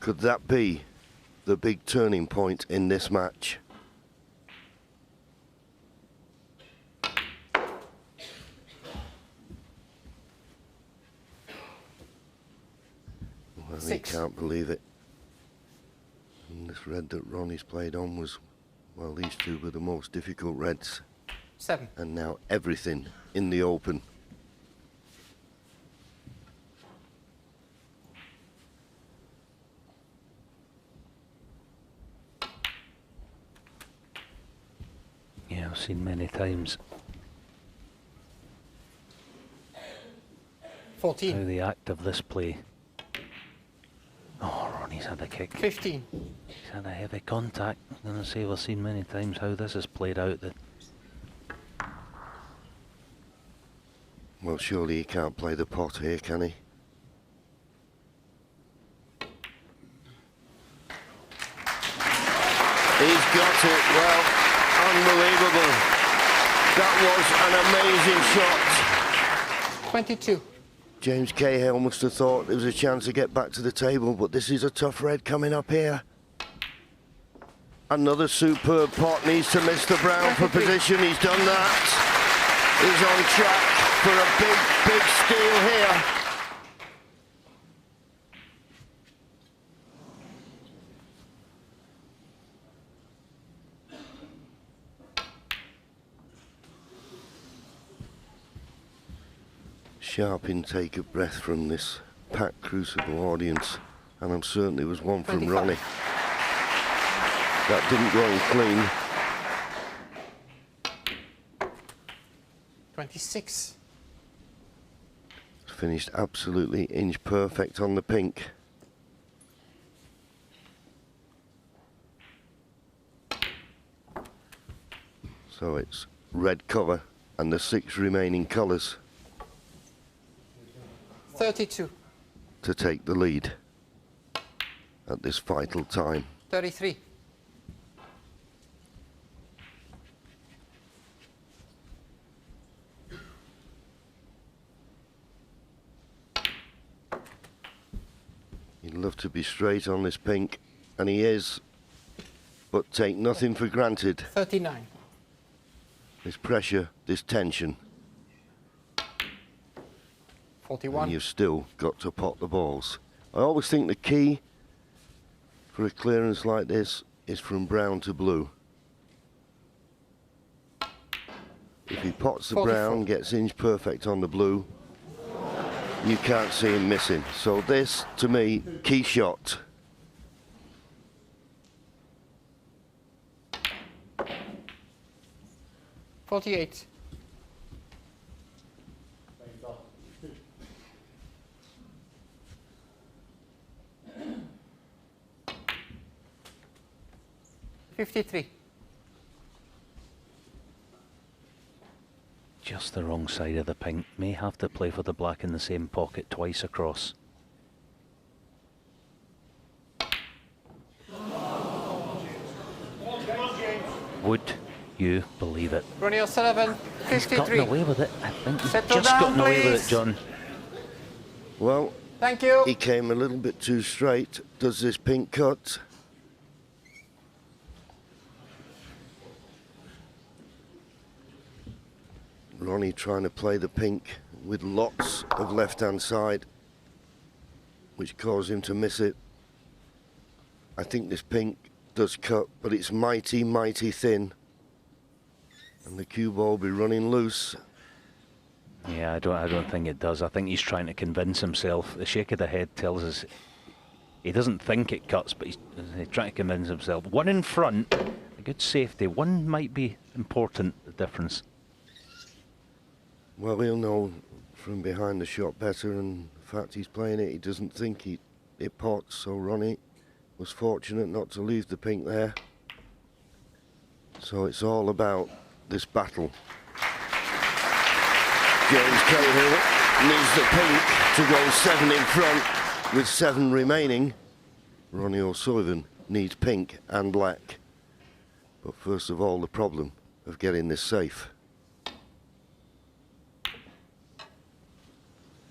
Could that be the big turning point in this match? Well, he can't believe it. And this red that Ronnie's played on was, well, these two were the most difficult reds. 7. And now everything in the open. Yeah, I've seen many times 14. how the act of this play. Oh, Ronnie's had a kick. 15. He's had a heavy contact. I'm going to say we've seen many times how this has played out. That Well, surely he can't play the pot here, can he? He's got it. Well, unbelievable. That was an amazing shot. 22. James Cahill must have thought there was a chance to get back to the table, but this is a tough red coming up here. Another superb pot, needs to miss the brown for position. He's done that. He's on track for a big, big steal here. Sharp intake of breath from this packed Crucible audience, and I'm certain there was one from 25. Ronnie. That didn't go in clean. 26. Finished absolutely inch perfect on the pink. So it's red cover and the 6 remaining colours 32. to take the lead at this vital time. 33. He'd love to be straight on this pink, and he is, but take nothing for granted. 39. This pressure, this tension, 41. and you've still got to pot the balls. I always think the key for a clearance like this is from brown to blue. If he pots the 44. brown, gets inch perfect on the blue, you can't see him missing. So this, to me, key shot. $48. $53. Just the wrong side of the pink. May have to play for the black in the same pocket twice across. Would you believe it? Ronnie O'Sullivan, He's 53. gotten away with it, I think. He's Settle just down, gotten away with please. it, John. Well, Thank you. he came a little bit too straight. Does this pink cut? Ronnie trying to play the pink with lots of left-hand side, which caused him to miss it. I think this pink does cut, but it's mighty, mighty thin. And the cue ball will be running loose. Yeah, I don't think it does. I think he's trying to convince himself. The shake of the head tells us he doesn't think it cuts, but he's trying to convince himself. One in front, a good safety. One might be important, the difference. Well, he'll know from behind the shot better, and the fact he's playing it, he doesn't think it pots. So Ronnie was fortunate not to leave the pink there. So it's all about this battle. James Cahill needs the pink to go 7 in front with 7 remaining. Ronnie O'Sullivan needs pink and black. But first of all, the problem of getting this safe.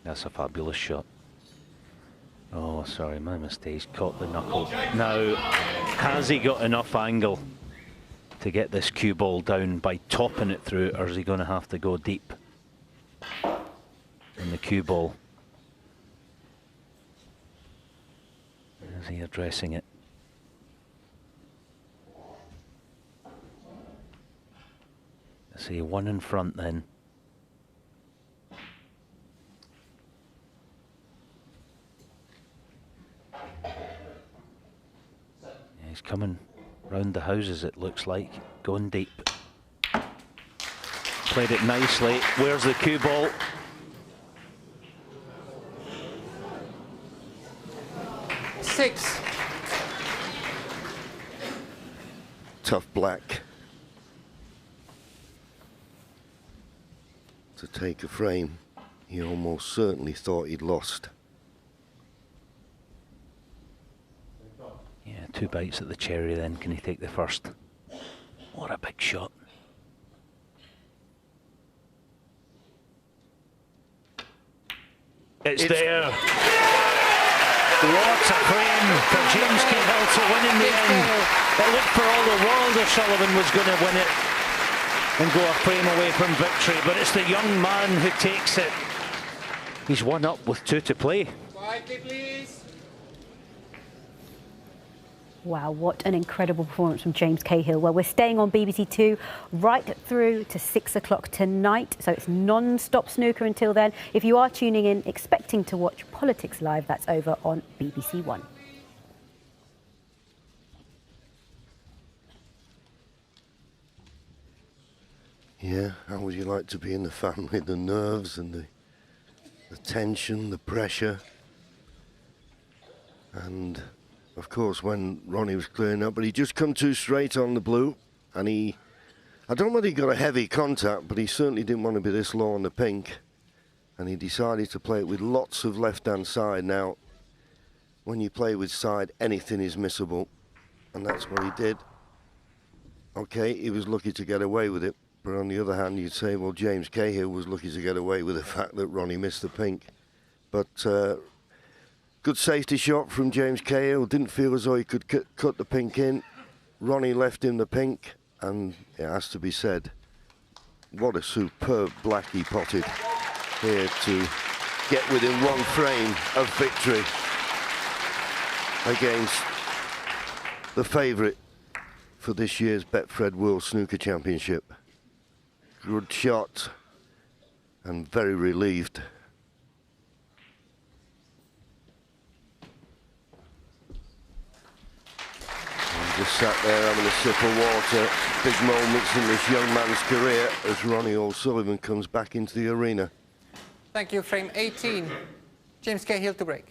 That's a fabulous shot. Oh, sorry, my mistake. He's caught the knuckle. Now, has he got enough angle to get this cue ball down by topping it through, or is he going to have to go deep in the cue ball? Is he addressing it? Let's see, 1 in front then. He's coming round the houses, it looks like, going deep. Played it nicely. Where's the cue ball? $6. Tough black to take a frame. He almost certainly thought he'd lost. Yeah, 2 bites at the cherry then. Can he take the first? What a big shot. It's there. What a frame for James Cahill to win in the end. It looked for all the world O'Sullivan was going to win it and go a frame away from victory, but it's the young man who takes it. He's 1 up with 2 to play. Quietly, please. Wow, what an incredible performance from James Cahill. Well, we're staying on BBC Two right through to 6 o'clock tonight, so it's non-stop snooker until then. If you are tuning in expecting to watch Politics Live, that's over on BBC One. Yeah, how would you like to be in the family? The nerves and the tension, the pressure. And of course when Ronnie was clearing up, but he just come too straight on the blue, and he I don't know whether he got a heavy contact, but he certainly didn't want to be this low on the pink. And he decided to play it with lots of left-hand side. Now, when you play with side, anything is missable. And that's what he did. Okay, he was lucky to get away with it. But on the other hand, you'd say, well, James Cahill was lucky to get away with the fact that Ronnie missed the pink. But good safety shot from James Cahill. Didn't feel as though he could cut the pink in. Ronnie left him the pink. And it has to be said, what a superb black he potted here to get within one frame of victory against the favourite for this year's Betfred World Snooker Championship. Good shot and very relieved. And just sat there having a sip of water. Big moments in this young man's career as Ronnie O'Sullivan comes back into the arena. Thank you. Frame 18. James Cahill to break.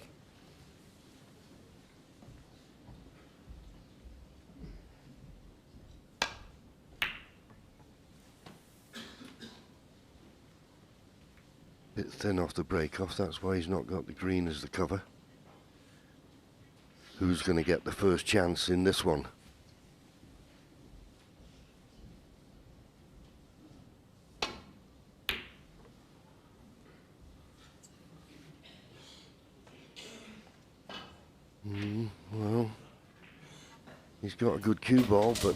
Bit thin off the break-off, that's why he's not got the green as the cover. Who's going to get the first chance in this one? Well, he's got a good cue ball, but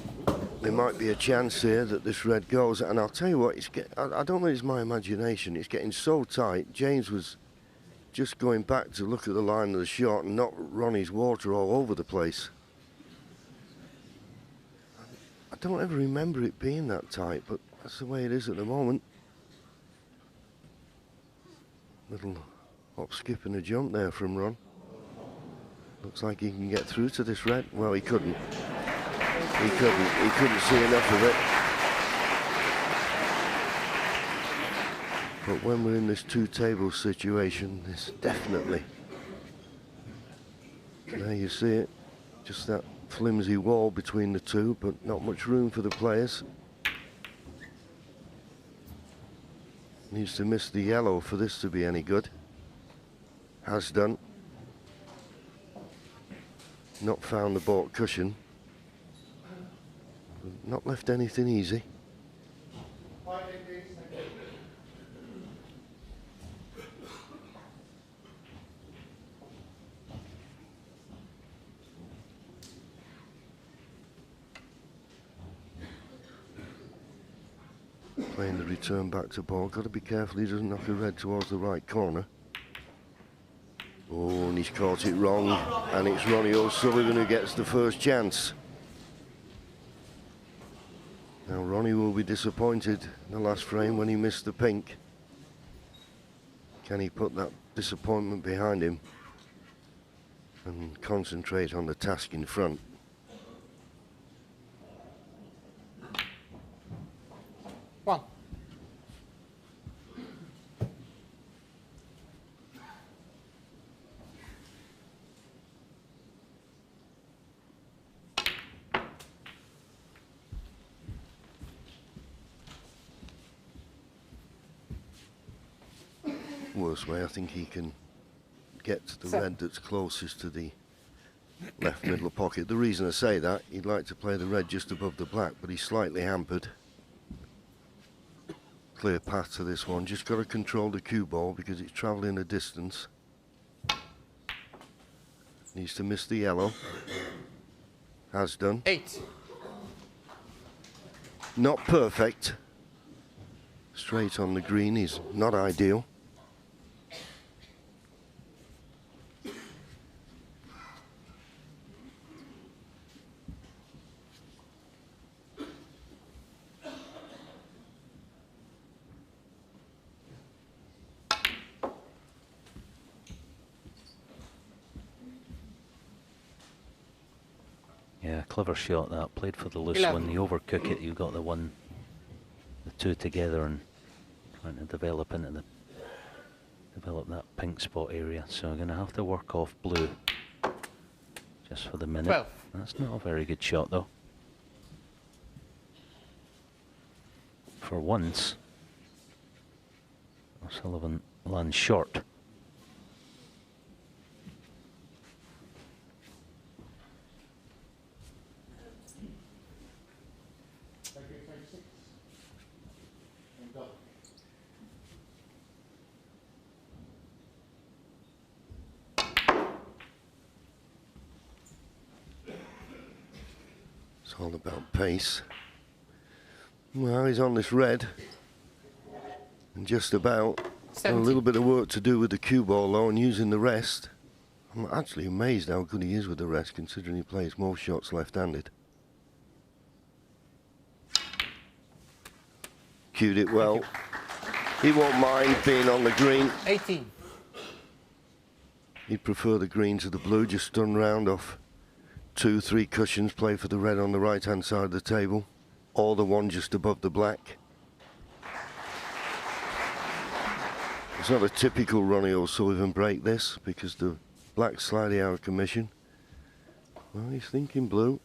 there might be a chance here that this red goes. And I'll tell you what, I don't know, it's my imagination. It's getting so tight. James was just going back to look at the line of the shot and knock Ronnie's water all over the place. I don't ever remember it being that tight, but that's the way it is at the moment. Little hop, skip and a jump there from Ron. Looks like he can get through to this red. Well, he couldn't. He couldn't see enough of it. But when we're in this two-table situation, this definitely. There you see it. Just that flimsy wall between the two, but not much room for the players. Needs to miss the yellow for this to be any good. Has done. Not found the baulk cushion. Not left anything easy. Playing the return back to ball. Got to be careful he doesn't knock a red towards the right corner. Oh, and he's caught it wrong, and it's Ronnie O'Sullivan who gets the first chance. Now Ronnie will be disappointed in the last frame when he missed the pink. Can he put that disappointment behind him and concentrate on the task in front? One. Worst way, I think he can get to the red that's closest to the left middle pocket. The reason I say that, he'd like to play the red just above the black, but he's slightly hampered. Clear path to this one. Just got to control the cue ball because it's travelling a distance. Needs to miss the yellow. Has done. 8. Not perfect. Straight on the green is not ideal. Yeah, clever shot that. Played for the loose 11. one. You overcook it, you got the two together and trying to develop that pink spot area. So I'm going to have to work off blue just for the minute. 12. That's not a very good shot though. for once. O'Sullivan lands short. It's all about pace. Well, he's on this red. And just about. Got a little bit of work to do with the cue ball though, and using the rest. I'm actually amazed how good he is with the rest, considering he plays most shots left-handed. Cued it well. He won't mind being on the green. 18. He'd prefer the green to the blue, just stun round off 2, 3 cushions, play for the red on the right-hand side of the table, or the one just above the black. It's not a typical Ronnie O'Sullivan break, this, because the black's slightly out of commission. Well, he's thinking blue.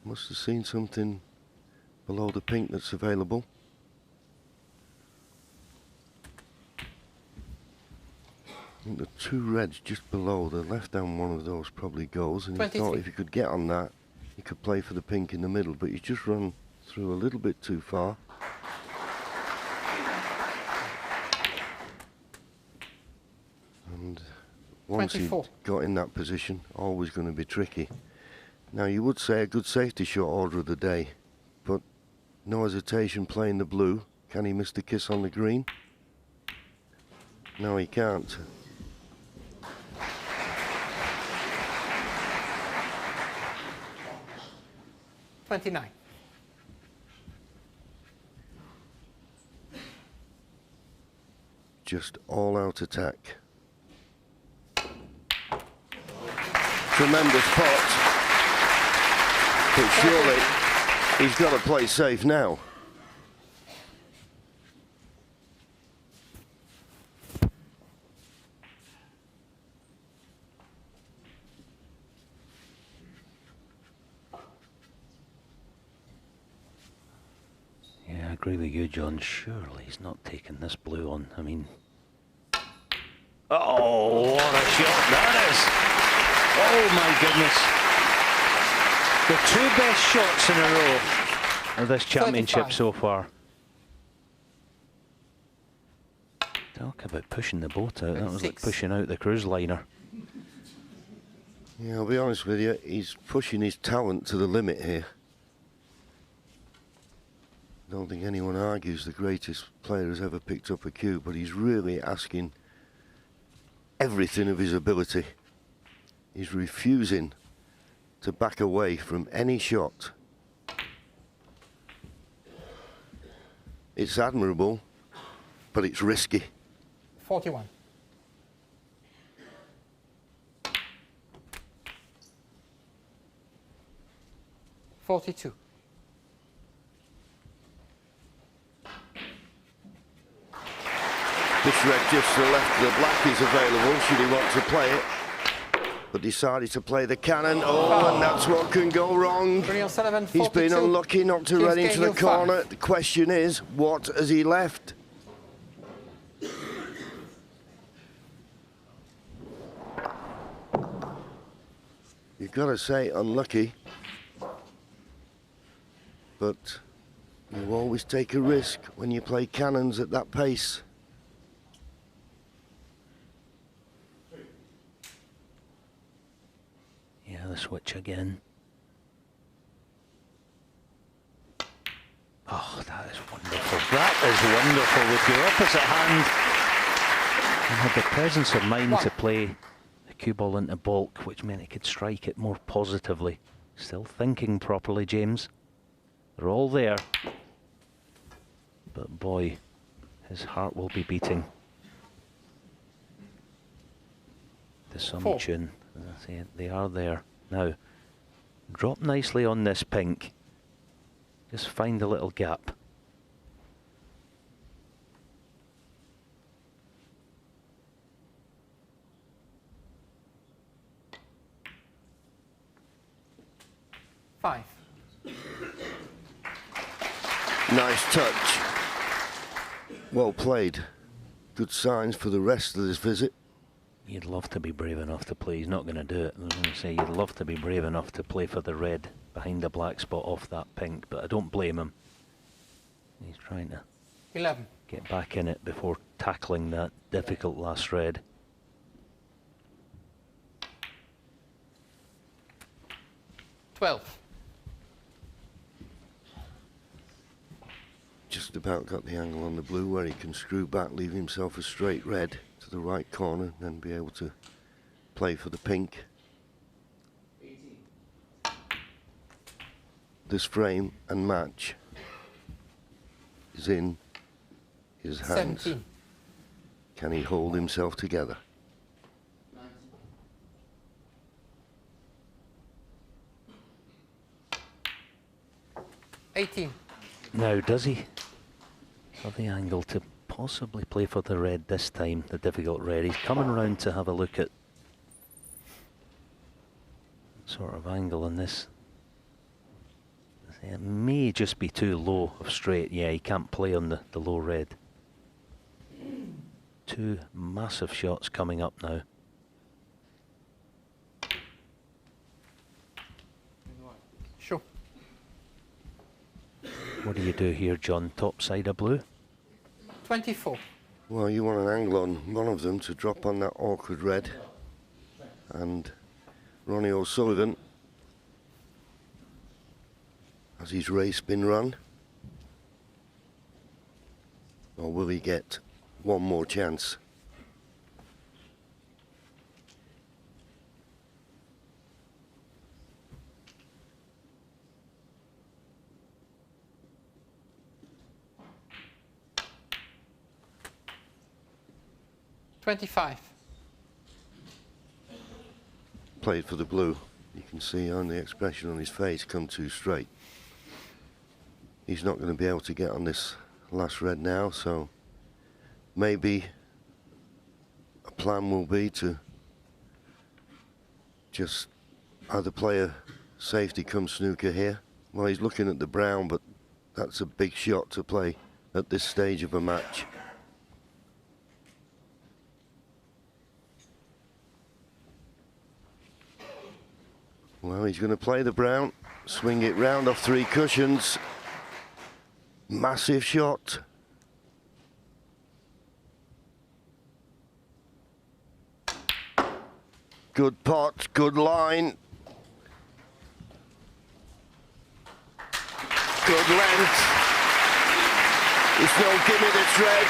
Must have seen something below the pink that's available. I think the 2 reds just below, the left-hand one of those probably goes, and he thought if he could get on that, he could play for the pink in the middle, but he's just run through a little bit too far. And once he got in that position, always going to be tricky. Now, you would say a good safety shot order of the day, but no hesitation playing the blue. Can he miss the kiss on the green? No, he can't. $29. Just all-out attack. Tremendous pot. But surely he's got to play safe now. Yeah, I agree with you, John. Surely he's not taking this blue on. I mean... Oh, what a shot that is! Oh my goodness. The 2 best shots in a row of this championship 35. So far. Talk about pushing the boat out. That was like pushing out the cruise liner. Yeah, I'll be honest with you, he's pushing his talent to the limit here. I don't think anyone argues the greatest player has ever picked up a cue, but he's really asking everything of his ability. He's refusing to back away from any shot. It's admirable, but it's risky. 41. $42. This red just to the left of the black is available, should he want to play it. But decided to play the cannon. Oh, and that's what can go wrong. He's been unlucky not to run into the corner. The question is, what has he left? You've got to say unlucky. But you always take a risk when you play cannons at that pace. Yeah, the switch again. Oh, that is wonderful. That is wonderful with your opposite hand. And had the presence of mind to play the cue ball into bulk, which meant he could strike it more positively. Still thinking properly, James. They're all there. But boy, his heart will be beating to some tune. As I say, they are there. Now, drop nicely on this pink. Just find a little gap. Nice touch. Well played. Good signs for the rest of this visit. You'd love to be brave enough to play. He's not going to do it. I was going to say, you'd love to be brave enough to play for the red behind the black spot off that pink, but I don't blame him. He's trying to 11. Get back in it before tackling that difficult last red. Just about got the angle on the blue where he can screw back, leave himself a straight red to the right corner, and then be able to play for the pink. 18. This frame and match is in his hands. 17. Can he hold himself together? 18. Now, does he have the angle to possibly play for the red this time, the difficult red? He's coming around to have a look at sort of angle on this. It may just be too low of straight. Yeah, he can't play on the low red. Two massive shots coming up now. Sure. What do you do here, John? Top side of blue? 24. Well, you want an angle on one of them to drop on that awkward red. And Ronnie O'Sullivan, has his race been run? Or will he get one more chance? $25. Played for the blue. You can see on the expression on his face come too straight. He's not going to be able to get on this last red now, so maybe a plan will be to just either play a safety come snooker here. Well, he's looking at the brown, but that's a big shot to play at this stage of a match. Well, he's going to play the brown, swing it round off 3 cushions. Massive shot. Good pot, good line. Good length. It's no gimme this red,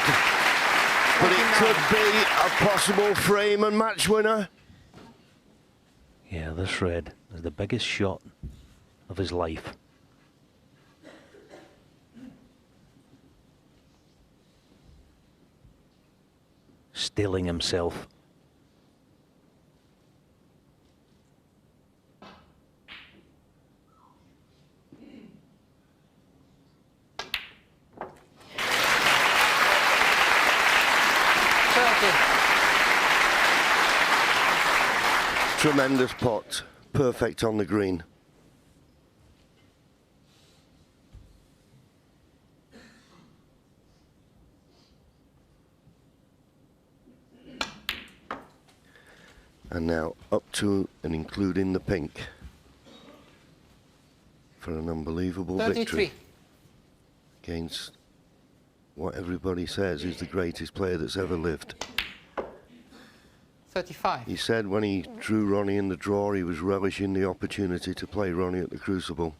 but it could be a possible frame and match winner. Yeah, this red is the biggest shot of his life. Stealing himself. Tremendous pot, perfect on the green. And now up to and including the pink for an unbelievable 33. victory against what everybody says is the greatest player that's ever lived. 35. He said when he drew Ronnie in the draw, he was relishing the opportunity to play Ronnie at the Crucible.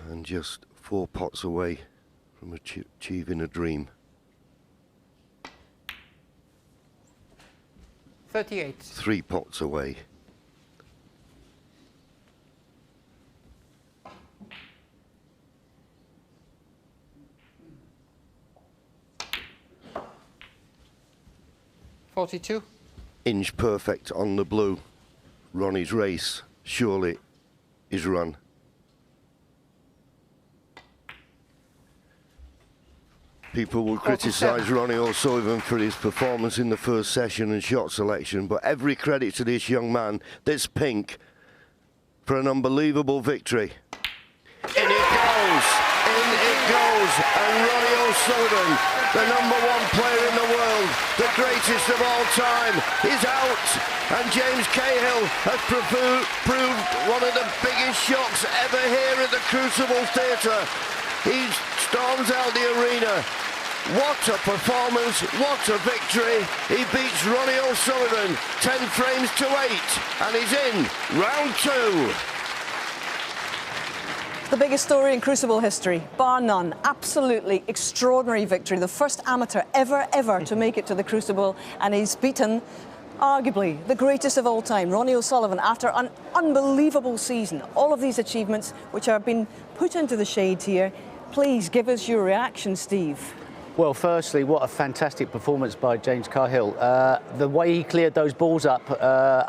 And just 4 pots away from achieving a dream. 38. 3 pots away. $42. Inch perfect on the blue. Ronnie's race surely is run. People will criticise Ronnie O'Sullivan for his performance in the first session and shot selection, but every credit to this young man, this pink, for an unbelievable victory. In it goes! In it goes! and Ronnie O'Sullivan, the #1 player in the world, the greatest of all time, is out. And James Cahill has proved one of the biggest shocks ever here at the Crucible Theatre. He storms out the arena. What a performance, what a victory. He beats Ronnie O'Sullivan 10 frames to 8, and he's in round 2. The biggest story in Crucible history, bar none. Absolutely extraordinary victory. The first amateur ever to make it to the Crucible, and he's beaten arguably the greatest of all time, Ronnie O'Sullivan, after an unbelievable season. All of these achievements which have been put into the shade here. Please give us your reaction, Steve. Well, firstly, what a fantastic performance by James Cahill. The way he cleared those balls up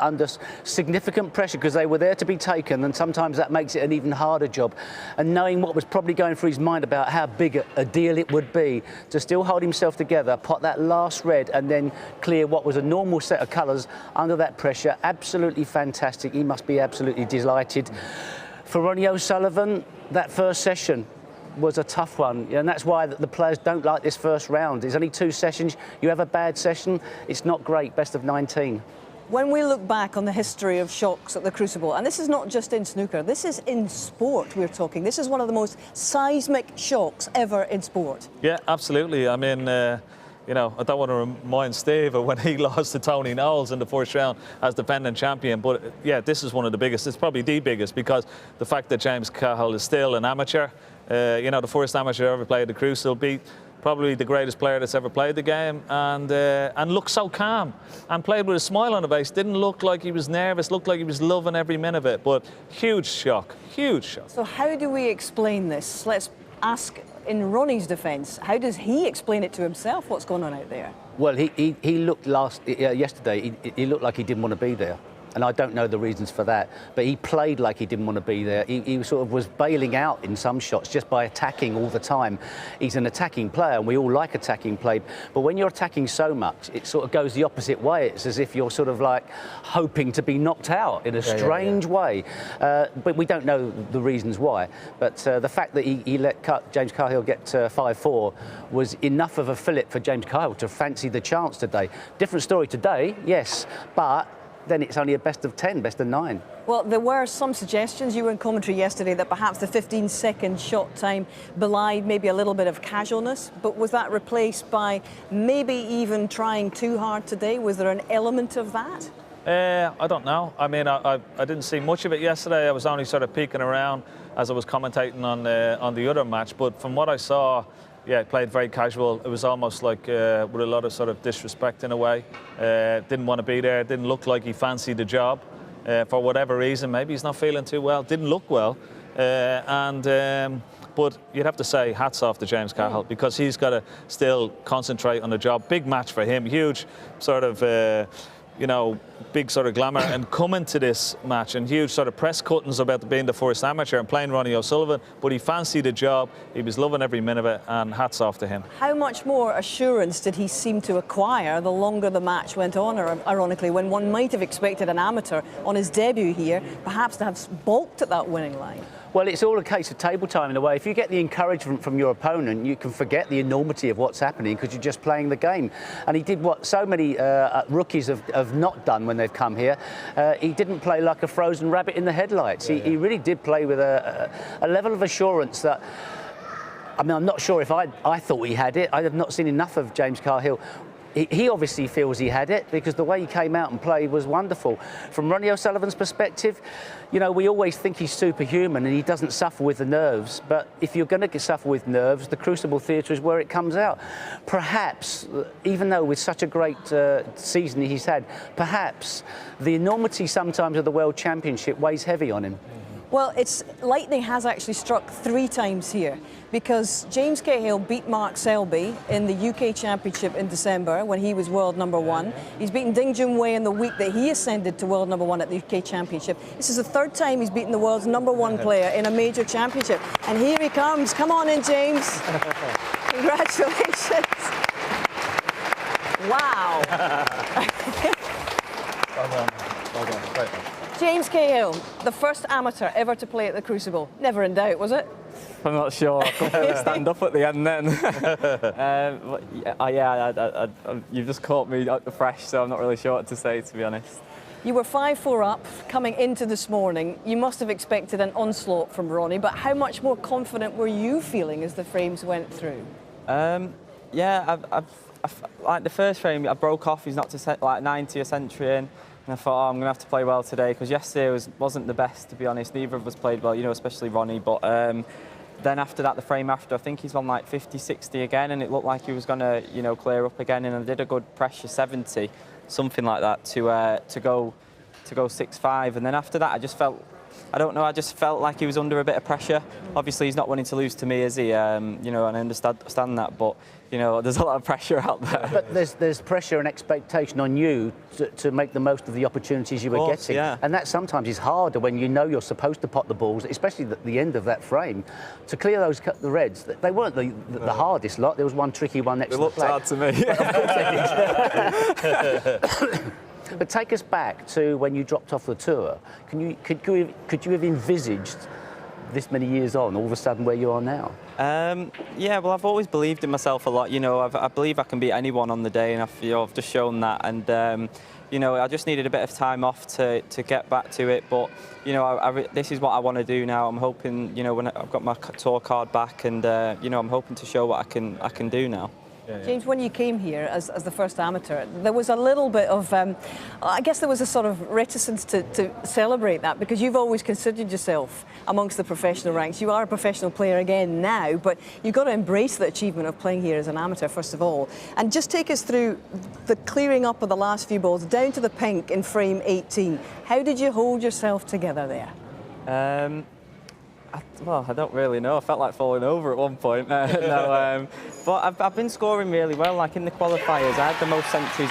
under significant pressure, because they were there to be taken, and sometimes that makes it an even harder job. And knowing what was probably going through his mind about how big a deal it would be to still hold himself together, pot that last red, and then clear what was a normal set of colours under that pressure. Absolutely fantastic. He must be absolutely delighted. For Ronnie O'Sullivan, that first session was a tough one, and that's why the players don't like this first round. There's only 2 sessions. You have a bad session, it's not great. Best of 19. When we look back on the history of shocks at the Crucible, and this is not just in snooker, this is in sport we're talking. This is one of the most seismic shocks ever in sport. Yeah, absolutely. I mean, you know, I don't want to remind Steve of when he lost to Tony Knowles in the first round as defending champion, but yeah, this is one of the biggest. It's probably the biggest, because the fact that James Cahill is still an amateur, you know, the first amateur ever played the Crucible, beat probably the greatest player that's ever played the game, and looked so calm and played with a smile on the face. Didn't look like he was nervous, looked like he was loving every minute of it. But huge shock, huge shock. So how do we explain this? Let's ask, in Ronnie's defence, how does he explain it to himself, what's going on out there? Well, he looked yesterday, he looked like he didn't want to be there. And I don't know the reasons for that, but he played like he didn't want to be there. He sort of was bailing out in some shots just by attacking all the time. He's an attacking player, and we all like attacking play, but when you're attacking so much, it sort of goes the opposite way. It's as if you're sort of like hoping to be knocked out in a strange way. But we don't know the reasons why. But the fact that he let James Cahill get 5-4 was enough of a fillip for James Cahill to fancy the chance today. Different story today, yes, but then it's only a best of 10, best of 9. Well, there were some suggestions, you were in commentary yesterday, that perhaps the 15-second shot time belied maybe a little bit of casualness, but was that replaced by maybe even trying too hard today? Was there an element of that? I don't know. I mean, I didn't see much of it yesterday. I was only sort of peeking around as I was commentating on the other match, but from what I saw, yeah, played very casual. It was almost like with a lot of sort of disrespect in a way. Didn't want to be there. Didn't look like he fancied the job for whatever reason. Maybe he's not feeling too well. Didn't look well. But you'd have to say hats off to James Cahill, because he's got to still concentrate on the job. Big match for him. Huge sort of you know, big sort of glamour, and coming to this match and huge sort of press cuttings about being the first amateur and playing Ronnie O'Sullivan, but he fancied the job, he was loving every minute of it, and hats off to him. How much more assurance did he seem to acquire the longer the match went on, or ironically, when one might have expected an amateur on his debut here perhaps to have balked at that winning line? Well, it's all a case of table time in a way. If you get the encouragement from your opponent, you can forget the enormity of what's happening because you're just playing the game. And he did what so many rookies have not done when they've come here. He didn't play like a frozen rabbit in the headlights. He really did play with a level of assurance that, I mean, I'm not sure if I thought he had it. I have not seen enough of James Cahill. He obviously feels he had it, because the way he came out and played was wonderful. From Ronnie O'Sullivan's perspective, you know, we always think he's superhuman and he doesn't suffer with the nerves. But if you're going to suffer with nerves, the Crucible Theatre is where it comes out. Perhaps, even though with such a great season he's had, perhaps the enormity sometimes of the World Championship weighs heavy on him. Well, lightning has actually struck 3 times here, because James Cahill beat Mark Selby in the UK Championship in December when he was world #1. He's beaten Ding Junhui in the week that he ascended to world #1 at the UK Championship. This is the 3rd time he's beaten the world's #1 player in a major championship. And here he comes. Come on in, James. Congratulations. Wow. Well done. Well done. Great one. James Cahill, the first amateur ever to play at the Crucible. Never in doubt, was it? I'm not sure. I couldn't stand up at the end then. You've just caught me fresh, so I'm not really sure what to say, to be honest. You were 5-4 up coming into this morning. You must have expected an onslaught from Ronnie, but how much more confident were you feeling as the frames went through? Yeah, like the first frame, I broke off. He's knocked a like 90 a century in. And I thought, I'm going to have to play well today, because yesterday wasn't the best, to be honest. Neither of us played well, especially Ronnie. But then after that, the frame after, I think he's on like 50, 60 again, and it looked like he was going to, clear up again. And I did a good pressure 70, something like that, to go 6-5. And then after that, I just felt, I don't know, I just felt like he was under a bit of pressure. Obviously, he's not wanting to lose to me, is he? And I understand that, but there's a lot of pressure out there. But there's pressure and expectation on you to make the most of the opportunities you were getting. Yeah. And that sometimes is harder when you're supposed to pot the balls, especially at the end of that frame. To clear the reds, they weren't the hardest lot. There was one tricky one next to the flag. It looked hard to me. But take us back to when you dropped off the tour. Could you have envisaged this many years on, all of a sudden where you are now? Yeah, well, I've always believed in myself a lot. I believe I can beat anyone on the day, and I've just shown that. And I just needed a bit of time off to get back to it. But this is what I want to do now. I'm hoping, when I've got my tour card back, and I'm hoping to show what I can do now. Yeah. James, when you came here as the first amateur, there was a little bit of, I guess there was a sort of reticence to celebrate that, because you've always considered yourself amongst the professional ranks. You are a professional player again now, but you've got to embrace the achievement of playing here as an amateur, first of all. And just take us through the clearing up of the last few balls, down to the pink in frame 18. How did you hold yourself together there? Well, I don't really know. I felt like falling over at one point. But I've been scoring really well. Like in the qualifiers, I had the most centuries